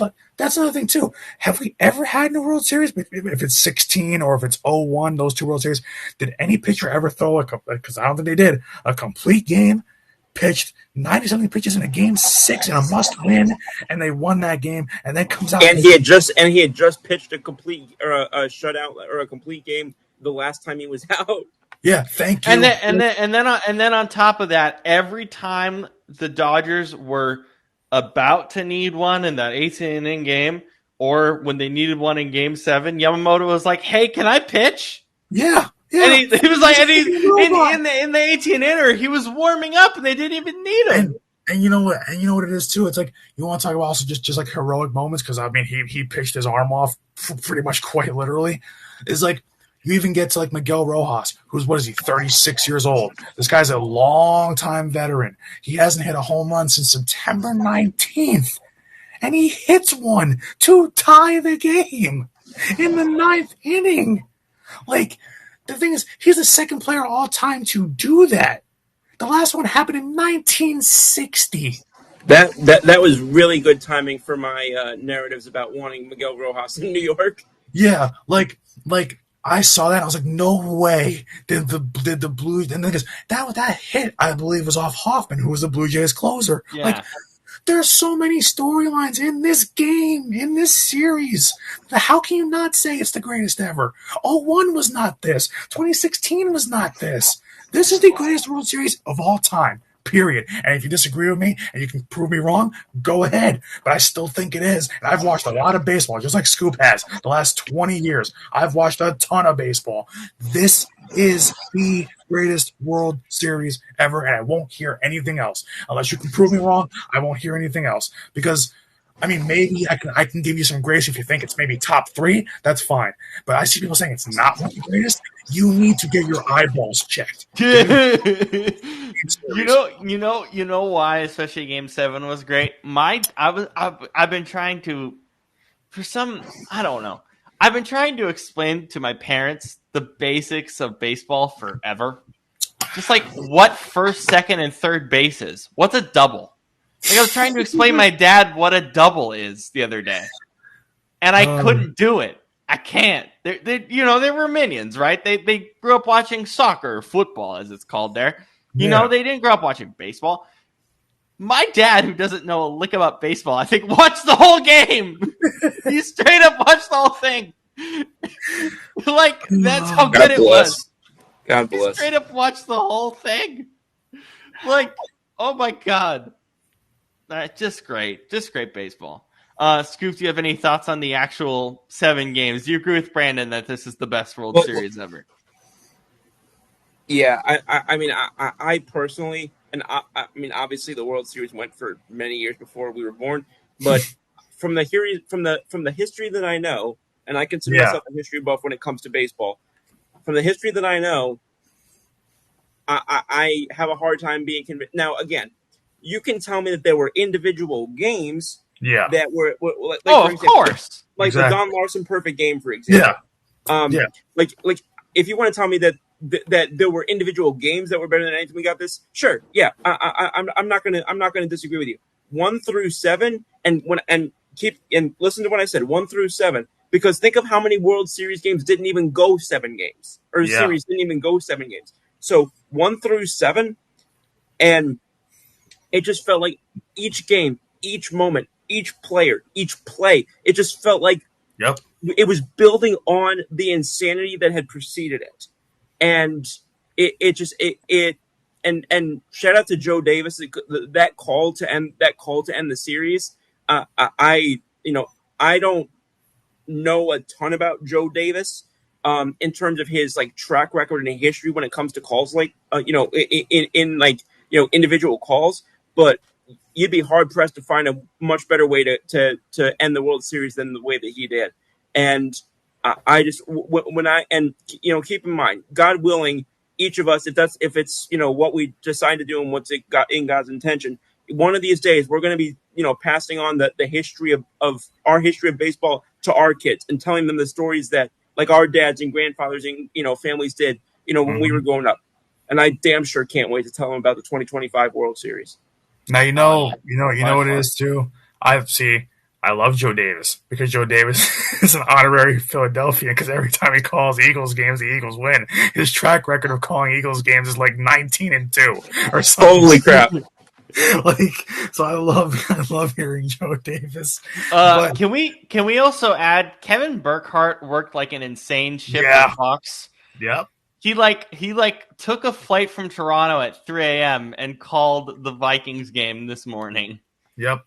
Look, that's another thing, too. Have we ever had in a World Series, if it's 16 or if it's 01, those 2 World Series, did any pitcher ever throw, because I don't think they did, a complete game, pitched 90-something pitches in a Game 6 and a must-win, and they won that game, and then comes out... And he had just pitched a complete, or a shutout, or a complete game the last time he was out. Yeah, thank you. And then on top of that, every time the Dodgers were about to need one in that 18-inning game, or when they needed one in Game 7, Yamamoto was like, "Hey, can I pitch?" Yeah. And he was like, in the 18-inner, he was warming up, and they didn't even need him. And you know what? And you know what it is too. It's you want to talk about also just like heroic moments, because he pitched his arm off pretty much quite literally. Is you even get to Miguel Rojas, who's, 36 years old. This guy's a long-time veteran. He hasn't hit a home run since September 19th. And he hits one to tie the game in the 9th inning. The thing is, he's the second player all time to do that. The last one happened in 1960. That was really good timing for my narratives about wanting Miguel Rojas in New York. Yeah, I saw that and I was like, no way did the Blues, and then that hit, I believe, was off Hoffman, who was the Blue Jays closer. Yeah. There's so many storylines in this game, in this series. How can you not say it's the greatest ever? 01 was not this. 2016 was not this. This is the greatest World Series of all time. Period. And if you disagree with me and you can prove me wrong, go ahead. But I still think it is. And I've watched a lot of baseball, just like Scoop has. The last 20 years, I've watched a ton of baseball. This is the greatest World Series ever, and I won't hear anything else. Unless you can prove me wrong, I won't hear anything else. Because I mean, maybe I can give you some grace if you think it's maybe top 3. That's fine. But I see people saying it's not one of the greatest. You need to get your eyeballs checked. You know why, especially Game 7 was great. I've been trying to, for some, I don't know. I've been trying to explain to my parents the basics of baseball forever. Just like what first, second, and third base is. What's a double? Like I was trying to explain my dad what a double is the other day, and I couldn't do it. I can't. They were minions, right? They grew up watching soccer, football, as it's called there. They didn't grow up watching baseball. My dad, who doesn't know a lick about baseball, I think watched the whole game. He straight up watched the whole thing. Like that's how good it was. God bless. He straight up watched the whole thing. Like, oh my god. Just great baseball. Scoop, do you have any thoughts on the actual 7 games? Do you agree with Brandon that this is the best World Series ever? Yeah, I mean, I personally, and I mean, obviously, the World Series went for many years before we were born, but from the history that I know, and I consider myself a history buff when it comes to baseball. From the history that I know, I have a hard time being convinced. Now, again, you can tell me that there were individual games that were like of course. Like exactly. The Don Larson perfect game, for example. Like if you want to tell me that there were individual games that were better than anything we got this, sure. Yeah. I'm not gonna disagree with you. 1 through 7 and listen to what I said, 1 through 7, because think of how many World Series games didn't even go 7 games. Or series didn't even go 7 games. So 1 through 7, and it just felt like each game, each moment, each player, each play, it just felt like it was building on the insanity that had preceded it. And and shout out to Joe Davis, that call to end the series. I don't know a ton about Joe Davis in terms of his like track record and history when it comes to calls, like in individual calls, but you'd be hard pressed to find a much better way to end the World Series than the way that he did. And I just keep in mind, God willing, each of us, if it's what we decide to do and what's in God's intention, one of these days we're going to be passing on the history of our history of baseball to our kids and telling them the stories that like our dads and grandfathers and families did when we were growing up. And I damn sure can't wait to tell them about the 2025 World Series. Now you know what it is too. I love Joe Davis because Joe Davis is an honorary Philadelphian because every time he calls Eagles games, the Eagles win. His track record of calling Eagles games is like 19-2 or something. Holy crap. So I love hearing Joe Davis. Can we also add Kevin Burkhardt worked like an insane shift at Fox? Yep. He took a flight from Toronto at 3 a.m. and called the Vikings game this morning. Yep.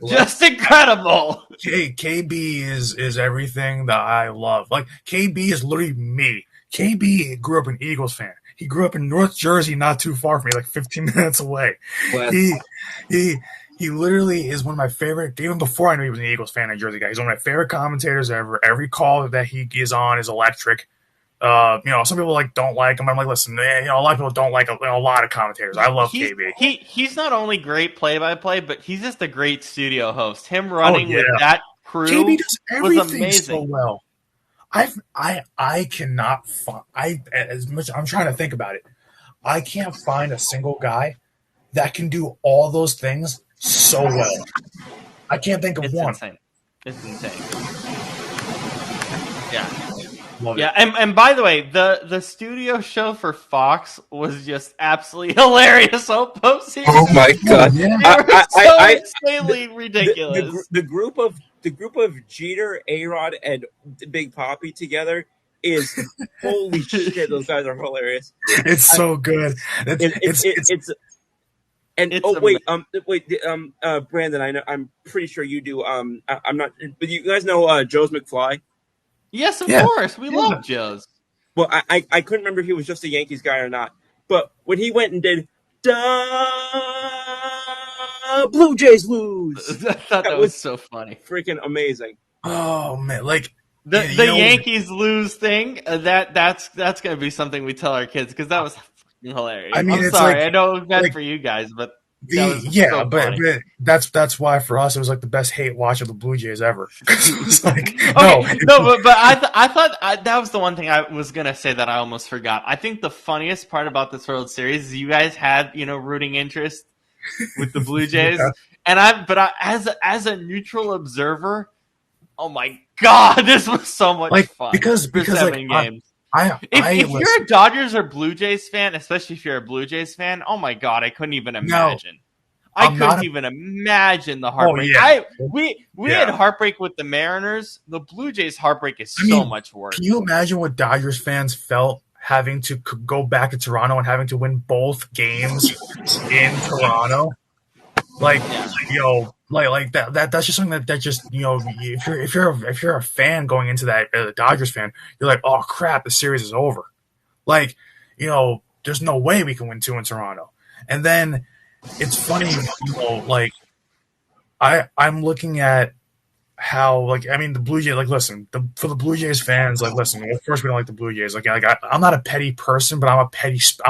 Just incredible. KB is everything that I love. Like KB is literally me. KB grew up an Eagles fan. He grew up in North Jersey, not too far from me, like 15 minutes away. He literally is one of my favorite. Even before I knew he was an Eagles fan, a Jersey guy, he's one of my favorite commentators ever. Every call that he is on is electric. Some people don't like him. I'm like, listen, a lot of people don't like a lot of commentators. I love KB. He's not only great play-by-play, but he's just a great studio host. Him running with that crew KB does everything was amazing. So well. I cannot find as much. I'm trying to think about it. I can't find a single guy that can do all those things so well. I can't think of one. Insane. It's insane. Yeah. Love it. And by the way, the studio show for Fox was just absolutely hilarious all postseason. Oh my god! They were so insanely ridiculous. The group of Jeter, A-Rod, and Big Papi together is holy shit. Those guys are hilarious. It's so good. Brandon, I know. I'm pretty sure you do. I'm not, but you guys know Joe's McFly. Yes, of course. We love Joe's. Well, I couldn't remember if he was just a Yankees guy or not. But when he went and did Blue Jays lose, was I thought that was so funny. freaking amazing. Oh man, like The you know, Yankees lose thing, that's going to be something we tell our kids because that was fucking hilarious. I mean, I'm it's sorry, like- I know it was bad like for you guys, but that was yeah, so but, funny. but that's why for us it was like the best hate watch of the Blue Jays ever. It's like Okay, but I thought that was the one thing I was gonna say that I almost forgot. I think the funniest part about this World Series is you guys had rooting interest with the Blue Jays, Yeah. and as a neutral observer, oh my god, this was so much Like, fun because for like, 7 games. If listen, you're a Dodgers or Blue Jays fan, especially if you're a Blue Jays fan, oh my god, I couldn't even imagine. I I'm not couldn't even imagine the heartbreak. yeah. We Yeah. had heartbreak with the Mariners. The Blue Jays heartbreak is I so mean, much worse. Can you imagine what Dodgers fans felt having to go back to Toronto and having to win both games in Toronto? Like, like that's just something that just if you're a fan going into that, a Dodgers fan, you're like, oh crap, the series is over. Like, there's no way we can win 2 in Toronto. And then it's funny, like I'm looking at how, like, I mean, the Blue Jays, like, listen, for the Blue Jays fans, like, listen, of course we don't like the Blue Jays. I'm not a petty person, but I'm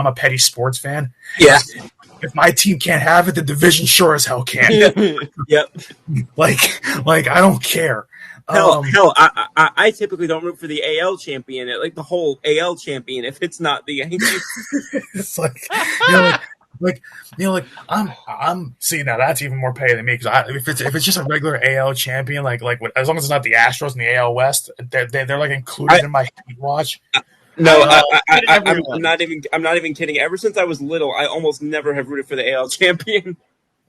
a petty sports fan. Yeah. If my team can't have it, the division sure as hell can. Yep. like I don't care. Hell, I typically don't root for the AL champion, like the whole AL champion, if it's not the Yankees. It's like, I'm see, now that's even more petty than me, because if it's just a regular AL champion, like as long as it's not the Astros in the AL West, they're like included in my hate watch. No, everyone. I'm not even kidding. Ever since I was little, I almost never have rooted for the AL champion.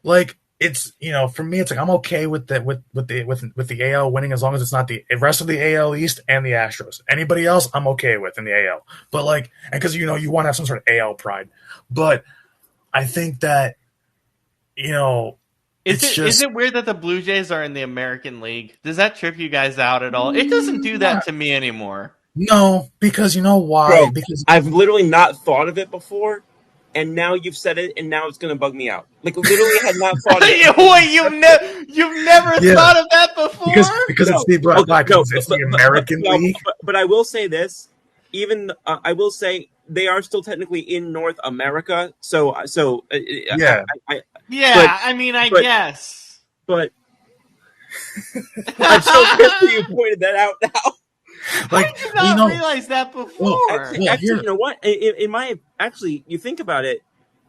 Like, it's, for me, it's like I'm okay with the AL winning as long as it's not the rest of the AL East and the Astros. Anybody else, I'm okay with in the AL. But like, and because you want to have some sort of AL pride, but I think that Is it weird that the Blue Jays are in the American League? Does that trip you guys out at all? It doesn't do that to me anymore. No, because you know why? Bro, because I've literally not thought of it before, and now you've said it, and now it's gonna bug me out. Like, literally had not thought of it. Wait, you've never Yeah. thought of that before? because No, it's the it's the American League. But I will say this. Even I will say they are still technically in North America. Yeah. Yeah, I mean, I but- guess. But I'm so pissed that you pointed that out now. How did you not realize that before? Actually, you know what? Actually, you think about it,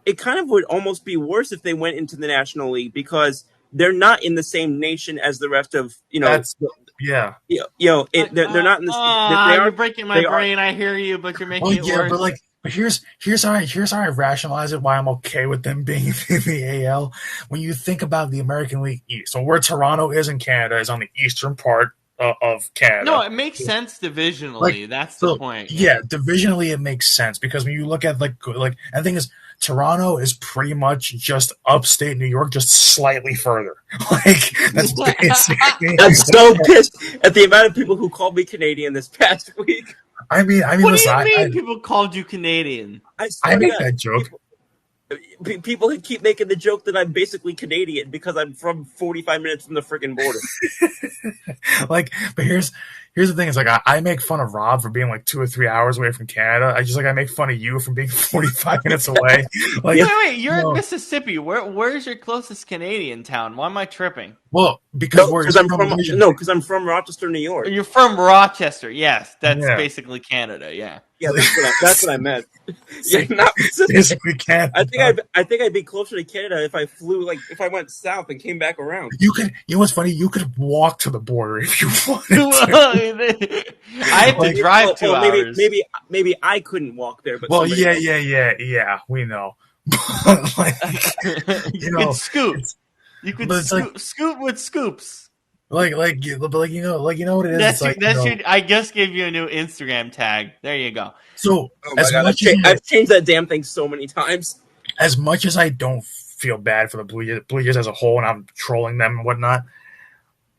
it kind of would almost be worse if they went into the National League, because they're not in the same nation as the rest of That's yeah. they're not in the. You're breaking my brain. I hear you, but you're making it worse. But here's how I rationalize it. Why I'm okay with them being in the AL. When you think about the American League East, so where Toronto is in Canada is on the eastern part of Canada. No, it makes sense divisionally. That's the point. Yeah, divisionally it makes sense, because when you look at like and the thing is, Toronto is pretty much just upstate New York, just slightly further. Like, that's basically. I'm so pissed at the amount of people who called me Canadian this past week. I mean, What listen, do you mean people called you Canadian? I make that joke. People keep making the joke that I'm basically Canadian because I'm from 45 minutes from the freaking border. But here's the thing: is like I make fun of Rob for being like 2 or 3 hours away from Canada. I make fun of you for being 45 minutes away. Like, Wait, you're in Mississippi. Where's your closest Canadian town? Why am I tripping? Well, because I'm from Rochester, New York. You're from Rochester. Yes, that's Yeah. basically Canada. Yeah. Yeah, that's what I meant. Yeah, not basically Canada. I think I'd be closer to Canada if I flew, like if I went south and came back around. You know what's funny? You could walk to the border if you wanted to. I have to drive 2 hours. Maybe I couldn't walk there, but yeah. We know. But like, you can scoop. You can but scoop with scoops. But you know what it is. I just gave you a new Instagram tag. There you go. So I've changed that damn thing so many times. As much as I don't feel bad for the Blue Jays as a whole, and I'm trolling them and whatnot,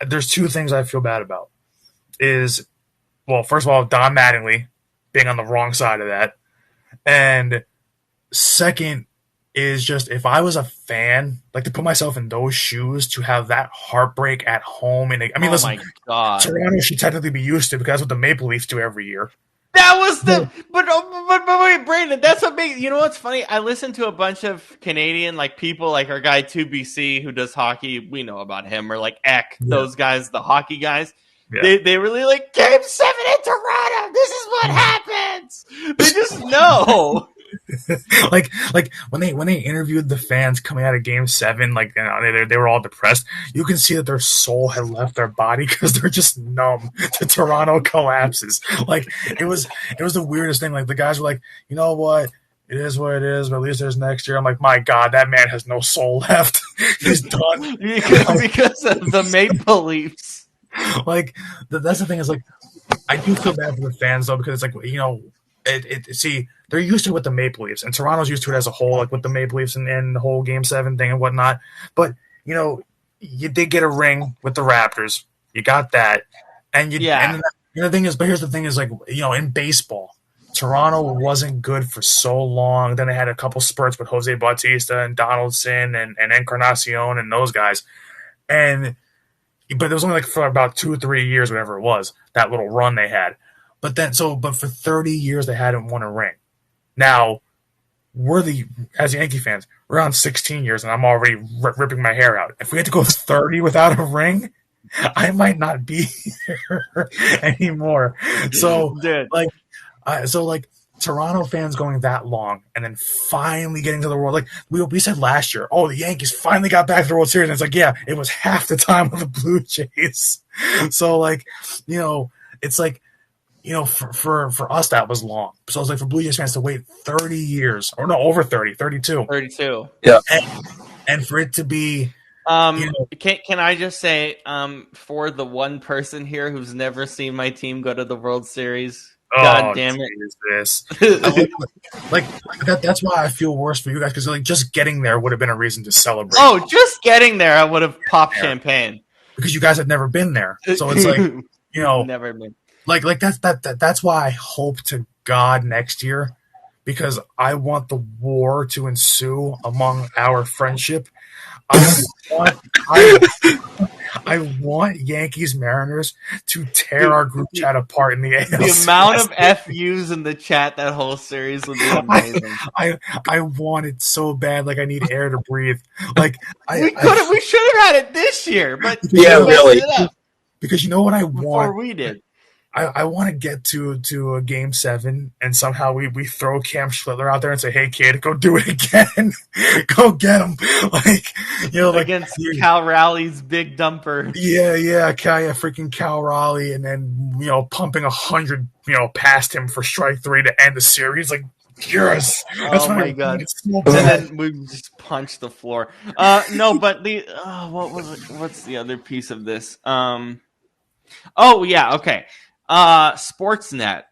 there's 2 things I feel bad about. First of all, Don Mattingly being on the wrong side of that, and second is just if I was a fan, like to put myself in those shoes to have that heartbreak at home. And I mean, Oh listen, my god. Toronto should technically be used to because that's what the Maple Leafs do every year. That was the but wait, Brandon, that's what makes you know what's funny? I listened to a bunch of Canadian like people like our guy 2BC who does hockey, we know about him, or like Eck, those guys, the hockey guys. Yeah. They really like Game 7 in Toronto. This is what happens. They just know. like when they interviewed the fans coming out of Game 7, like they were all depressed. You can see that their soul had left their body because they're just numb to Toronto collapses. Like it was the weirdest thing. Like the guys were like, you know what? It is what it is, but at least there's next year. I'm like, my God, that man has no soul left. He's done because of the Maple Leafs. Like that's the thing is like I do feel bad for the fans though because it's like see they're used to it with the Maple Leafs and Toronto's used to it as a whole like with the Maple Leafs and the whole Game 7 thing and whatnot. But you did get a ring with the Raptors, you got that, and and the thing is, but here's the thing is like in baseball, Toronto wasn't good for so long. Then they had a couple spurts with Jose Bautista and Donaldson and Encarnacion and those guys, but it was only like for about 2 or 3 years, whatever it was, that little run they had. But for 30 years, they hadn't won a ring. Now, as Yankee fans, we're on 16 years, and I'm already ripping my hair out. If we had to go 30 without a ring, I might not be here anymore. So, Toronto fans going that long and then finally getting to the World. Like we said last year, the Yankees finally got back to the World Series. And it's like, yeah, it was half the time of the Blue Jays. So it's like, for us, that was long. So it's like for Blue Jays fans to wait 30 years or no, over 30, 32. 32. Yeah. And for it to be, can I just say, for the one person here who's never seen my team go to the World Series, God damn it! Is this like that? That's why I feel worse for you guys because just getting there would have been a reason to celebrate. Oh, just getting there, I would have popped champagne because you guys had never been there. So it's like never been. Like that's why I hope to God next year because I want the war to ensue among our friendship. I want Yankees Mariners to tear our group chat apart in the ALCS. The amount of FUs in the chat that whole series would be amazing. I want it so bad, like I need air to breathe. Like we should have had it this year, but really. Because you know what I want? Before we did. I want to get to a Game 7 and somehow we throw Cam Schlittler out there and say, "Hey kid, go do it again, go get him!" Against Cal Raleig's big dumper. Yeah, freaking Cal Raleigh, and then pumping 100 past him for strike 3 to end the series. Like, yes, that's my God! So and then we just punched the floor. No, but what was it? What's the other piece of this? Oh yeah, okay. Sportsnet.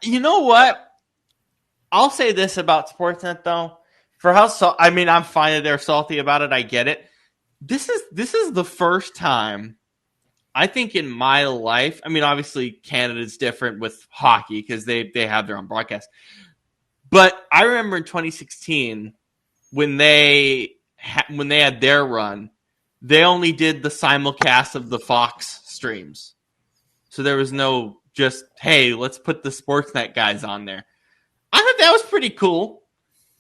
You know what? I'll say this about Sportsnet though. I'm fine that they're salty about it. I get it. This is the first time I think in my life. I mean, obviously Canada's different with hockey because they have their own broadcast. But I remember in 2016 when they had their run, they only did the simulcast of the Fox streams. So there was no just, hey, let's put the Sportsnet guys on there. I thought that was pretty cool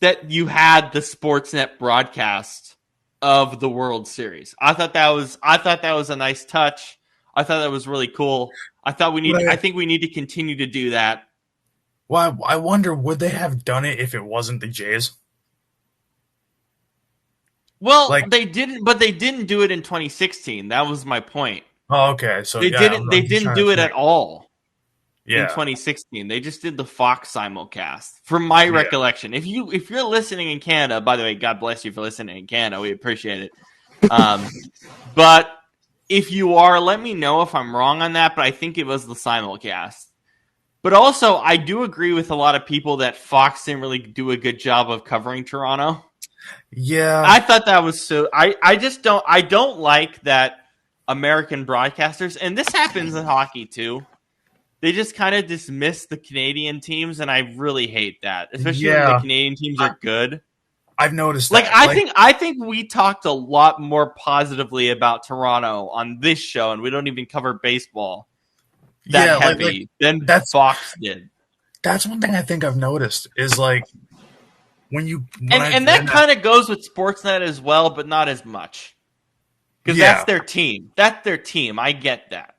that you had the Sportsnet broadcast of the World Series. I thought that was a nice touch. I thought that was really cool. I think we need to continue to do that. Well, I wonder, would they have done it if it wasn't the Jays? Well, they didn't do it in 2016. That was my point. Oh, okay. So they didn't do it at all in Yeah. 2016. They just did the Fox simulcast, from my recollection. If you're listening in Canada, by the way, God bless you for listening in Canada. We appreciate it. But if you are, let me know if I'm wrong on that. But I think it was the simulcast. But also, I do agree with a lot of people that Fox didn't really do a good job of covering Toronto. Yeah, I thought that was so. I just don't. I don't like that American broadcasters, and this happens in hockey too. They just kind of dismiss the Canadian teams, and I really hate that, especially when the Canadian teams are good. I've noticed Like that. I think we talked a lot more positively about Toronto on this show, and we don't even cover baseball that heavy than Fox did. That's one thing I think I've noticed is like when that kind of goes with Sportsnet as well, but not as much because that's their team. That's their team. I get that.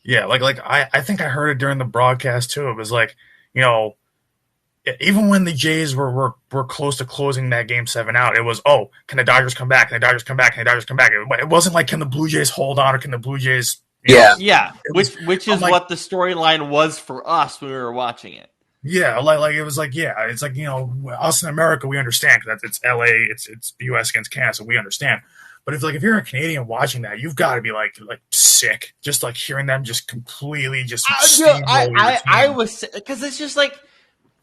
Yeah, I think I heard it during the broadcast too. It was like, even when the Jays were close to closing that Game 7 out, it was, oh, can the Dodgers come back? Can the Dodgers come back? Can the Dodgers come back? It wasn't like, can the Blue Jays hold on or can the Blue Jays... Which is what the storyline was for us when we were watching it. Yeah, it was like, it's like, us in America, we understand because it's LA, it's the US against Canada, so we understand. But if you're a Canadian watching that, you've got to be like sick, just like hearing them just completely just. I was, because it's just like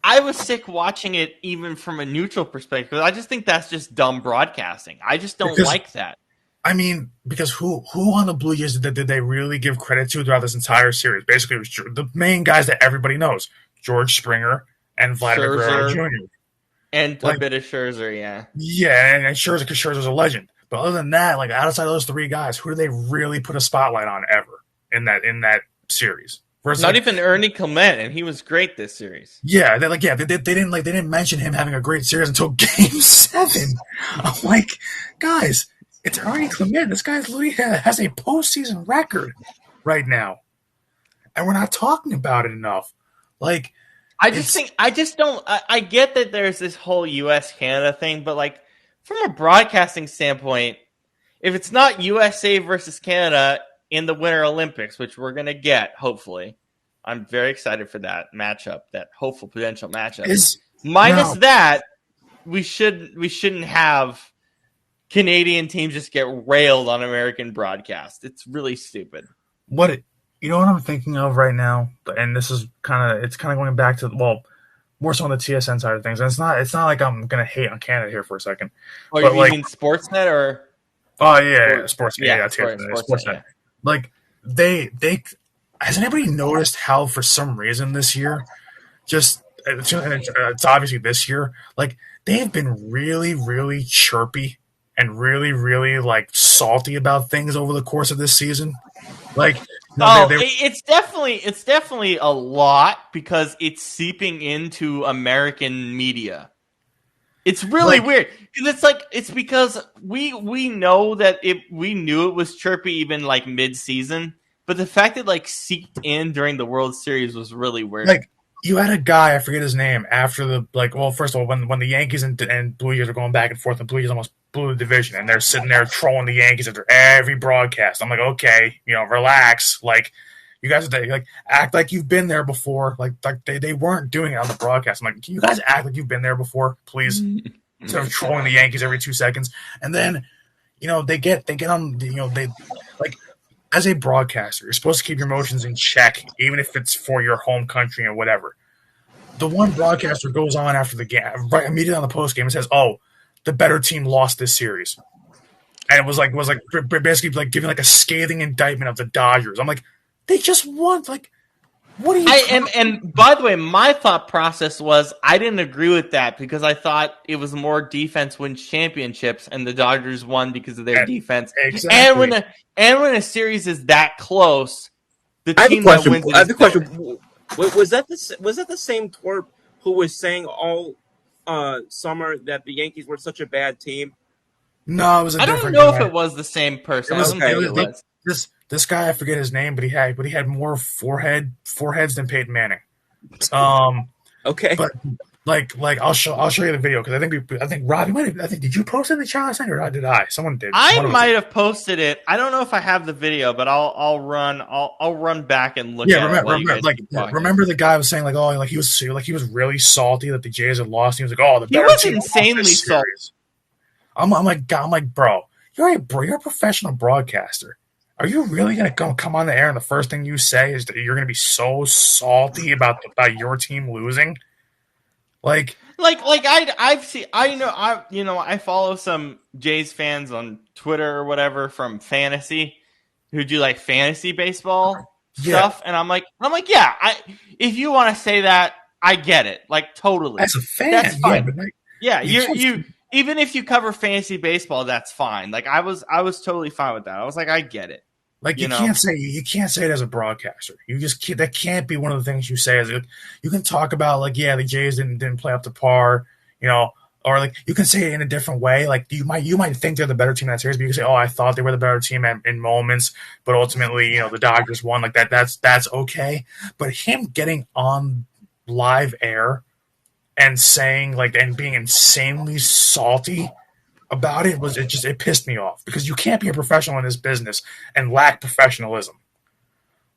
I was sick watching it even from a neutral perspective. I just think that's just dumb broadcasting. I just don't like that. I mean, because who on the Blue Jays did they really give credit to throughout this entire series? Basically, it was the main guys that everybody knows: George Springer and Vladimir Guerrero Jr. And a bit of Scherzer, yeah. Yeah, and Scherzer, because Scherzer's a legend. But other than that, like outside of those three guys, who do they really put a spotlight on ever in that series? Versus not even Ernie Clement, and he was great this series. Yeah, they didn't mention him having a great series until Game 7. I'm like, guys, it's Ernie Clement. This guy literally has a postseason record right now, and we're not talking about it enough. Like, I get that there's this whole U.S. Canada thing, but like. From a broadcasting standpoint, if it's not USA versus Canada in the Winter Olympics, which we're going to get, hopefully, I'm very excited for that matchup, that hopeful potential matchup. That, we shouldn't have Canadian teams just get railed on American broadcast. It's really stupid. You know what I'm thinking of right now? And this is kind of going back to, more so on the TSN side of things. And it's not like I'm going to hate on Canada here for a second. Oh, you mean Sportsnet or? Oh, yeah, Sportsnet. Yeah, Sportsnet. Yeah. Like, they has anybody noticed how for some reason this year, it's obviously this year, like, they've been really, really chirpy and really, really, like, salty about things over the course of this season? Like, it's definitely a lot because it's seeping into American media. It's really weird because it's because we know that we knew it was chirpy even like mid-season, but the fact that like seeped in during the World Series was really weird. Like, you had a guy, I forget his name, after first of all, when the Yankees and Blue Jays are going back and forth, and Blue Jays almost blew the division, and they're sitting there trolling the Yankees after every broadcast. I'm like, okay, relax. Like, you guys act like you've been there before. Like they weren't doing it on the broadcast. I'm like, can you guys act like you've been there before, please? Instead of trolling the Yankees every 2 seconds. And then, they get on, they like, as a broadcaster, you're supposed to keep your emotions in check, even if it's for your home country or whatever. The one broadcaster goes on after the game, right immediately on the post game, and says, "Oh, the better team lost this series," and it was basically like giving like a scathing indictment of the Dodgers. I'm like, they just won. Like, what are you? And by the way, my thought process was I didn't agree with that because I thought it was more defense wins championships, and the Dodgers won because of their defense. Exactly. And when a series is that close, the team that wins it. I have a question. Was that the same twerp who was saying all summer that the Yankees were such a bad team? No, it was. I don't know if it was the same person. This guy, I forget his name, but he had more foreheads than Peyton Manning. Okay, but like I'll show you the video because I think Robbie might have. Did you post it in the channel or did I? Someone did. I might have posted it. I don't know if I have the video, but I'll run back and look. Yeah, remember the guy was saying he was really salty that the Jays had lost. He was like, oh, he was insanely salty. I'm like, bro, you're a professional broadcaster. Are you really gonna come on the air and the first thing you say is that you're gonna be so salty about your team losing? I follow some Jays fans on Twitter or whatever from fantasy who do like fantasy baseball stuff, and I'm like, yeah, if you want to say that, I get it, like totally. As a fan, that's fine. even if you cover fantasy baseball, that's fine. Like I was totally fine with that. I was like, I get it. Like You know? can't say it as a broadcaster. You just can't, that can't be one of the things you say. You can talk about like, yeah, the Jays didn't play up to par, or like you can say it in a different way. Like you might think they're the better team in that series, but you can say, oh, I thought they were the better team in moments, but ultimately, the Dodgers won. Like that. That's okay. But him getting on live air and saying like and being insanely salty about it pissed me off, because you can't be a professional in this business and lack professionalism.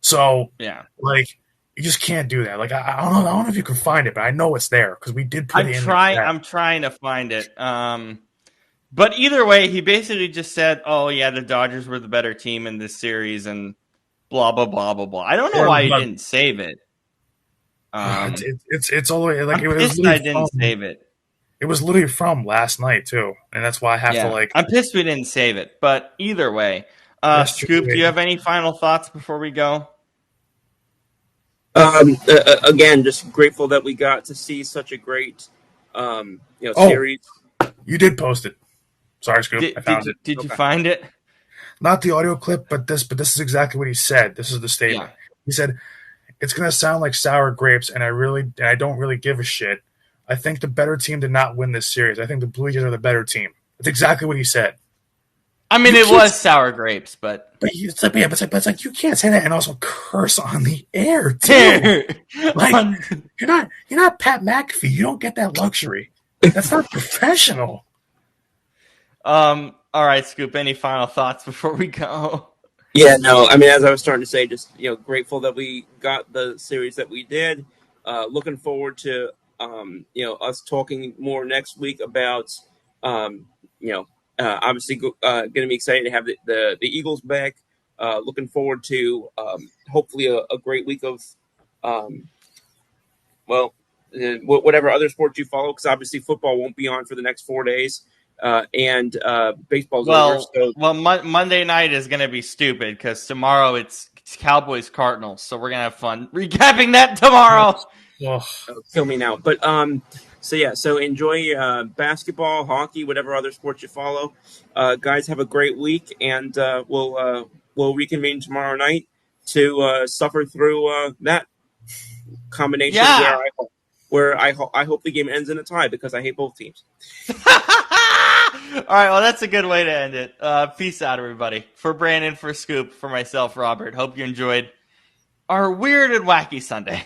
So Yeah. like you just can't do that. Like I don't know if you can find it, but I know it's there because we did put it in. I'm trying to find it. But either way, he basically just said, "Oh yeah, the Dodgers were the better team in this series," and blah blah blah blah blah. I don't know why he didn't save it. It's all the way like I'm it was. pissed I didn't save it. It was literally from last night too, and that's why I have to like. I'm pissed we didn't save it, but either way, Scoop, do you have any final thoughts before we go? Again, just grateful that we got to see such a great, series. You did post it. Sorry, Scoop. I found it. Did you find it? Not the audio clip, but this is exactly what he said. This is the statement. Yeah. He said, "It's going to sound like sour grapes, and I don't really give a shit. I think the better team did not win this series. I think the Blue Jays are the better team." That's exactly what he said. I mean, it was sour grapes, but it's like you can't say that and also curse on the air too. Like you're not Pat McAfee. You don't get that luxury. That's not professional. All right, Scoop. Any final thoughts before we go? Yeah, no. I mean, as I was starting to say, just grateful that we got the series that we did. Looking forward to us talking more next week about obviously going to be excited to have the Eagles back. Looking forward to hopefully a great week of whatever other sports you follow, because obviously football won't be on for the next 4 days. And baseball's over. So. Well, Monday night is going to be stupid because tomorrow it's Cowboys Cardinals, so we're gonna have fun recapping that tomorrow. Kill me now, but so enjoy basketball, hockey, whatever other sports you follow. Guys, have a great week, and we'll reconvene tomorrow night to suffer through that combination. Yeah. Where I hope the game ends in a tie, because I hate both teams. All right, well, that's a good way to end it. Peace out, everybody. For Brandon, for Scoop, for myself, Robert. Hope you enjoyed our weird and wacky Sunday.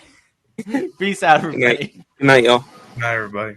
Peace out, everybody. Good night, y'all. Good night, everybody.